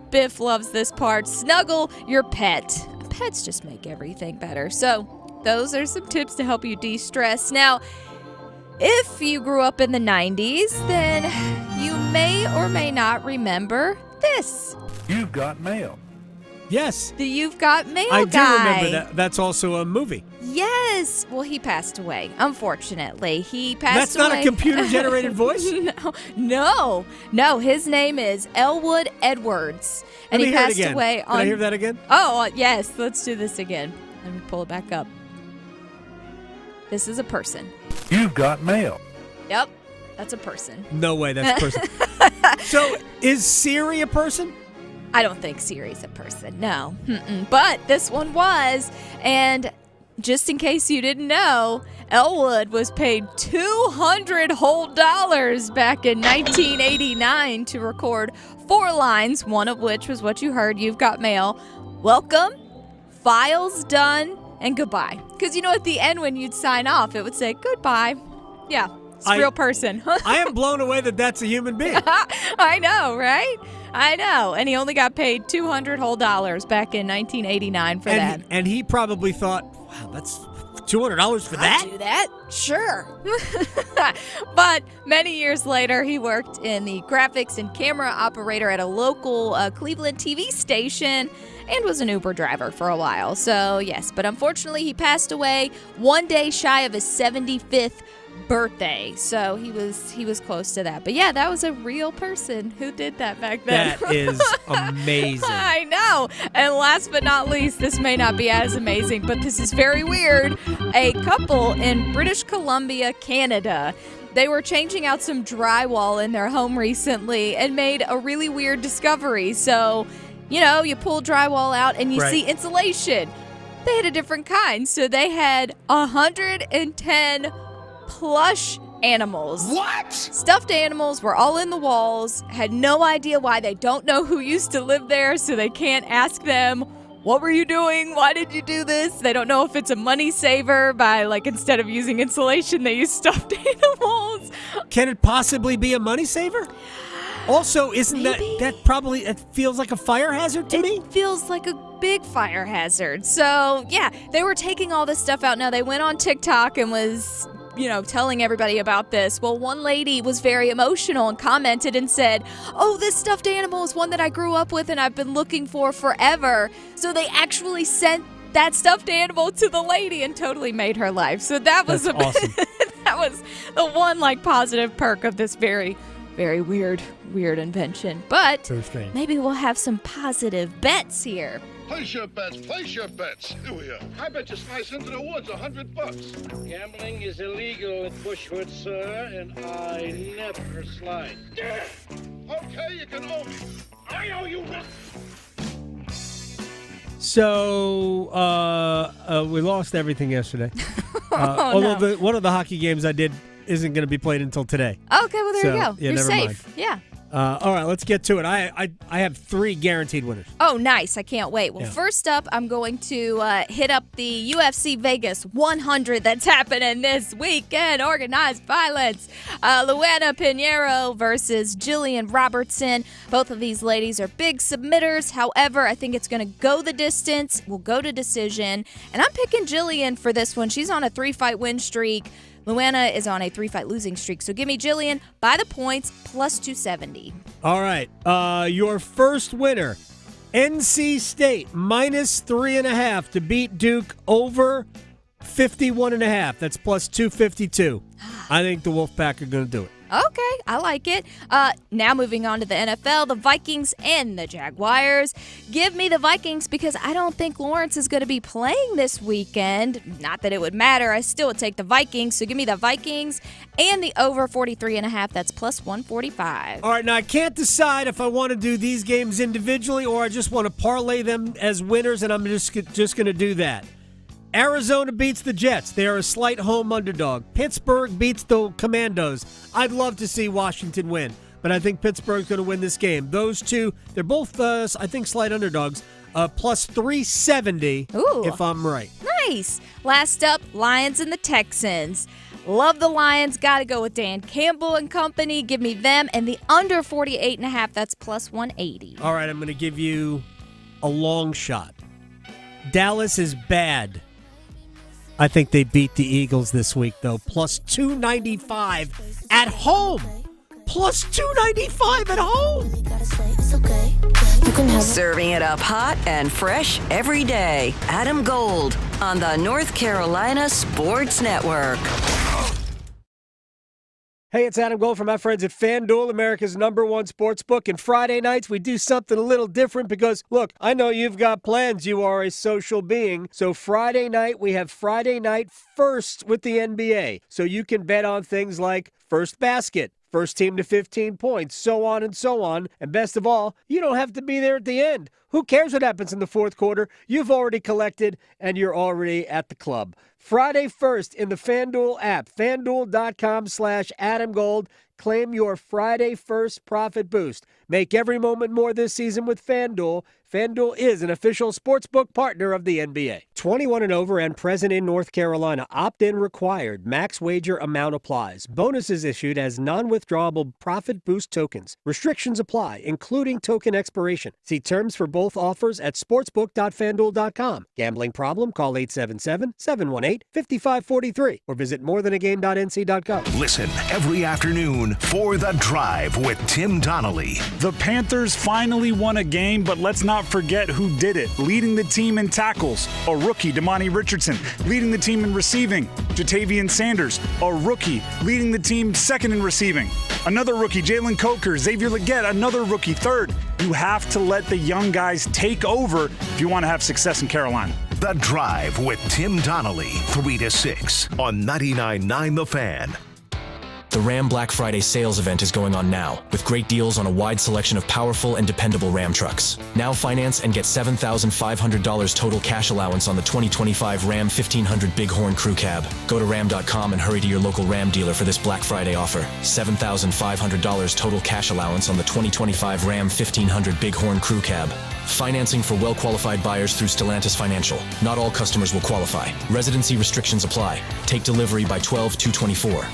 Biff loves this part. Snuggle your pet. Pets just make everything better. So those are some tips to help you de-stress. Now, if you grew up in the 90s, then you may or may not remember this. You've got mail. Yes. The You've Got Mail I guy. do remember that. That's also a movie. Yes. Well, he passed away, unfortunately. He passed That's away. not a computer-generated voice? No. His name is Elwood Edwards. And he passed away on... Can I hear that again? Oh, yes. Let's do this again. Let me pull it back up. This is a person. You've got mail. Yep. That's a person. No way that's a person. So, is Siri a person? I don't think Siri's a person, no. But this one was, and just in case you didn't know, Elwood was paid $200 whole back in 1989 to record 4 lines, one of which was what you heard, You've Got Mail, welcome, files done, and goodbye. Because, at the end when you'd sign off, it would say goodbye. Yeah, it's a real person. I am blown away that that's a human being. I know, right? I know. And he only got paid $200 whole back in 1989 for that. And he probably thought, wow, that's $200 for that? I'll do that? Sure. But many years later, he worked in the graphics and camera operator at a local Cleveland TV station and was an Uber driver for a while. So, yes. But unfortunately, he passed away one day shy of his 75th birthday, so he was close to that. But yeah, that was a real person who did that back then. That is amazing. I know. And last but not least, this may not be as amazing, but this is very weird. A couple in British Columbia, Canada, they were changing out some drywall in their home recently and made a really weird discovery. So, you pull drywall out and you see insulation. They had a different kind. So they had 110 plush animals. What? Stuffed animals were all in the walls, had no idea why. They don't know who used to live there, so they can't ask them, what were you doing? Why did you do this? They don't know if it's a money saver by, instead of using insulation, they use stuffed animals. Can it possibly be a money saver? Also, isn't that probably, it feels like a fire hazard to me? It feels like a big fire hazard. So, yeah, they were taking all this stuff out. Now, they went on TikTok and was telling everybody about this. Well, one lady was very emotional and commented and said, oh, this stuffed animal is one that I grew up with and I've been looking for forever. So they actually sent that stuffed animal to the lady and totally made her life. So that was awesome. That was the one positive perk of this very, very weird invention. But so strange. Maybe we'll have some positive bets here. Place your bets. Here we are. I bet you slice into the woods $100. Gambling is illegal at Bushwood, sir, and I never slide. Okay, you can owe me. I owe you one. So, we lost everything yesterday. Although one of the hockey games I did isn't going to be played until today. Okay, well, there you go. Yeah, You're never safe. mind. Yeah. All right, let's get to it. I have 3 guaranteed winners. Oh, nice. I can't wait. Well, first up, I'm going to hit up the UFC Vegas 100 that's happening this weekend. Organized violence. Luana Pinheiro versus Jillian Robertson. Both of these ladies are big submitters. However, I think it's going to go the distance. We'll go to decision. And I'm picking Jillian for this one. She's on a 3-fight win streak. Luana is on a 3-fight losing streak. So give me Jillian by the points plus 270. All right. Your first winner, NC State minus 3.5 to beat Duke over 51.5. That's plus 252. I think the Wolfpack are going to do it. Okay, I like it. Now moving on to the NFL, the Vikings and the Jaguars. Give me the Vikings because I don't think Lawrence is going to be playing this weekend. Not that it would matter. I still would take the Vikings. So give me the Vikings and the over 43.5. That's plus 145. All right, now I can't decide if I want to do these games individually or I just want to parlay them as winners, and I'm just going to do that. Arizona beats the Jets. They are a slight home underdog. Pittsburgh beats the Commandos. I'd love to see Washington win, but I think Pittsburgh's going to win this game. Those two, they're both, I think, slight underdogs. Plus 370, if I'm right. Nice. Last up, Lions and the Texans. Love the Lions. Got to go with Dan Campbell and company. Give me them and the under 48.5. That's plus 180. All right, I'm going to give you a long shot. Dallas is bad. I think they beat the Eagles this week, though. Plus 295 at home. Plus 295 at home. Serving it up hot and fresh every day. Adam Gold on the North Carolina Sports Network. Hey, it's Adam Gold from my friends at FanDuel, America's #1 sports book. And Friday nights, we do something a little different because, look, I know you've got plans. You are a social being. So Friday night, we have Friday Night First with the NBA. So you can bet on things like first basket, first team to 15 points, so on and so on. And best of all, you don't have to be there at the end. Who cares what happens in the fourth quarter? You've already collected, and you're already at the club. Friday First in the FanDuel app, FanDuel.com/AdamGold. Claim your Friday First profit boost. Make every moment more this season with FanDuel. FanDuel is an official sportsbook partner of the NBA. 21 and over and present in North Carolina. Opt-in required. Max wager amount applies. Bonuses issued as non-withdrawable profit boost tokens. Restrictions apply, including token expiration. See terms for both offers at sportsbook.fanduel.com. Gambling problem? Call 877-718-5543 or visit morethanagame.nc.gov. Listen every afternoon for The Drive with Tim Donnelly. The Panthers finally won a game, but let's not forget who did it. Leading the team in tackles, a rookie, Damani Richardson. Leading the team in receiving, Jatavian Sanders, a rookie. Leading the team second in receiving, another rookie, Jalen Coker. Xavier Legette, another rookie, third. You have to let the young guys take over if you want to have success in Carolina. The Drive with Tim Donnelly, 3 to 6 on 99.9 The Fan. The Ram Black Friday sales event is going on now, with great deals on a wide selection of powerful and dependable Ram trucks. Now finance and get $7,500 total cash allowance on the 2025 Ram 1500 Bighorn Crew Cab. Go to ram.com and hurry to your local Ram dealer for this Black Friday offer. $7,500 total cash allowance on the 2025 Ram 1500 Bighorn Crew Cab. Financing for well-qualified buyers through Stellantis Financial. Not all customers will qualify. Residency restrictions apply. Take delivery by 12/2/24.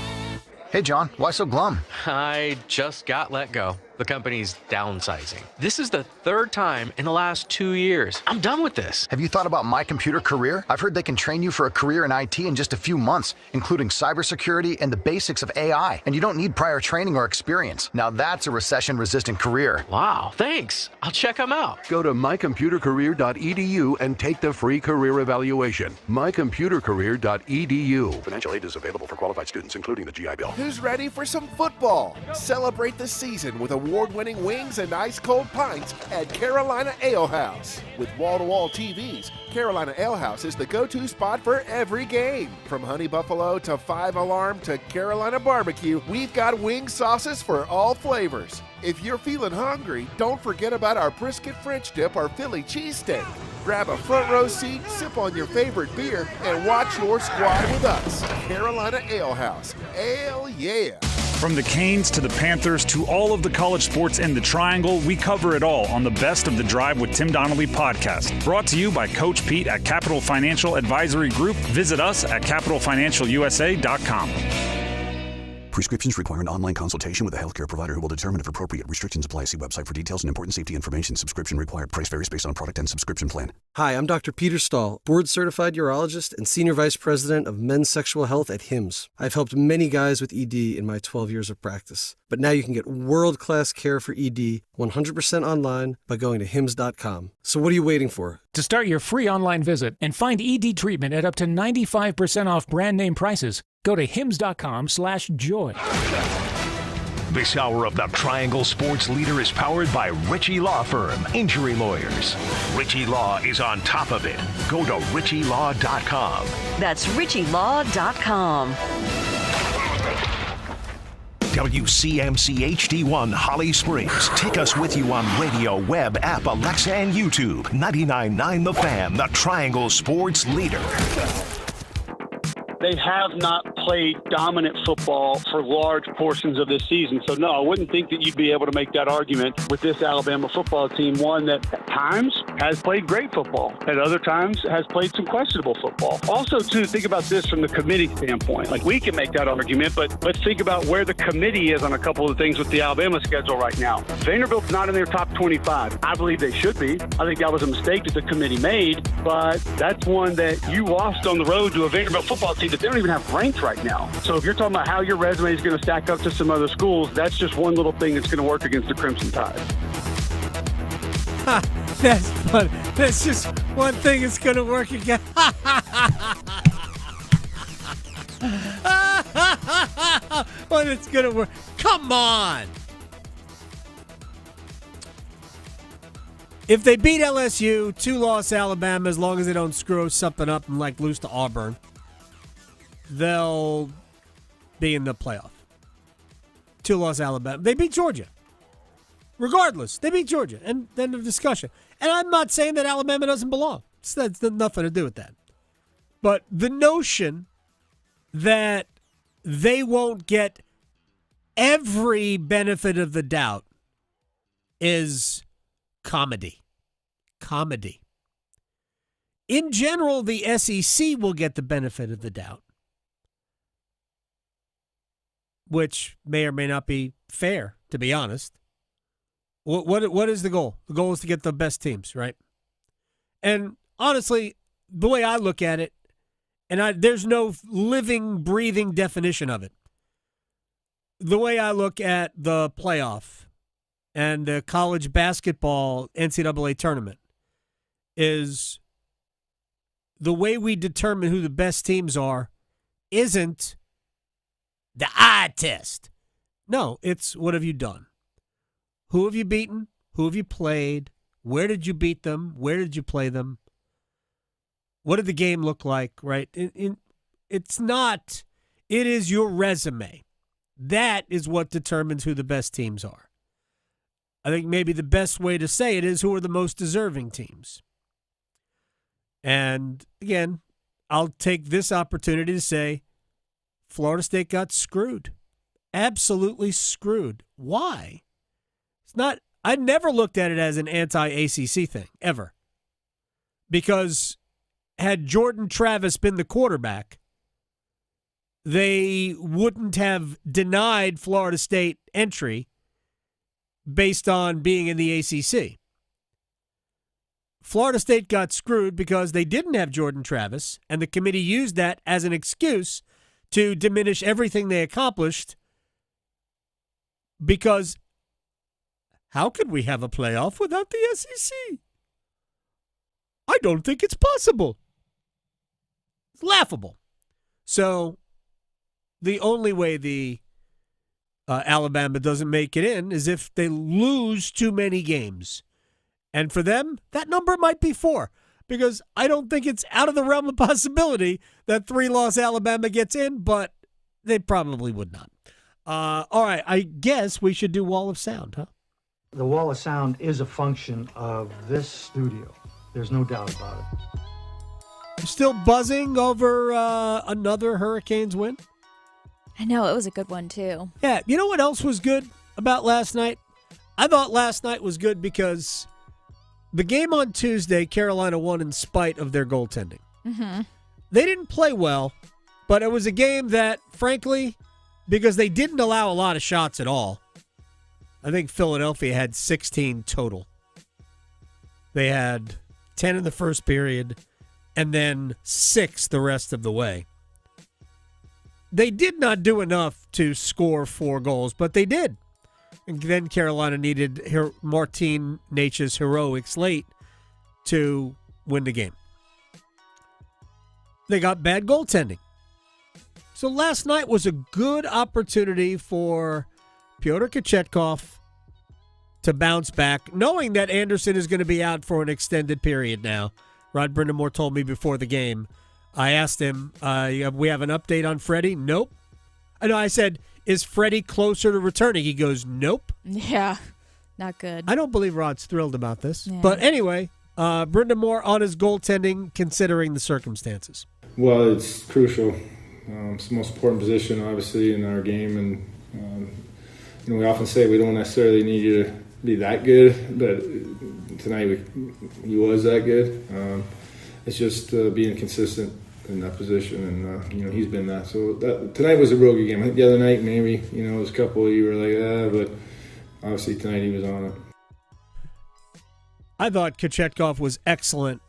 Hey, John, why so glum? I just got let go. The company's downsizing. This is the third time in the last 2 years. I'm done with this. Have you thought about My Computer Career? I've heard they can train you for a career in IT in just a few months, including cybersecurity and the basics of AI. And you don't need prior training or experience. Now that's a recession-resistant career. Wow, thanks. I'll check them out. Go to mycomputercareer.edu and take the free career evaluation. mycomputercareer.edu. Financial aid is available for qualified students, including the GI Bill. Who's ready for some football? Celebrate the season with award-winning wings and ice-cold pints at Carolina Ale House. With wall-to-wall TVs, Carolina Ale House is the go-to spot for every game. From Honey Buffalo to 5 Alarm to Carolina Barbecue, we've got wing sauces for all flavors. If you're feeling hungry, don't forget about our brisket French dip or Philly cheesesteak. Grab a front row seat, sip on your favorite beer, and watch your squad with us. Carolina Ale House. Ale yeah. From the Canes to the Panthers to all of the college sports in the Triangle, we cover it all on the Best of the Drive with Tim Donnelly podcast. Brought to you by Coach Pete at Capital Financial Advisory Group. Visit us at capitalfinancialusa.com. Prescriptions require an online consultation with a healthcare provider who will determine if appropriate. Restrictions apply. See website for details and important safety information. Subscription required. Price varies based on product and subscription plan. Hi, I'm Dr. Peter Stahl, board-certified urologist and senior vice president of men's sexual health at HIMSS. I've helped many guys with ED in my 12 years of practice. But now you can get world-class care for ED 100% online by going to hims.com. So what are you waiting for? To start your free online visit and find ED treatment at up to 95% off brand name prices, go to hims.com/joy. This hour of the Triangle Sports Leader is powered by Ritchie Law Firm, injury lawyers. Ritchie Law is on top of it. Go to ritchielaw.com. That's ritchielaw.com. WCMC HD1 Holly Springs. Take us with you on radio, web, app, Alexa, and YouTube. 99.9 The Fan, the Triangle Sports Leader. They have not played dominant football for large portions of this season. So, no, I wouldn't think that you'd be able to make that argument with this Alabama football team, one that at times has played great football, at other times has played some questionable football. Also, too, think about this from the committee standpoint. Like, we can make that argument, but let's think about where the committee is on a couple of things with the Alabama schedule right now. Vanderbilt's not in their top 25. I believe they should be. I think that was a mistake that the committee made, but that's one that you lost on the road to a Vanderbilt football team that they don't even have ranked right now. So if you're talking about how your resume is going to stack up to some other schools, that's just one little thing that's going to work against the Crimson Tide. That's fun. That's just one thing that's going to work against. Well, it's going to work. Come on. If they beat LSU, 2-loss Alabama, as long as they don't screw something up and like lose to Auburn, they'll be in the playoff. 2-loss Alabama. They beat Georgia. Regardless, they beat Georgia. And then the discussion. And I'm not saying that Alabama doesn't belong. That's nothing to do with that. But the notion that they won't get every benefit of the doubt is comedy. Comedy. In general, the SEC will get the benefit of the doubt, which may or may not be fair, to be honest. What is the goal? The goal is to get the best teams, right? And honestly, the way I look at it, and there's no living, breathing definition of it. The way I look at the playoff and the college basketball NCAA tournament is the way we determine who the best teams are isn't the eye test. No, it's what have you done? Who have you beaten? Who have you played? Where did you beat them? Where did you play them? What did the game look like, right? It's not, it is your resume. That is what determines who the best teams are. I think maybe the best way to say it is who are the most deserving teams. And again, I'll take this opportunity to say Florida State got screwed. Absolutely screwed. Why? It's not, I never looked at it as an anti-ACC thing, ever. Because had Jordan Travis been the quarterback, they wouldn't have denied Florida State entry based on being in the ACC. Florida State got screwed because they didn't have Jordan Travis, and the committee used that as an excuse to diminish everything they accomplished, because how could we have a playoff without the SEC? I don't think it's possible. It's laughable. So the only way the Alabama doesn't make it in is if they lose too many games. And for them, that number might be 4, because I don't think it's out of the realm of possibility that 3-loss Alabama gets in, but they probably would not. All right, I guess we should do Wall of Sound, huh? The Wall of Sound is a function of this studio. There's no doubt about it. You're still buzzing over another Hurricanes win? I know, it was a good one, too. Yeah, you know what else was good about last night? I thought last night was good because the game on Tuesday, Carolina won in spite of their goaltending. Mm-hmm. They didn't play well, but it was a game that, frankly, because they didn't allow a lot of shots at all, I think Philadelphia had 16 total. They had 10 in the first period and then 6 the rest of the way. They did not do enough to score 4 goals, but they did. And then Carolina needed Martin Necas's heroics late to win the game. They got bad goaltending. So last night was a good opportunity for Pyotr Kochetkov to bounce back, knowing that Anderson is going to be out for an extended period now. Rod Brindamore told me before the game. I asked him, we have an update on Freddie? Nope. I said, is Freddie closer to returning? He goes, nope. Yeah, not good. I don't believe Rod's thrilled about this. Yeah. But anyway, Brindamore on his goaltending considering the circumstances. Well, it's crucial. It's the most important position, obviously, in our game. And, we often say we don't necessarily need you to be that good, but tonight he was that good. It's just being consistent in that position, and he's been that. So tonight was a real good game. I think the other night maybe there was a couple you were like, but obviously tonight he was on it. I thought Kochetkov was excellent.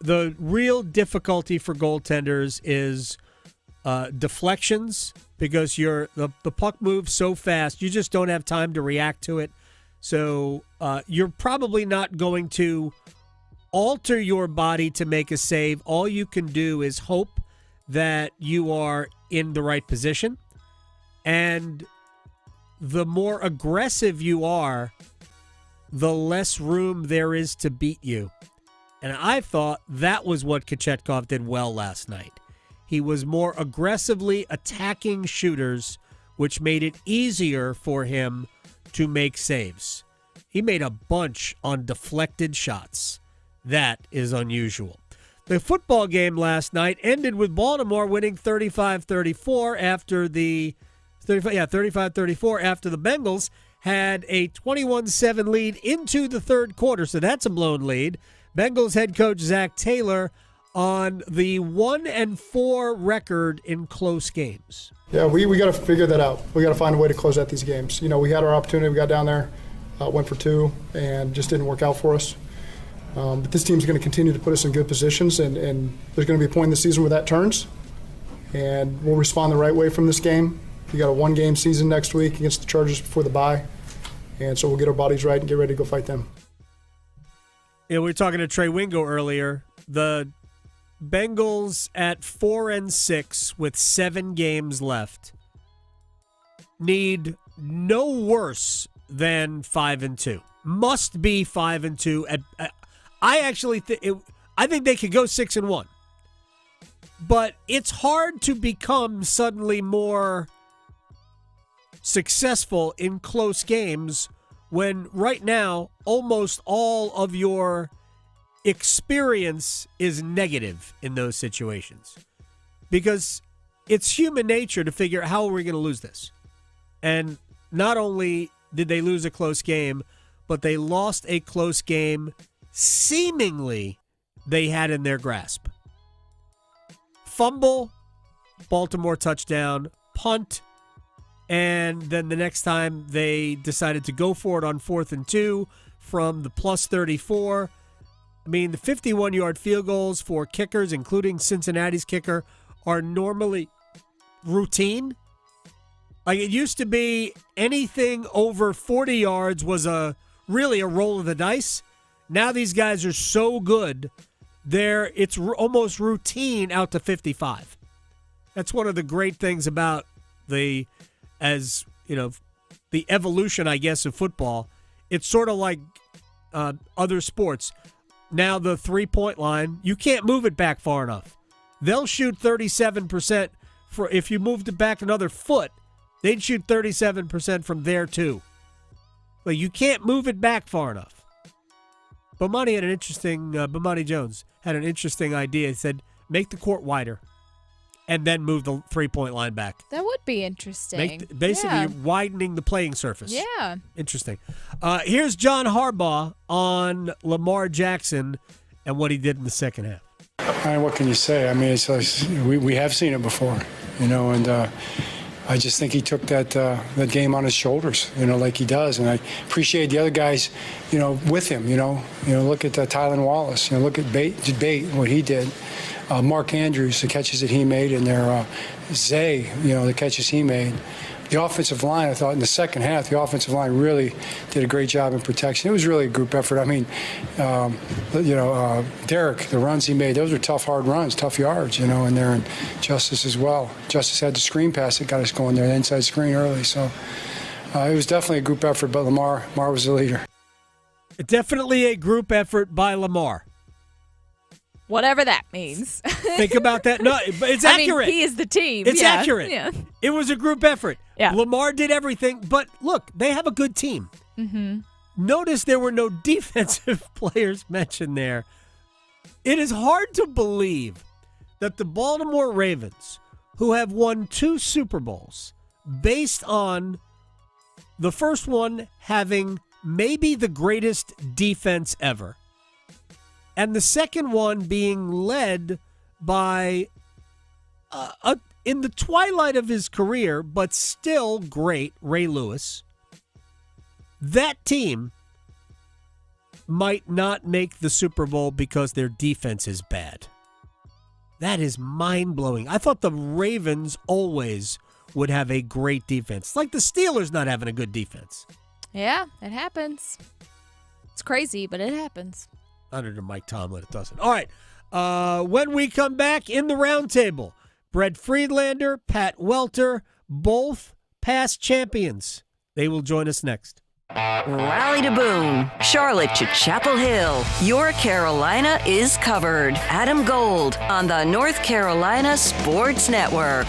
The real difficulty for goaltenders is deflections, because the puck moves so fast, you just don't have time to react to it. So you're probably not going to alter your body to make a save. All you can do is hope that you are in the right position. And the more aggressive you are, the less room there is to beat you. And I thought that was what Kochetkov did well last night. He was more aggressively attacking shooters, which made it easier for him to make saves. He made a bunch on deflected shots. That is unusual. The football game last night ended with Baltimore winning 35-34 after the 35-34 after the Bengals had a 21-7 lead into the third quarter. So that's a blown lead. Bengals head coach Zach Taylor on the 1-4 record in close games. Yeah, we got to figure that out. We got to find a way to close out these games. We had our opportunity. We got down there, went for two, and just didn't work out for us. But this team's going to continue to put us in good positions, and there's going to be a point in the season where that turns, and we'll respond the right way from this game. We got a one-game season next week against the Chargers before the bye, and so we'll get our bodies right and get ready to go fight them. We were talking to Trey Wingo earlier. The Bengals at 4-6 with 7 games left need no worse than 5-2. Must be 5-2. I think they could go 6-1. But it's hard to become suddenly more successful in close games when right now almost all of your experience is negative in those situations. Because it's human nature to figure out how are we going to lose this. And not only did they lose a close game, but they lost a close game seemingly they had in their grasp. Fumble, Baltimore touchdown, punt, and then the next time they decided to go for it on 4th and 2 from the plus 34. I mean, the 51-yard field goals for kickers, including Cincinnati's kicker, are normally routine. Like, it used to be anything over 40 yards was really a roll of the dice. Now these guys are so good, it's almost routine out to 55. That's one of the great things about the evolution, I guess, of football. It's sort of like other sports. Now the three-point line, you can't move it back far enough. They'll shoot 37% if you moved it back another foot. They'd shoot 37% from there too. But you can't move it back far enough. Bomani Jones had an interesting idea. He said, make the court wider and then move the three-point line back. That would be interesting. Basically, widening the playing surface. Yeah. Interesting. Here's John Harbaugh on Lamar Jackson and what he did in the second half. What can you say? I mean, it's like, we have seen it before, and I just think he took that game on his shoulders, like he does. And I appreciate the other guys, with him, look at Tylan Wallace, look at Bate, what he did. Mark Andrews, the catches that he made, and Zay, the catches he made. The offensive line, I thought in the second half, the offensive line really did a great job in protection. It was really a group effort. I mean, Derek, the runs he made, those were tough, hard runs, tough yards, in there, and Justice as well. Justice had the screen pass that got us going there, the inside screen early. So It was definitely a group effort, but Lamar was the leader. Definitely a group effort by Lamar. Whatever that means. Think about that. No, but it's accurate. He is the team. It's accurate. Yeah. It was a group effort. Yeah. Lamar did everything, but look, they have a good team. Mm-hmm. Notice there were no defensive players mentioned there. It is hard to believe that the Baltimore Ravens, who have won 2 Super Bowls, based on the first one having maybe the greatest defense ever, and the second one being led by, in the twilight of his career, but still great, Ray Lewis. That team might not make the Super Bowl because their defense is bad. That is mind-blowing. I thought the Ravens always would have a great defense. Like the Steelers not having a good defense. Yeah, it happens. It's crazy, but it happens. Under Mike Tomlin, it doesn't. All right. When we come back in the roundtable, Brett Friedlander, Pat Welter, both past champions. They will join us next. Raleigh to Boone, Charlotte to Chapel Hill. Your Carolina is covered. Adam Gold on the North Carolina Sports Network.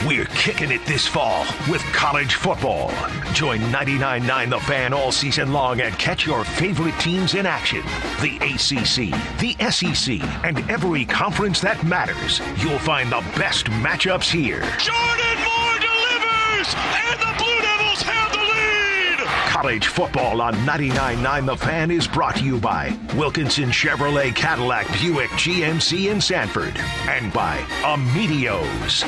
We're kicking it this fall with college football. Join 99.9 The Fan all season long and catch your favorite teams in action. The ACC, the SEC, and every conference that matters. You'll find the best matchups here. Jordan Moore delivers, and the Blue Devils have the lead. College football on 99.9 The Fan is brought to you by Wilkinson Chevrolet Cadillac Buick GMC in Sanford and by Amedios.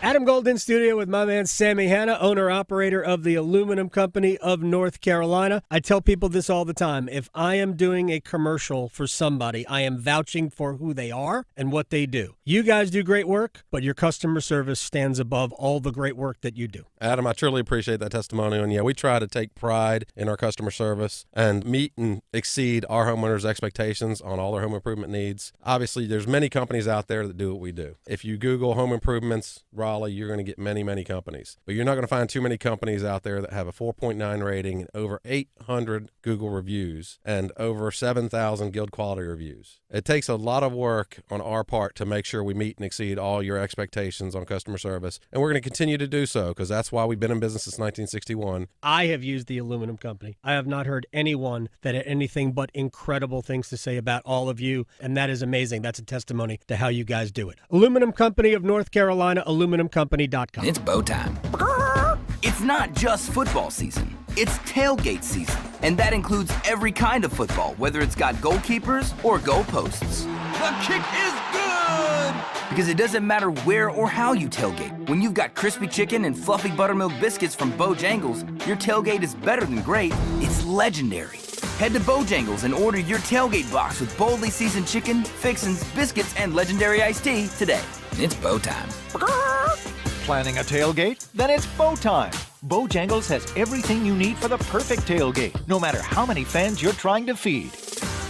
Adam Gold in studio with my man Sammy Hanna, owner-operator of the Aluminum Company of North Carolina. I tell people this all the time. If I am doing a commercial for somebody, I am vouching for who they are and what they do. You guys do great work, but your customer service stands above all the great work that you do. Adam, I truly appreciate that testimonial. And yeah, we try to take pride in our customer service and meet and exceed our homeowners' expectations on all their home improvement needs. Obviously, there's many companies out there that do what we do. If you Google home improvements, Raleigh, you're going to get many, many companies. But you're not going to find too many companies out there that have a 4.9 rating and over 800 Google reviews and over 7,000 Guild quality reviews. It takes a lot of work on our part to make sure we meet and exceed all your expectations on customer service. And we're going to continue to do so because that's why we've been in business since 1961. I have used the Aluminum Company. I have not heard anyone that had anything but incredible things to say about all of you, and that is amazing. That's a testimony to how you guys do it. Aluminum Company of North Carolina, aluminumcompany.com. It's bow time. It's not just football season. It's tailgate season, and that includes every kind of football, whether it's got goalkeepers or goalposts. The kick is good! Because it doesn't matter where or how you tailgate. When you've got crispy chicken and fluffy buttermilk biscuits from Bojangles, your tailgate is better than great. It's legendary. Head to Bojangles and order your tailgate box with boldly seasoned chicken, fixins, biscuits, and legendary iced tea today. It's bow time. Planning a tailgate? Then it's bow time. Bojangles has everything you need for the perfect tailgate, no matter how many fans you're trying to feed.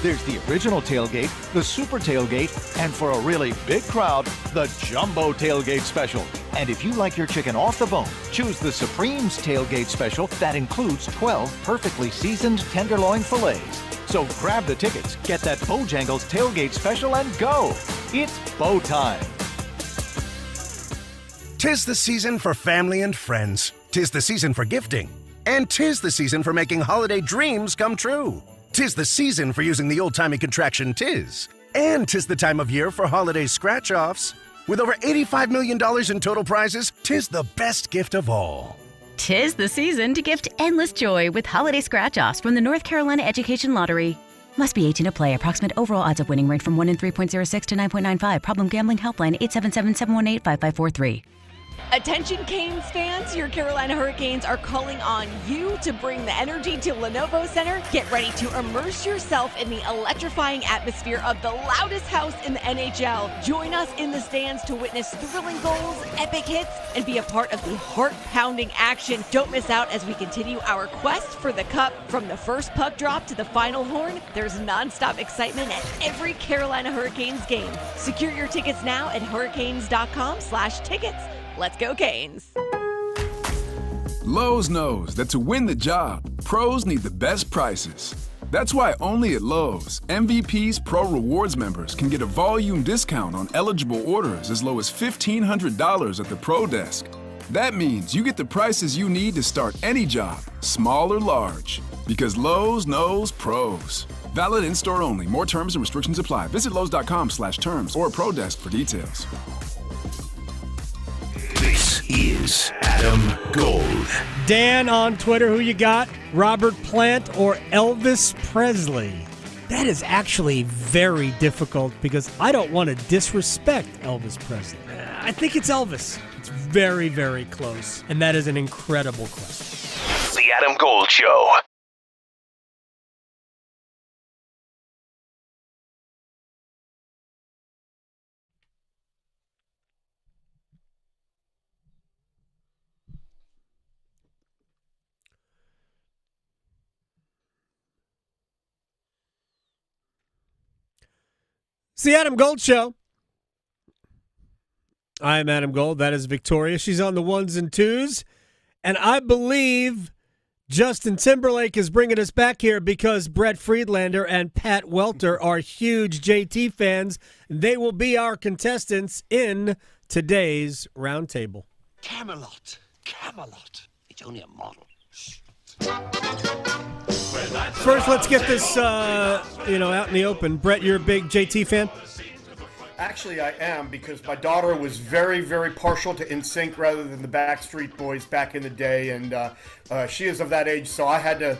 There's the original tailgate, the super tailgate, and for a really big crowd, the jumbo tailgate special. And if you like your chicken off the bone, choose the Supreme's tailgate special that includes 12 perfectly seasoned tenderloin fillets. So grab the tickets, get that Bojangles tailgate special, and go. It's bow time. 'Tis the season for family and friends. 'Tis the season for gifting. And 'tis the season for making holiday dreams come true. 'Tis the season for using the old-timey contraction 'tis. And 'tis the time of year for holiday scratch-offs. With over $85 million in total prizes, 'tis the best gift of all. 'Tis the season to gift endless joy with holiday scratch-offs from the North Carolina Education Lottery. Must be 18 to play. Approximate overall odds of winning range from 1 in 3.06 to 9.95. Problem gambling helpline 877-718-5543. Attention Canes fans, your Carolina Hurricanes are calling on you to bring the energy to Lenovo Center. Get ready to immerse yourself in the electrifying atmosphere of the loudest house in the NHL. Join us in the stands to witness thrilling goals, epic hits, and be a part of the heart-pounding action. Don't miss out as we continue our quest for the cup. From the first puck drop to the final horn, there's nonstop excitement at every Carolina Hurricanes game. Secure your tickets now at hurricanes.com/tickets. Let's go, Canes. Lowe's knows that to win the job, pros need the best prices. That's why only at Lowe's, MVP's Pro Rewards members can get a volume discount on eligible orders as low as $1,500 at the Pro Desk. That means you get the prices you need to start any job, small or large. Because Lowe's knows pros. Valid in-store only. More terms and restrictions apply. Visit Lowe's.com/terms or Pro Desk for details. This is Adam Gold. Dan on Twitter, who you got? Robert Plant or Elvis Presley? That is actually very difficult because I don't want to disrespect Elvis Presley. I think it's Elvis. It's very, very close. And that is an incredible question. The Adam Gold Show. It's the Adam Gold Show. I'm Adam Gold. That is Victoria. She's on the ones and twos. And I believe Justin Timberlake is bringing us back here because Brett Friedlander and Pat Welter are huge JT fans. They will be our contestants in today's Roundtable. Camelot. It's only a model. First, let's get this, out in the open. Brett, you're a big JT fan? Actually, I am, because my daughter was very, very partial to NSYNC rather than the Backstreet Boys back in the day, and she is of that age, so I had to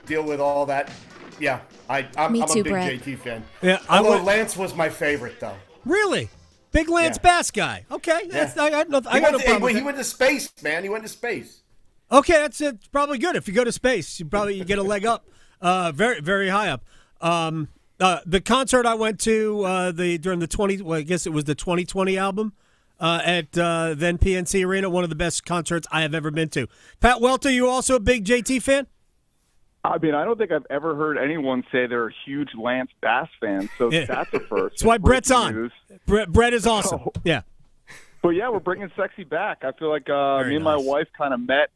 deal with all that. Yeah, I'm a big Brett. JT fan. Yeah, although Lance was my favorite, though. Really? Big Lance Bass guy. Okay. Yeah. I got no problem. He went to space, man. He went to space. Okay, it's probably good. If you go to space, you get a leg up, very, very high up. The concert I went to during the I guess it was the 2020 album at then PNC Arena, one of the best concerts I have ever been to. Pat Welter, you also a big JT fan? I mean, I don't think I've ever heard anyone say they're a huge Lance Bass fan, so that's a first. That's why Brett's on. Brett is awesome. Yeah. But yeah, we're bringing sexy back. I feel like me and my nice. wife kind of met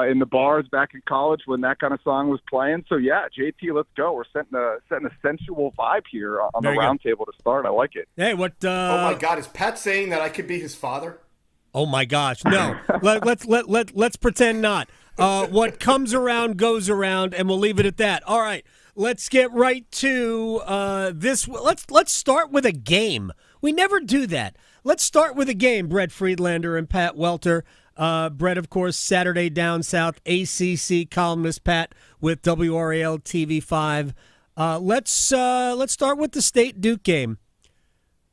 in the bars back in college when that kind of song was playing. So yeah, JT, let's go. We're setting a sensual vibe here on the Roundtable to start. I like it. Hey, what? Oh my God, is Pat saying that I could be his father? Oh my gosh, no. Let's pretend not. What comes around goes around, and we'll leave it at that. All right, let's get right to this. Let's start with a game. We never do that. Let's start with a game, Brett Friedlander and Pat Welter. Brett, of course, Saturday Down South, ACC columnist, Pat with WRAL TV5. Let's start with the State-Duke game.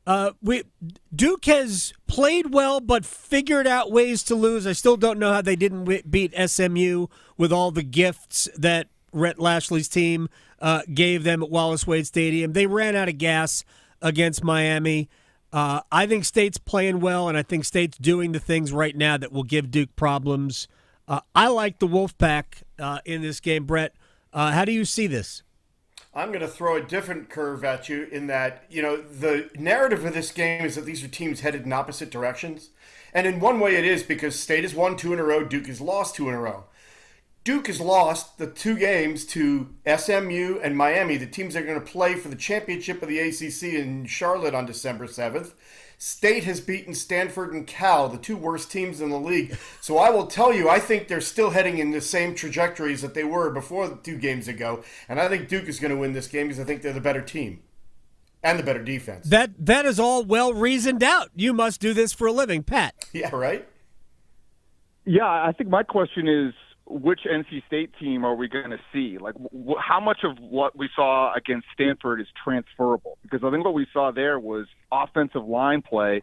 Duke has played well but figured out ways to lose. I still don't know how they didn't beat SMU with all the gifts that Rhett Lashley's team gave them at Wallace Wade Stadium. They ran out of gas against Miami. I think State's playing well, and I think State's doing the things right now that will give Duke problems. I like the Wolfpack in this game, Brett. How do you see this? I'm going to throw a different curve at you in that, the narrative of this game is that these are teams headed in opposite directions. And in one way it is because State has won 2 in a row, Duke has lost 2 in a row. Duke has lost the 2 games to SMU and Miami, the teams that are going to play for the championship of the ACC in Charlotte on December 7th. State has beaten Stanford and Cal, the 2 worst teams in the league. So I will tell you, I think they're still heading in the same trajectories that they were before 2 games ago. And I think Duke is going to win this game because I think they're the better team and the better defense. That is all well reasoned out. You must do this for a living, Pat. Yeah, right? Yeah, I think my question is, which NC State team are we going to see? Like, how much of what we saw against Stanford is transferable? Because I think what we saw there was offensive line play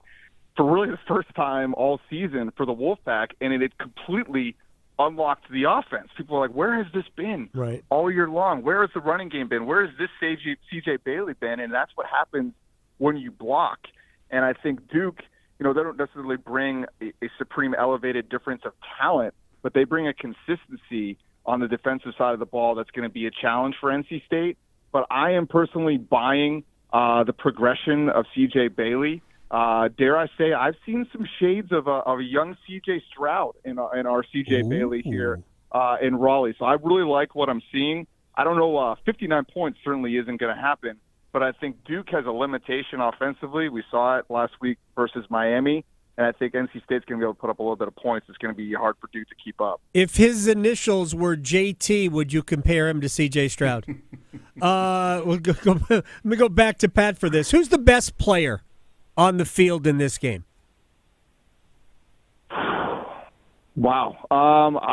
for really the first time all season for the Wolfpack, and it completely unlocked the offense. People are like, where has this been all year long? Where has the running game been? Where has this CJ Bailey been? And that's what happens when you block. And I think Duke, they don't necessarily bring a supreme elevated difference of talent, but they bring a consistency on the defensive side of the ball that's going to be a challenge for NC State. But I am personally buying the progression of CJ Bailey. Dare I say, I've seen some shades of a young C.J. Stroud in our C.J. Bailey here in Raleigh. So I really like what I'm seeing. I don't know, 59 points certainly isn't going to happen, but I think Duke has a limitation offensively. We saw it last week versus Miami, and I think NC State's going to be able to put up a little bit of points. It's going to be hard for Duke to keep up. If his initials were JT, would you compare him to C.J. Stroud? Let me go back to Pat for this. Who's the best player on the field in this game? Wow.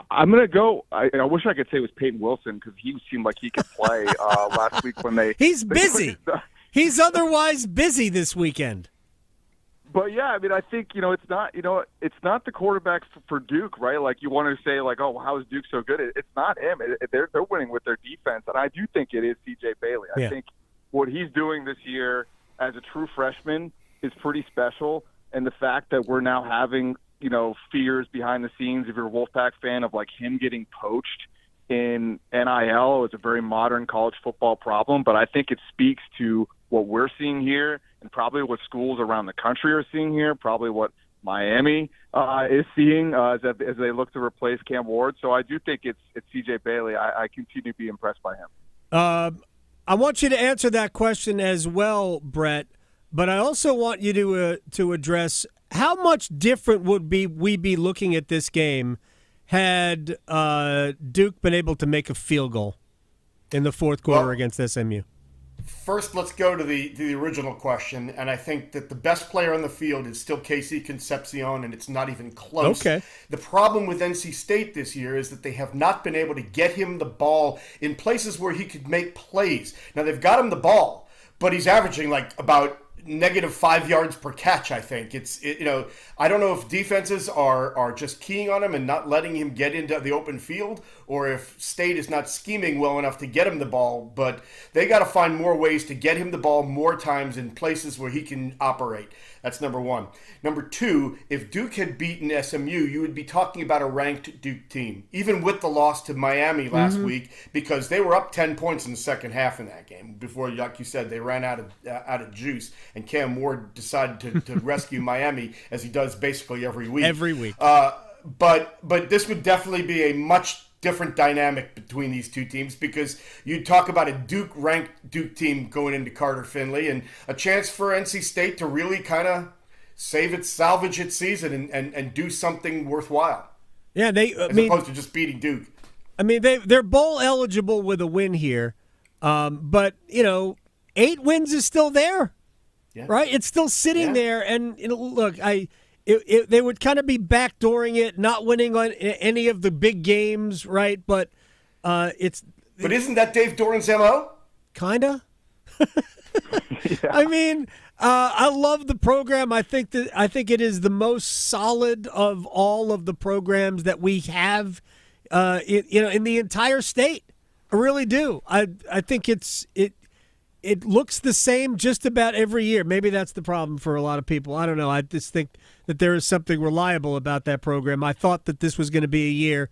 I'm going to go. I wish I could say it was Peyton Wilson because he seemed like he could play last week when they. He's busy. He's otherwise busy this weekend. But yeah, I mean, I think it's not the quarterbacks for Duke, right? Like you want to say, like, oh, how is Duke so good? It's not him. They're winning with their defense, and I do think it is C.J. Bailey. I think what he's doing this year as a true freshman is pretty special, and the fact that we're now having fears behind the scenes, if you're a Wolfpack fan, of like him getting poached in NIL is a very modern college football problem. But I think it speaks to what we're seeing here, and probably what schools around the country are seeing here, probably what Miami is seeing as they look to replace Cam Ward. So I do think it's C.J. Bailey. I continue to be impressed by him. I want you to answer that question as well, Brett, but I also want you to address how much different would we be looking at this game had Duke been able to make a field goal in the fourth quarter against SMU? First, let's go to the original question, and I think that the best player on the field is still Casey Concepcion, and it's not even close. Okay. The problem with NC State this year is that they have not been able to get him the ball in places where he could make plays. Now, they've got him the ball, but he's averaging like about -5 yards per catch, I think. I don't know if defenses are just keying on him and not letting him get into the open field, or if State is not scheming well enough to get him the ball, but they got to find more ways to get him the ball more times in places where he can operate. That's number one. Number two, if Duke had beaten SMU, you would be talking about a ranked Duke team, even with the loss to Miami last week, because they were up 10 points in the second half in that game. Before, like you said, they ran out of juice, and Cam Ward decided to rescue Miami, as he does basically every week. But this would definitely be a much different dynamic between these two teams, because you talk about a ranked Duke team going into Carter Finley and a chance for NC State to really kind of salvage its season and do something worthwhile. Yeah, opposed to just beating Duke. I mean, they're bowl eligible with a win here, but 8 wins is still there, right? It's still sitting there, and look, they would kind of be backdooring it, not winning on any of the big games, right? But it's. But isn't that Dave Doran's MO? Kinda. I mean, I love the program. I think it is the most solid of all of the programs that we have, in the entire state. I really do. I think it looks the same just about every year. Maybe that's the problem for a lot of people. I don't know. I just think that there is something reliable about that program. I thought that this was going to be a year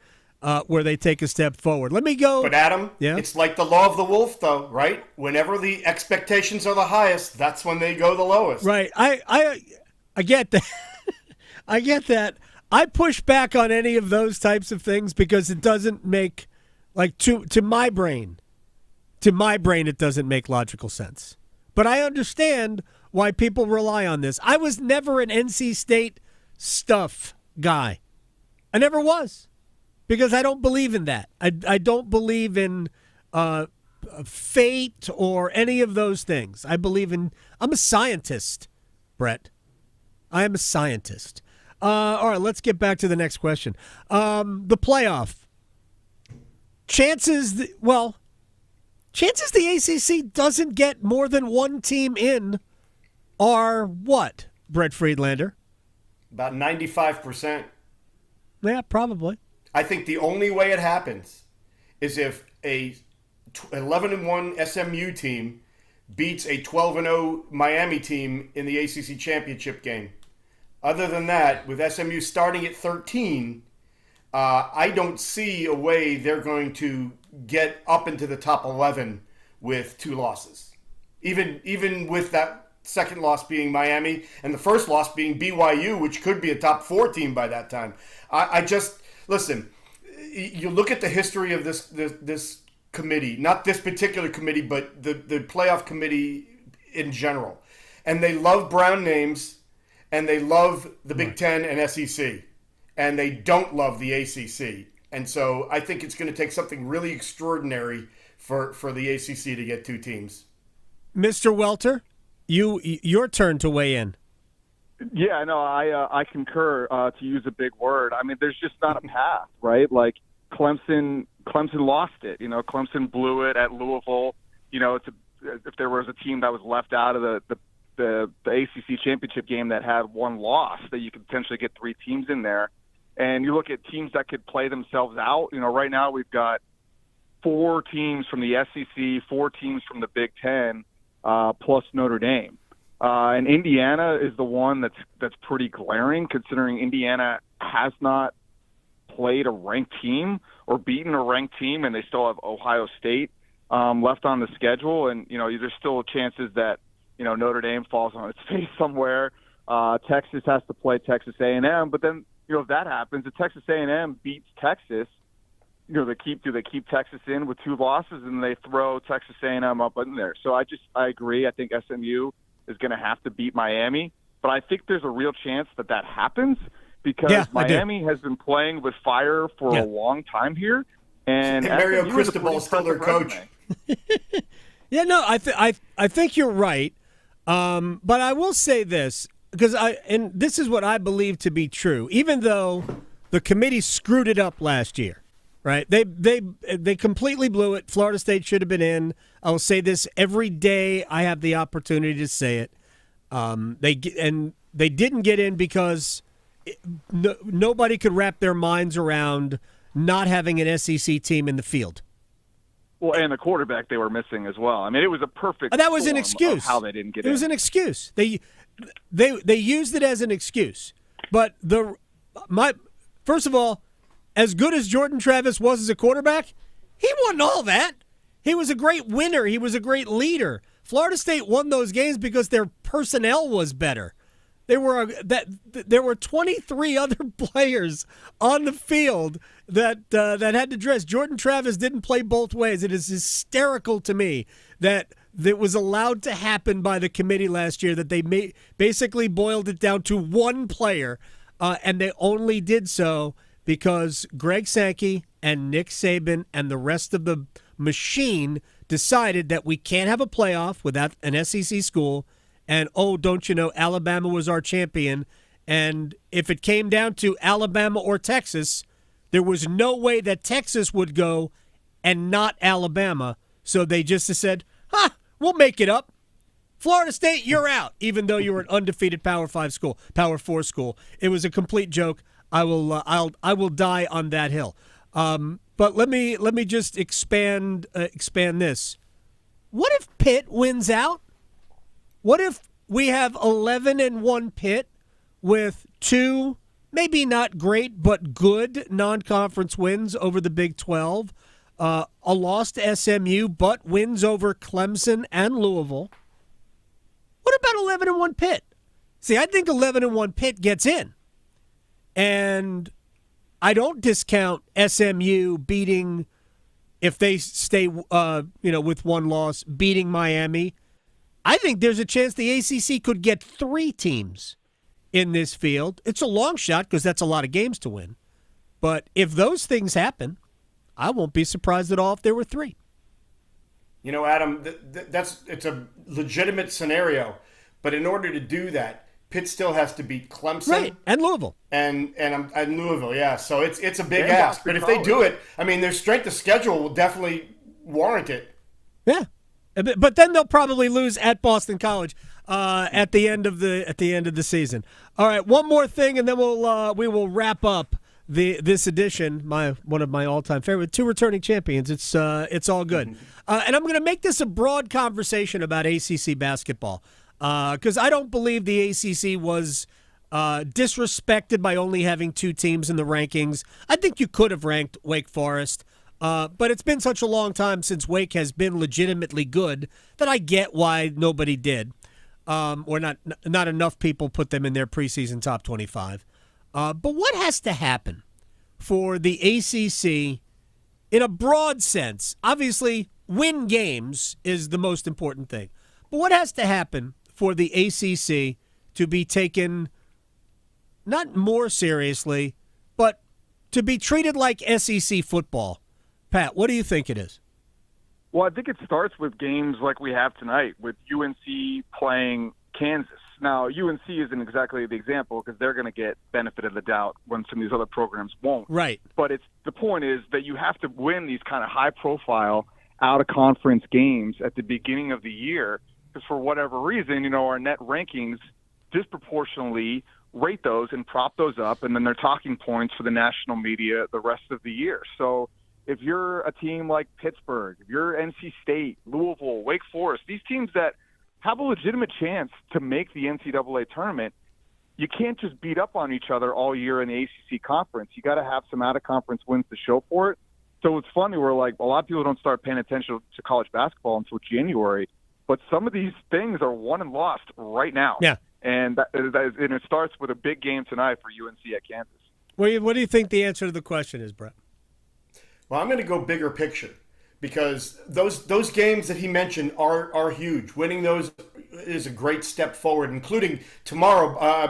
where they take a step forward. Let me go. But Adam, it's like the law of the wolf, though, right? Whenever the expectations are the highest, that's when they go the lowest. Right. I get that. I get that. I push back on any of those types of things because it doesn't make, to my brain. To my brain, it doesn't make logical sense. But I understand why people rely on this. I was never an NC State stuff guy. I never was. Because I don't believe in that. I don't believe in fate or any of those things. I'm a scientist, Brett. I am a scientist. All right, let's get back to the next question. The playoff. Chances the ACC doesn't get more than one team in are what, Brett Friedlander? About 95%. Yeah, probably. I think the only way it happens is if a 11-1 SMU team beats a 12-0 Miami team in the ACC championship game. Other than that, with SMU starting at 13, I don't see a way they're going to get up into the top 11 with 2 losses. Even with that second loss being Miami, and the first loss being BYU, which could be a top 4 team by that time. I just listen. You look at the history of this committee, not this particular committee, but the playoff committee in general, and they love brown names, and they love the Big Ten and SEC, and they don't love the ACC. And so I think it's going to take something really extraordinary for the ACC to get 2 teams. Mr. Welter, your turn to weigh in. Yeah, no, I concur, to use a big word. I mean, there's just not a path, right? Like Clemson lost it. You know, Clemson blew it at Louisville. You know, if there was a team that was left out of the ACC championship game that had 1 loss, that you could potentially get 3 teams in there. And you look at teams that could play themselves out. You know, right now we've got 4 teams from the SEC, 4 teams from the Big Ten, plus Notre Dame. And Indiana is the one that's pretty glaring, considering Indiana has not played a ranked team or beaten a ranked team, and they still have Ohio State left on the schedule. And, you know, there's still chances that, you know, Notre Dame falls on its face somewhere. Texas has to play Texas A&M, but then, you know, if that happens, if Texas A&M beats Texas, you know, do they keep Texas in with 2 losses and they throw Texas A&M up in there? So I agree. I think SMU is going to have to beat Miami, but I think there's a real chance that happens because Miami has been playing with fire for a long time here, and Mario Cristobal is still their coach. Yeah, no, I think you're right, but I will say this. Because and this is what I believe to be true. Even though the committee screwed it up last year, right? They completely blew it. Florida State should have been in. I'll say this every day I have the opportunity to say it. They didn't get in because nobody could wrap their minds around not having an SEC team in the field. Well, and the quarterback they were missing as well. I mean, it was a perfect. That was an excuse. Of how they didn't get in. It was an excuse. They used it as an excuse. But first of all, as good as Jordan Travis was as a quarterback, he wasn't all that. He was a great winner. He was a great leader. Florida State won those games because their personnel was better. There were 23 other players on the field that had to dress. Jordan Travis didn't play both ways. It is hysterical to me that was allowed to happen by the committee last year, that they basically boiled it down to 1 player, and they only did so because Greg Sankey and Nick Saban and the rest of the machine decided that we can't have a playoff without an SEC school. And, don't you know, Alabama was our champion. And if it came down to Alabama or Texas, there was no way that Texas would go and not Alabama. So they just said, we'll make it up. Florida State, you're out, even though you were an undefeated Power 5 school, Power 4 school. It was a complete joke. I will die on that hill. But let me just expand this. What if Pitt wins out? What if we have 11-1 Pitt with 2, maybe not great, but good non-conference wins over the Big 12, a loss to SMU, but wins over Clemson and Louisville? What about 11-1 Pitt? See, I think 11-1 Pitt gets in. And I don't discount SMU beating, if they stay with 1 loss, beating Miami. I think there's a chance the ACC could get 3 teams in this field. It's a long shot because that's a lot of games to win. But if those things happen, I won't be surprised at all if there were 3. You know, Adam, it's a legitimate scenario. But in order to do that, Pitt still has to beat Clemson. Right, and Louisville. And Louisville, yeah. So it's a big ask. But if they do it, I mean, their strength of schedule will definitely warrant it. Yeah. But then they'll probably lose at Boston College at the end of the season. All right, one more thing, and then we will wrap up this edition. One of my all-time favorite, 2 returning champions. It's all good, and I'm going to make this a broad conversation about ACC basketball because I don't believe the ACC was disrespected by only having 2 teams in the rankings. I think you could have ranked Wake Forest. But it's been such a long time since Wake has been legitimately good that I get why nobody did. or not enough people put them in their preseason top 25. But what has to happen for the ACC in a broad sense? Obviously, win games is the most important thing. But what has to happen for the ACC to be taken not more seriously, but to be treated like SEC football? Pat, what do you think it is? Well, I think it starts with games like we have tonight with UNC playing Kansas. Now, UNC isn't exactly the example because they're going to get benefit of the doubt when some of these other programs won't. Right. But the point is that you have to win these kind of high-profile, out-of-conference games at the beginning of the year because for whatever reason, our net rankings disproportionately rate those and prop those up, and then they're talking points for the national media the rest of the year. So if you're a team like Pittsburgh, if you're NC State, Louisville, Wake Forest, these teams that have a legitimate chance to make the NCAA tournament, you can't just beat up on each other all year in the ACC conference. You got to have some out-of-conference wins to show for it. So it's funny, we're like, a lot of people don't start paying attention to college basketball until January, but some of these things are won and lost right now. Yeah. And it starts with a big game tonight for UNC at Kansas. What do you think the answer to the question is, Brett? Well, I'm going to go bigger picture because those games that he mentioned are huge. Winning those is a great step forward, including tomorrow.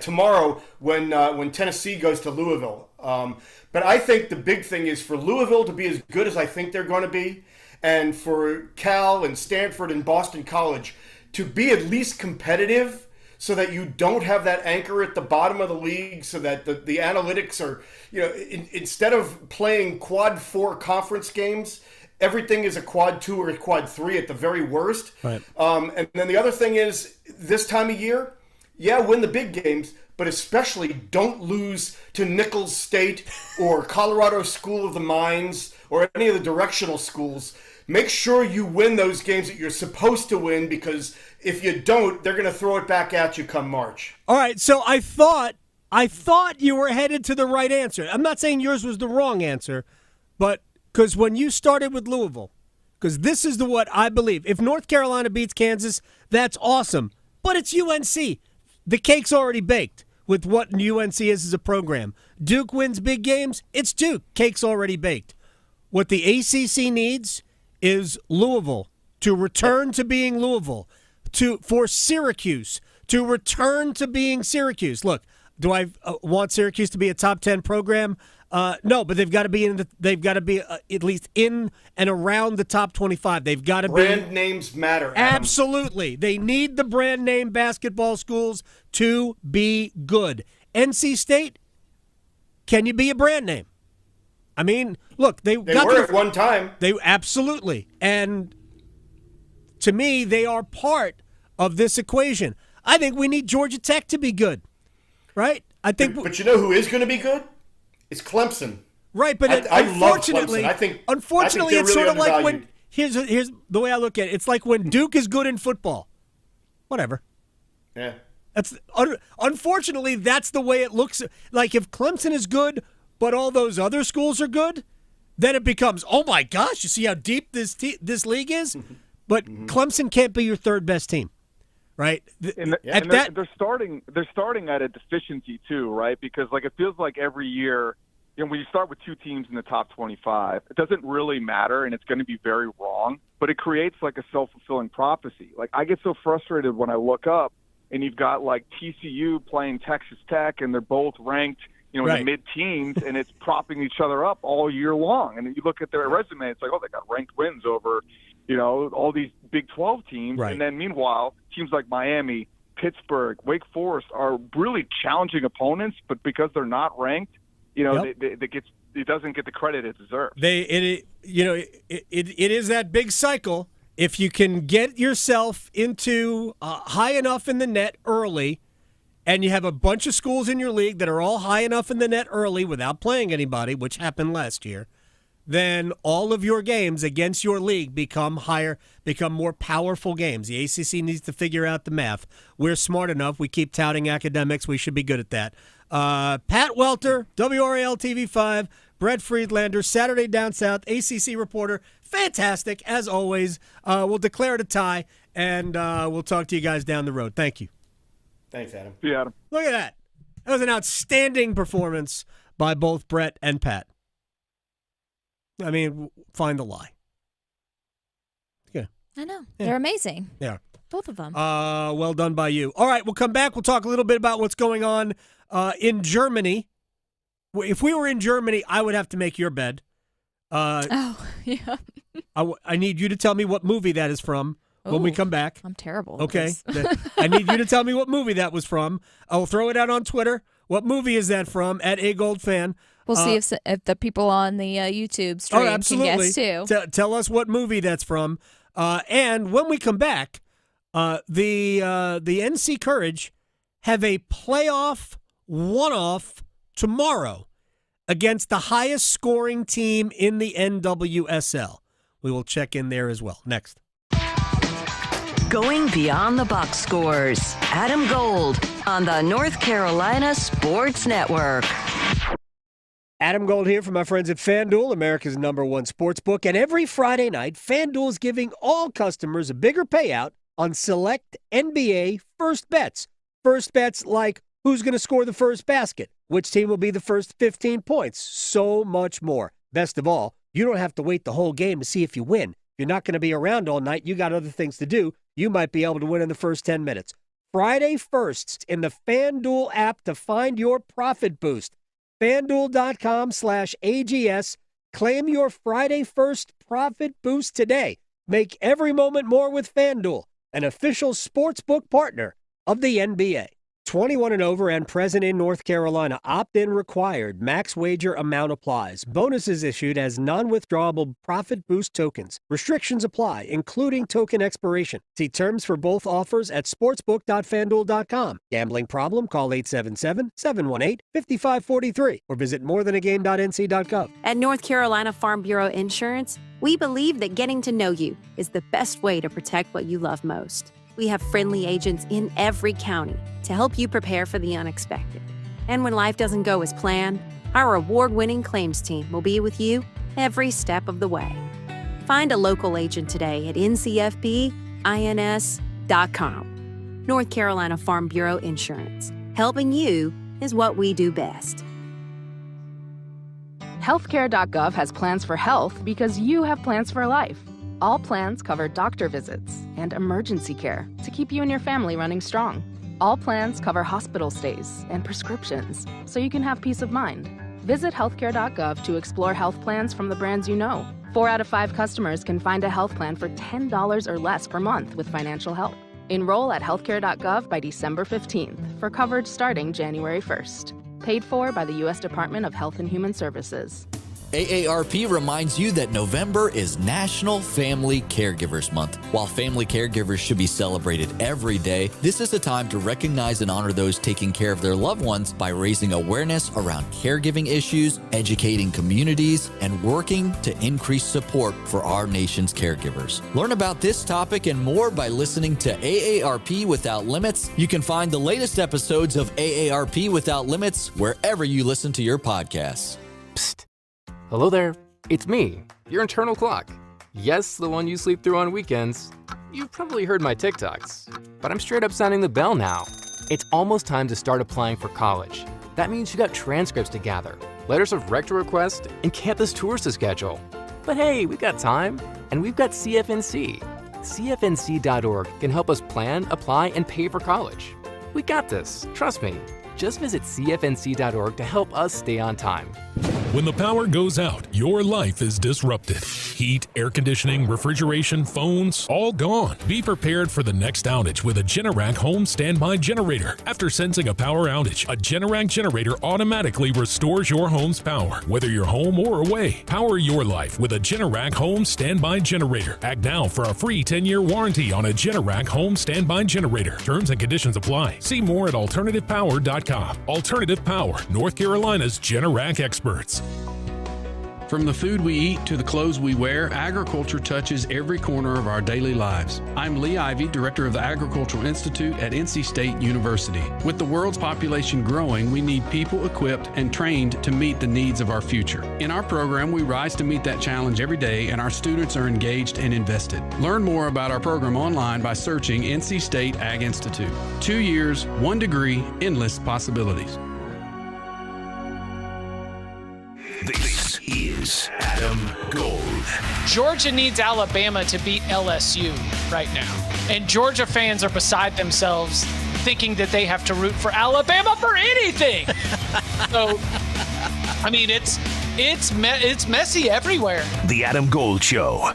Tomorrow when Tennessee goes to Louisville. But I think the big thing is for Louisville to be as good as I think they're going to be, and for Cal and Stanford and Boston College to be at least competitive, so that you don't have that anchor at the bottom of the league, so that the analytics are, instead of playing quad 4 conference games, everything is a quad 2 or a quad 3 at the very worst. Right. And then the other thing is, this time of year, win the big games, but especially don't lose to Nichols State or Colorado School of the Mines or any of the directional schools. Make sure you win those games that you're supposed to win, because if you don't, they're going to throw it back at you come March. All right, so I thought you were headed to the right answer. I'm not saying yours was the wrong answer, but because when you started with Louisville, because this is what I believe. If North Carolina beats Kansas, that's awesome, but it's UNC. The cake's already baked with what UNC is as a program. Duke wins big games, it's Duke. Cake's already baked. What the ACC needs is Louisville to return to being Louisville, for Syracuse to return to being Syracuse. Look, do I want Syracuse to be a top 10 program? No, but they've got to be at least in and around the top 25. They've got to be. Brand names matter, Adam. Absolutely. They need the brand name basketball schools to be good. NC State, can you be a brand name? I mean, look, they were at one time. They absolutely. And to me, they are part of this equation. I think we need Georgia Tech to be good, right? But you know who is going to be good? It's Clemson. Right, but unfortunately, love Clemson. Unfortunately, I think it's really sort of like undervalued. when here's the way I look at it. It's like when Duke is good in football. Whatever. Yeah. Unfortunately, that's the way it looks. Like if Clemson is good, but all those other schools are good, then it becomes, oh my gosh, you see how deep this league is? But Clemson can't be your third best team, right? They're starting at a deficiency too, right? Because it feels like every year, when you start with 2 teams in the top 25, it doesn't really matter, and it's going to be very wrong. But it creates a self-fulfilling prophecy. I get so frustrated when I look up and you've got TCU playing Texas Tech, and they're both ranked, in the mid-teens, and it's propping each other up all year long. And you look at their resume, it's like, oh, they got ranked wins over, all these Big 12 teams. Right. And then meanwhile, teams like Miami, Pittsburgh, Wake Forest are really challenging opponents, but because they're not ranked, it doesn't get the credit it deserves. It is that big cycle. If you can get yourself into high enough in the net early, and you have a bunch of schools in your league that are all high enough in the net early without playing anybody, which happened last year, then all of your games against your league become more powerful games. The ACC needs to figure out the math. We're smart enough. We keep touting academics. We should be good at that. Pat Welter, WRAL TV5, Brett Friedlander, Saturday Down South, ACC reporter. Fantastic, as always. We'll declare it a tie, and we'll talk to you guys down the road. Thank you. Thanks, Adam. See you, Adam. Look at that. That was an outstanding performance by both Brett and Pat. I mean, find the lie. Yeah. I know. Yeah. They're amazing. Yeah. Both of them. Well done by you. All right, we'll come back. We'll talk a little bit about what's going on in Germany. If we were in Germany, I would have to make your bed. Yeah. I need you to tell me what movie that is from when we come back. I'm terrible. Okay. I need you to tell me what movie that was from. I'll throw it out on Twitter. What movie is that from? At @AGoldFan. We'll see if the people on the YouTube stream can guess too. Tell us what movie that's from. And when we come back, the NC Courage have a playoff one-off tomorrow against the highest scoring team in the NWSL. We will check in there as well. Next. Going beyond the box scores. Adam Gold on the North Carolina Sports Network. Adam Gold here from my friends at FanDuel, America's #1 sports book. And every Friday night, FanDuel is giving all customers a bigger payout on select NBA first bets. First bets like who's going to score the first basket, which team will be the first 15 points, so much more. Best of all, you don't have to wait the whole game to see if you win. If you're not going to be around all night, you got other things to do. You might be able to win in the first 10 minutes. Friday firsts in the FanDuel app to find your profit boost. FanDuel.com/AGS. Claim your Friday first profit boost today. Make every moment more with FanDuel, an official sportsbook partner of the NBA. 21 and over and present in North Carolina. Opt-in required. Max wager amount applies. Bonuses issued as non-withdrawable profit boost tokens. Restrictions apply, including token expiration. See terms for both offers at sportsbook.fanduel.com. Gambling problem? Call 877-718-5543 or visit morethanagame.nc.gov. At North Carolina Farm Bureau Insurance, we believe that getting to know you is the best way to protect what you love most. We have friendly agents in every county to help you prepare for the unexpected. And when life doesn't go as planned, our award-winning claims team will be with you every step of the way. Find a local agent today at ncfbins.com. North Carolina Farm Bureau Insurance. Helping you is what we do best. Healthcare.gov has plans for health because you have plans for life. All plans cover doctor visits and emergency care to keep you and your family running strong. All plans cover hospital stays and prescriptions so you can have peace of mind. Visit healthcare.gov to explore health plans from the brands you know. 4 out of 5 customers can find a health plan for $10 or less per month with financial help. Enroll at healthcare.gov by December 15th for coverage starting January 1st. Paid for by the U.S. Department of Health and Human Services. AARP reminds you that November is National Family Caregivers Month. While family caregivers should be celebrated every day, this is a time to recognize and honor those taking care of their loved ones by raising awareness around caregiving issues, educating communities, and working to increase support for our nation's caregivers. Learn about this topic and more by listening to AARP Without Limits. You can find the latest episodes of AARP Without Limits wherever you listen to your podcasts. Psst. Hello there, it's me, your internal clock. Yes, the one you sleep through on weekends. You've probably heard my TikToks, but I'm straight up sounding the bell now. It's almost time to start applying for college. That means you got transcripts to gather, letters of rec to request, and campus tours to schedule. But hey, we've got time, and we've got CFNC. CFNC.org can help us plan, apply, and pay for college. We got this, trust me. Just visit CFNC.org to help us stay on time. When the power goes out, your life is disrupted. Heat, air conditioning, refrigeration, phones, all gone. Be prepared for the next outage with a Generac home standby generator. After sensing a power outage, a Generac generator automatically restores your home's power, whether you're home or away. Power your life with a Generac home standby generator. Act now for a free 10-year warranty on a Generac home standby generator. Terms and conditions apply. See more at alternativepower.com. Alternative Power, North Carolina's Generac experts. From the food we eat to the clothes we wear, agriculture touches every corner of our daily lives. I'm Lee Ivey, Director of the Agricultural Institute at NC State University. With the world's population growing, we need people equipped and trained to meet the needs of our future. In our program, we rise to meet that challenge every day, and our students are engaged and invested. Learn more about our program online by searching NC State Ag Institute. 2 years, 1 degree, endless possibilities. This is Adam Gold. Georgia needs Alabama to beat LSU right now. And Georgia fans are beside themselves thinking that they have to root for Alabama for anything. So, I mean, it's messy everywhere. The Adam Gold Show.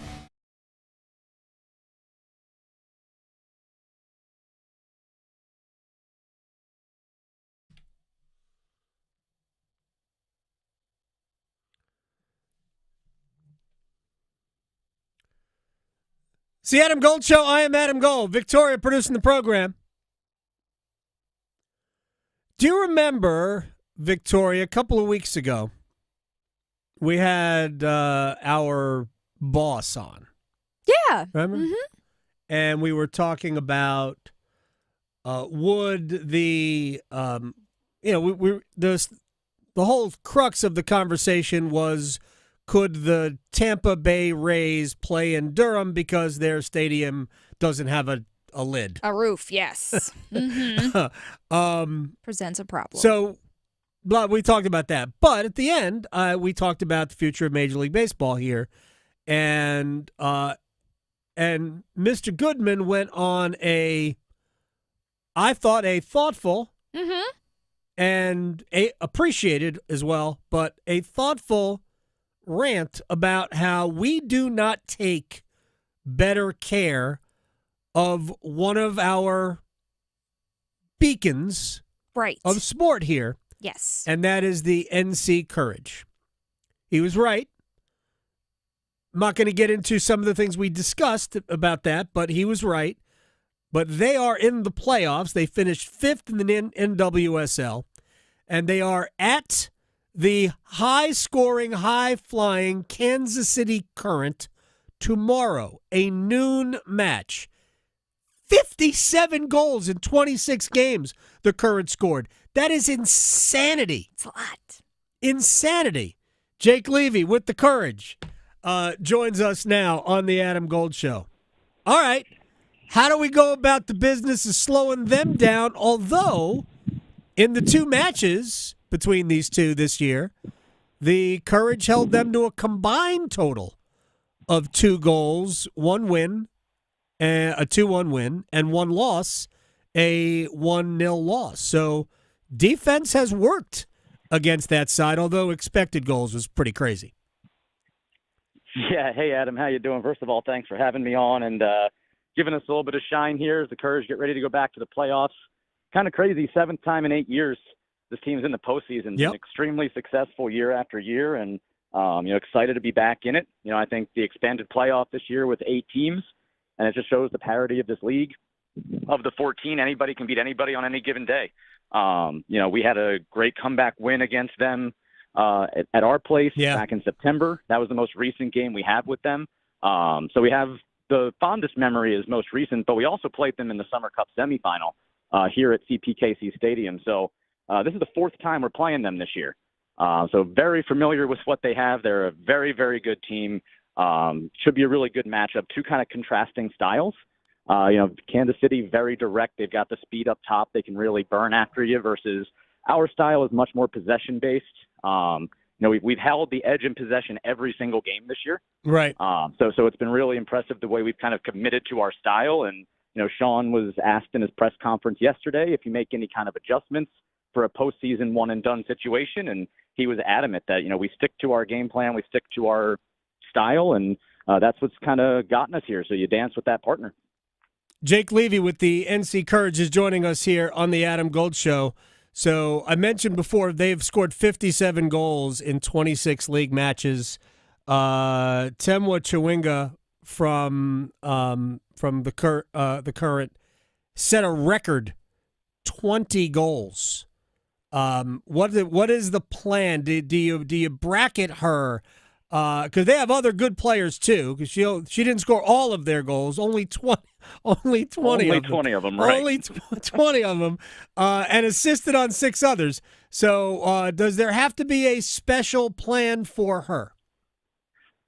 It's the Adam Gold Show. I am Adam Gold. Victoria producing the program. Do you remember, Victoria, a couple of weeks ago, we had our boss on? Yeah. Remember? Mm-hmm. And we were talking about would the, the whole crux of the conversation was, could the Tampa Bay Rays play in Durham because their stadium doesn't have a lid? A roof, yes. Mm-hmm. Presents a problem. So we talked about that. But at the end, we talked about the future of Major League Baseball here. And Mr. Goodman went on I thought a thoughtful and appreciated as well, but a thoughtful rant about how we do not take better care of one of our beacons of sport here. Yes. And that is the NC Courage. He was right. I'm not going to get into some of the things we discussed about that, but he was right. But they are in the playoffs. They finished 5th in the NWSL, and they are at the high-scoring, high-flying Kansas City Current tomorrow, a noon match. 57 goals in 26 games the Current scored. That is insanity. It's a lot. Insanity. Jake Levy with the Courage joins us now on the Adam Gold Show. All right. How do we go about the business of slowing them down? Although, in the 2 matches between these two this year, the Courage held them to a combined total of 2 goals, 1 win, a 2-1 win, and 1 loss, a 1-0 loss. So defense has worked against that side, although expected goals was pretty crazy. Yeah. Hey, Adam. How you doing? First of all, thanks for having me on and giving us a little bit of shine here as the Courage get ready to go back to the playoffs. Kind of crazy, 7th time in 8 years. This team's in the postseason. Been extremely successful year after year, and excited to be back in it. I think the expanded playoff this year with 8 teams, and it just shows the parity of this league. Of the 14, anybody can beat anybody on any given day. We had a great comeback win against them at our place back in September. That was the most recent game we had with them. So we have the fondest memory is most recent, but we also played them in the Summer Cup semifinal here at CPKC Stadium. So this is the 4th time we're playing them this year. So very familiar with what they have. They're a very, very good team. Should be a really good matchup. 2 kind of contrasting styles. Kansas City, very direct. They've got the speed up top. They can really burn after you versus our style is much more possession-based. We've held the edge in possession every single game this year. Right. So it's been really impressive the way we've kind of committed to our style. And, Sean was asked in his press conference yesterday if you make any kind of adjustments for a postseason one-and-done situation, and he was adamant that, we stick to our game plan, we stick to our style, and that's what's kind of gotten us here. So you dance with that partner. Jake Levy with the NC Courage is joining us here on the Adam Gold Show. So I mentioned before they've scored 57 goals in 26 league matches. Temwa Chewinga from the Current set a record 20 goals. What is the plan? Do you bracket her? because they have other good players too. Because she didn't score all of their goals, only 20 of them, right? Only 20 of them, and assisted on 6 others. So does there have to be a special plan for her?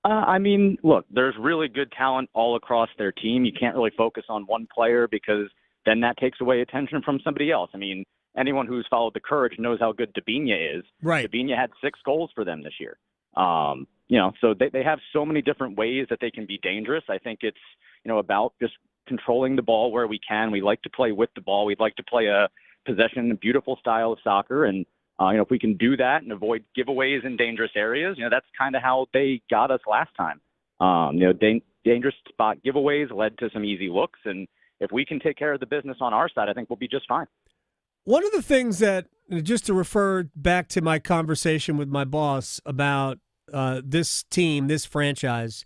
I mean, look, there's really good talent all across their team. You can't really focus on one player because then that takes away attention from somebody else. I mean, anyone who's followed the Courage knows how good Dabinia is. Right. Dabinia had 6 goals for them this year. So they have so many different ways that they can be dangerous. I think it's, about just controlling the ball where we can. We like to play with the ball. We'd like to play a possession, a beautiful style of soccer. And, if we can do that and avoid giveaways in dangerous areas, that's kind of how they got us last time. Dangerous spot giveaways led to some easy looks. And if we can take care of the business on our side, I think we'll be just fine. One of the things that, just to refer back to my conversation with my boss about this team, this franchise,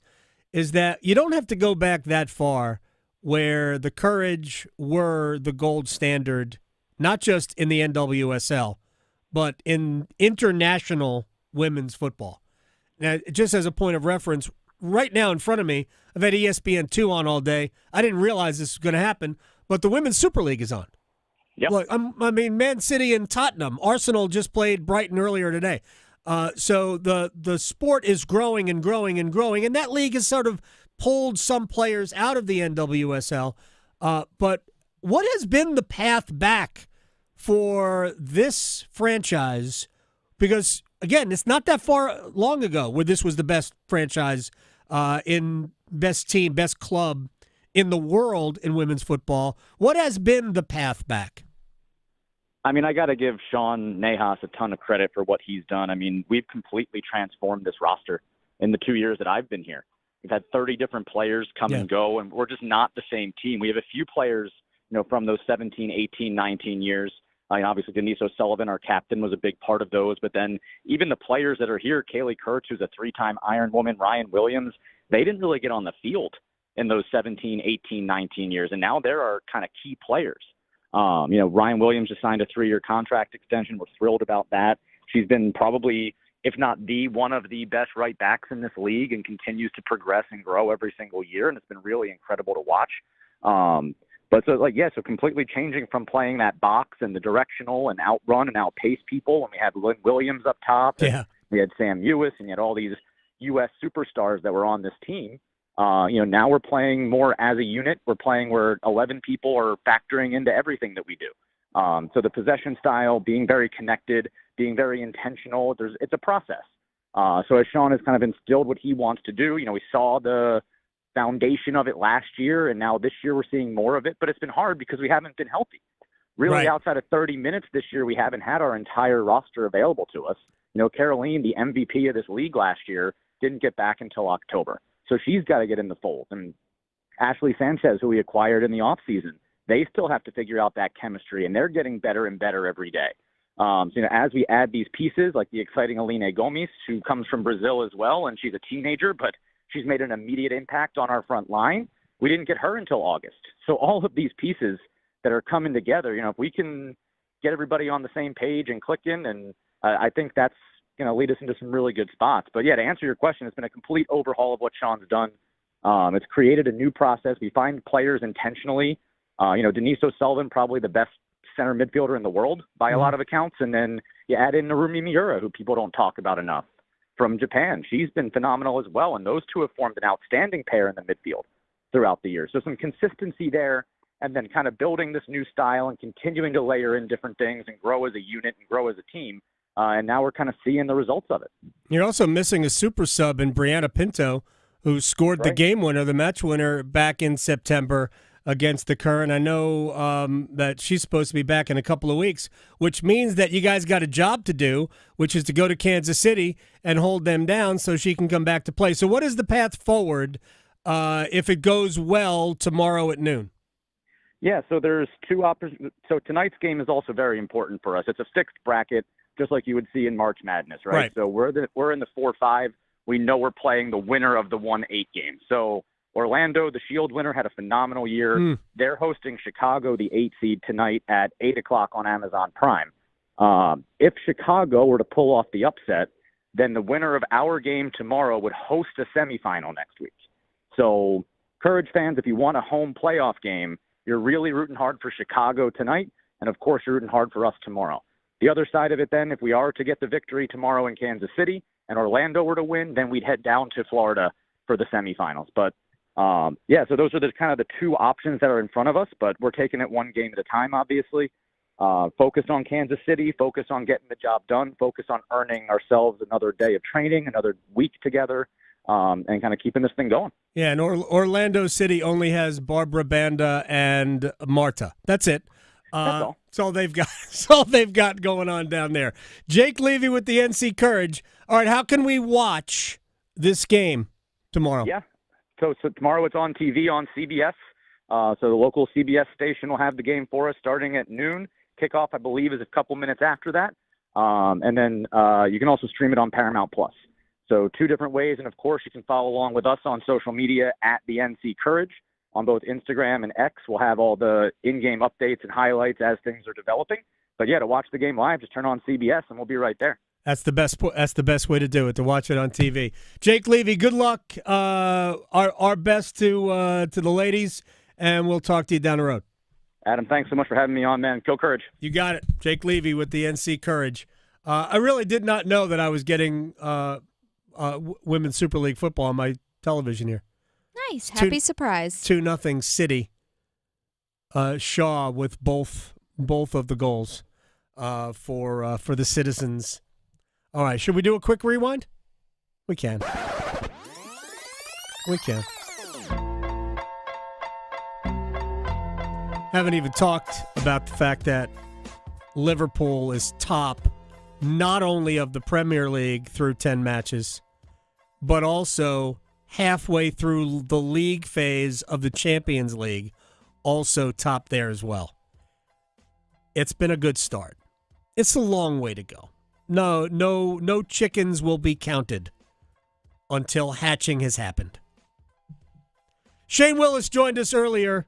is that you don't have to go back that far where the Courage were the gold standard, not just in the NWSL, but in international women's football. Now, just as a point of reference, right now in front of me, I've had ESPN2 on all day. I didn't realize this was going to happen, but the Women's Super League is on. Yep. Look, Man City and Tottenham. Arsenal just played Brighton earlier today. So the sport is growing and growing and growing, and that league has sort of pulled some players out of the NWSL. But what has been the path back for this franchise? Because, again, it's not that long ago where this was the best franchise in best team, best club in the world in women's football. What has been the path back? I mean, I got to give Sean Nahas a ton of credit for what he's done. I mean, we've completely transformed this roster in the 2 years that I've been here. We've had 30 different players come and go, and we're just not the same team. We have a few players, from those 17, 18, 19 years. Obviously, Denise O'Sullivan, our captain, was a big part of those. But then even the players that are here, Kaylee Kurtz, who's a 3-time Iron Woman, Ryan Williams, they didn't really get on the field in those 17, 18, 19 years. And now there are kind of key players. Ryan Williams just signed a 3-year contract extension. We're thrilled about that. She's been probably, if not one of the best right backs in this league, and continues to progress and grow every single year. And it's been really incredible to watch. So completely changing from playing that box and the directional and outrun and outpace people when we had Lynn Williams up top. Yeah. We had Sam Ewis, and you had all these U.S. superstars that were on this team. Now we're playing more as a unit. We're playing where 11 people are factoring into everything that we do. So the possession style, being very connected, being very intentional, it's a process. So as Sean has kind of instilled what he wants to do, we saw the foundation of it last year, and now this year we're seeing more of it, but it's been hard because we haven't been healthy. Really, right. Outside of 30 minutes this year, we haven't had our entire roster available to us. Caroline, the MVP of this league last year, didn't get back until October. So she's got to get in the fold. And Ashley Sanchez, who we acquired in the offseason, they still have to figure out that chemistry, and they're getting better and better every day. As we add these pieces, like the exciting Aline Gomes, who comes from Brazil as well, and she's a teenager, but she's made an immediate impact on our front line. We didn't get her until August. So all of these pieces that are coming together, if we can get everybody on the same page and clicking, and I think that's going to lead us into some really good spots. But, to answer your question, it's been a complete overhaul of what Sean's done. It's created a new process. We find players intentionally. Denise O'Sullivan, probably the best center midfielder in the world by a lot of accounts. And then you add in Narumi Miura, who people don't talk about enough, from Japan. She's been phenomenal as well, and those two have formed an outstanding pair in the midfield throughout the year. So some consistency there, and then kind of building this new style and continuing to layer in different things and grow as a unit and grow as a team. And now we're kind of seeing the results of it. You're also missing a super sub in Brianna Pinto, who scored the game winner, the match winner, back in September against the Current. I know that she's supposed to be back in a couple of weeks, which means that you guys got a job to do, which is to go to Kansas City and hold them down so she can come back to play. So what is the path forward if it goes well tomorrow at noon? Yeah, so there's two options. So tonight's game is also very important for us. It's a fixed bracket, just like you would see in March Madness, right? So we're in the 4-5. We know we're playing the winner of the 1-8 game. So Orlando, the Shield winner, had a phenomenal year. They're hosting Chicago, the 8 seed, tonight at 8 o'clock on Amazon Prime. If Chicago were to pull off the upset, then the winner of our game tomorrow would host a semifinal next week. So Courage fans, if you want a home playoff game, you're really rooting hard for Chicago tonight, and of course you're rooting hard for us tomorrow. The other side of it then, if we are to get the victory tomorrow in Kansas City and Orlando were to win, then we'd head down to Florida for the semifinals. But so those are the kind of the two options that are in front of us, but we're taking it one game at a time, obviously. Focused on Kansas City, focused on getting the job done, focused on earning ourselves another day of training, another week together, and kind of keeping this thing going. Yeah, and Orlando City only has Barbara Banda and Marta. That's it. That's all. That's all they've got. That's all they've got going on down there. Jake Levy with the NC Courage. All right, how can we watch this game tomorrow? Yeah, so tomorrow it's on TV on CBS. So the local CBS station will have the game for us starting at noon. Kickoff, I believe, is a couple minutes after that. And then you can also stream it on Paramount Plus. So two different ways. And, of course, you can follow along with us on social media at the NC Courage on both Instagram and X. We'll have all the in-game updates and highlights as things are developing. But, yeah, to watch the game live, just turn on CBS and we'll be right there. That's the best. That's the best way to do it, to watch it on TV. Jake Levy, good luck. Our best to the ladies, and we'll talk to you down the road. Adam, thanks so much for having me on, man. Go Courage. You got it. Jake Levy with the NC Courage. I really did not know that I was getting Women's Super League football on my television here. Nice. Happy surprise. 2-0 City. Shaw with both of the goals for the Citizens. All right, should we do a quick rewind? We can. We can. Haven't even talked about the fact that Liverpool is top not only of the Premier League through 10 matches, but also halfway through the league phase of the Champions League, also top there as well. It's been a good start. It's a long way to go. No chickens will be counted until hatching has happened. Shane Willis joined us earlier.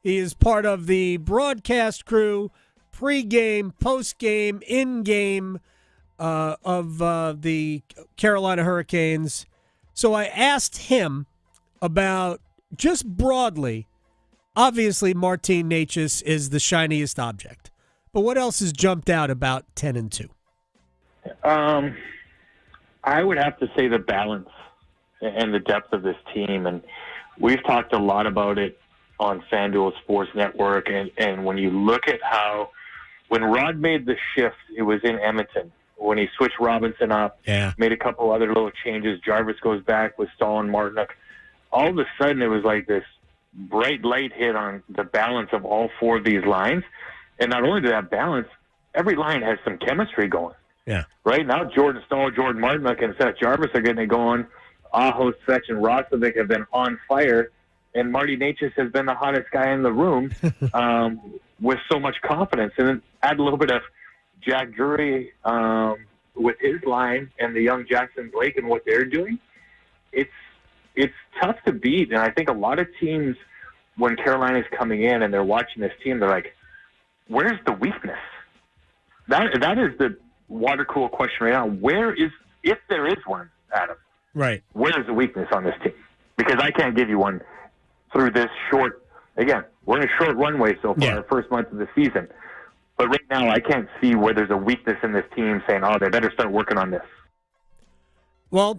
He is part of the broadcast crew, pre-game, post-game, in-game of the Carolina Hurricanes. So I asked him about, just broadly, obviously Martin Necas is the shiniest object. But what else has jumped out about 10-2? I would have to say the balance and the depth of this team. And we've talked a lot about it on FanDuel Sports Network. And when you look at how, when Rod made the shift, it was in Edmonton. When he switched Robinson up, made a couple other little changes, Jarvis goes back with Stahl and Martinook. All of a sudden, it was like this bright light hit on the balance of all four of these lines. And not only did that balance, every line has some chemistry going. Yeah. Right now, Jordan Stahl, Jordan Martinook, and Seth Jarvis are getting it going. Aho, Svech, and Rostovic have been on fire. And Marty Necas has been the hottest guy in the room with so much confidence. And then add a little bit of Jack Drury with his line and the young Jackson Blake and what they're doing. It's tough to beat. And I think a lot of teams, when Carolina's coming in and they're watching this team, they're like, where's the weakness? That is the water cool question right now. Where is, if there is one, Adam, right? Where is the weakness on this team? Because I can't give you one through this short, again, we're in a short runway so far, the first month of the season. But right now, I can't see where there's a weakness in this team saying, oh, they better start working on this. Well,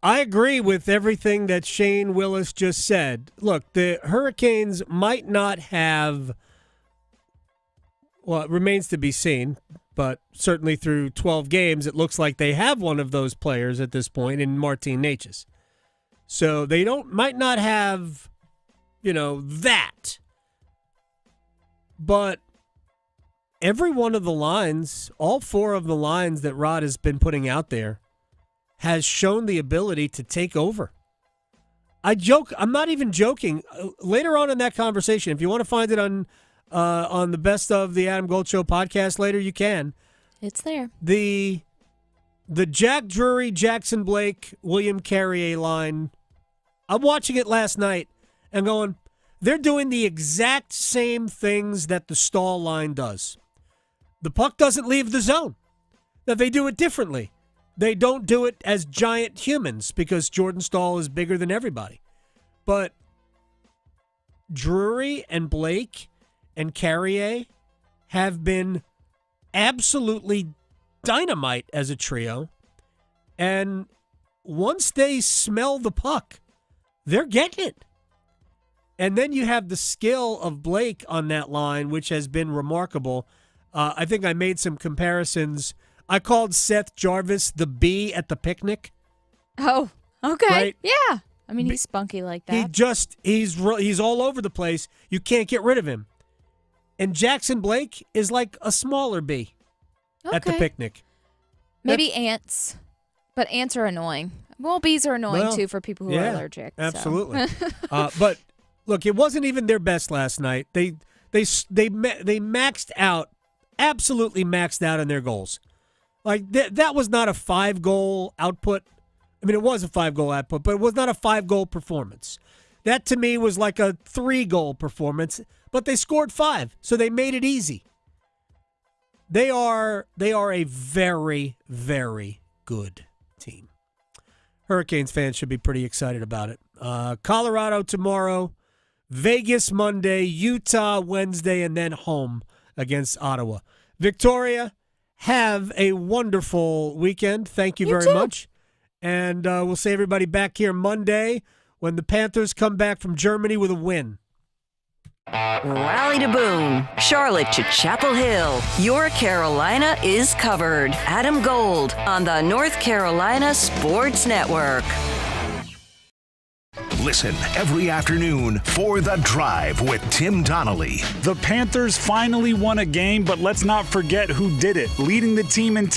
I agree with everything that Shane Willis just said. Look, the Hurricanes might not have, well, it remains to be seen, but certainly through 12 games, it looks like they have one of those players at this point in Martin Necas. So they might not have, that. But every one of the lines, all four of the lines that Rod has been putting out there, has shown the ability to take over. I'm not even joking. Later on in that conversation, if you want to find it on the Best of the Adam Gold Show podcast later, you can. It's there. The Jack Drury, Jackson Blake, William Carrier line, I'm watching it last night and going, they're doing the exact same things that the Stahl line does. The puck doesn't leave the zone. Now, they do it differently. They don't do it as giant humans because Jordan Stahl is bigger than everybody. But Drury and Blake and Carrier have been absolutely dynamite as a trio. And once they smell the puck, they're getting it. And then you have the skill of Blake on that line, which has been remarkable. I think I made some comparisons. I called Seth Jarvis the bee at the picnic. Oh, okay. Right? Yeah. I mean, he's spunky like that. He's all over the place. You can't get rid of him. And Jackson Blake is like a smaller bee at the picnic. Maybe ants, but ants are annoying. Well, bees are annoying too for people who are allergic. Absolutely. But look, it wasn't even their best last night. They maxed out, absolutely maxed out in their goals. Like that was not a 5-goal output. I mean, it was a 5-goal output, but it was not a 5-goal performance. That to me was like a 3-goal performance, but they scored 5, so they made it easy. They are a very, very good team. Hurricanes fans should be pretty excited about it. Colorado tomorrow, Vegas Monday, Utah Wednesday, and then home against Ottawa. Victoria, have a wonderful weekend. Thank you very much. And we'll see everybody back here Monday when the Panthers come back from Germany with a win. Raleigh to Boone, Charlotte to Chapel Hill. Your Carolina is covered. Adam Gold on the North Carolina Sports Network. Listen every afternoon for The Drive with Tim Donnelly. The Panthers finally won a game, but let's not forget who did it. Leading the team in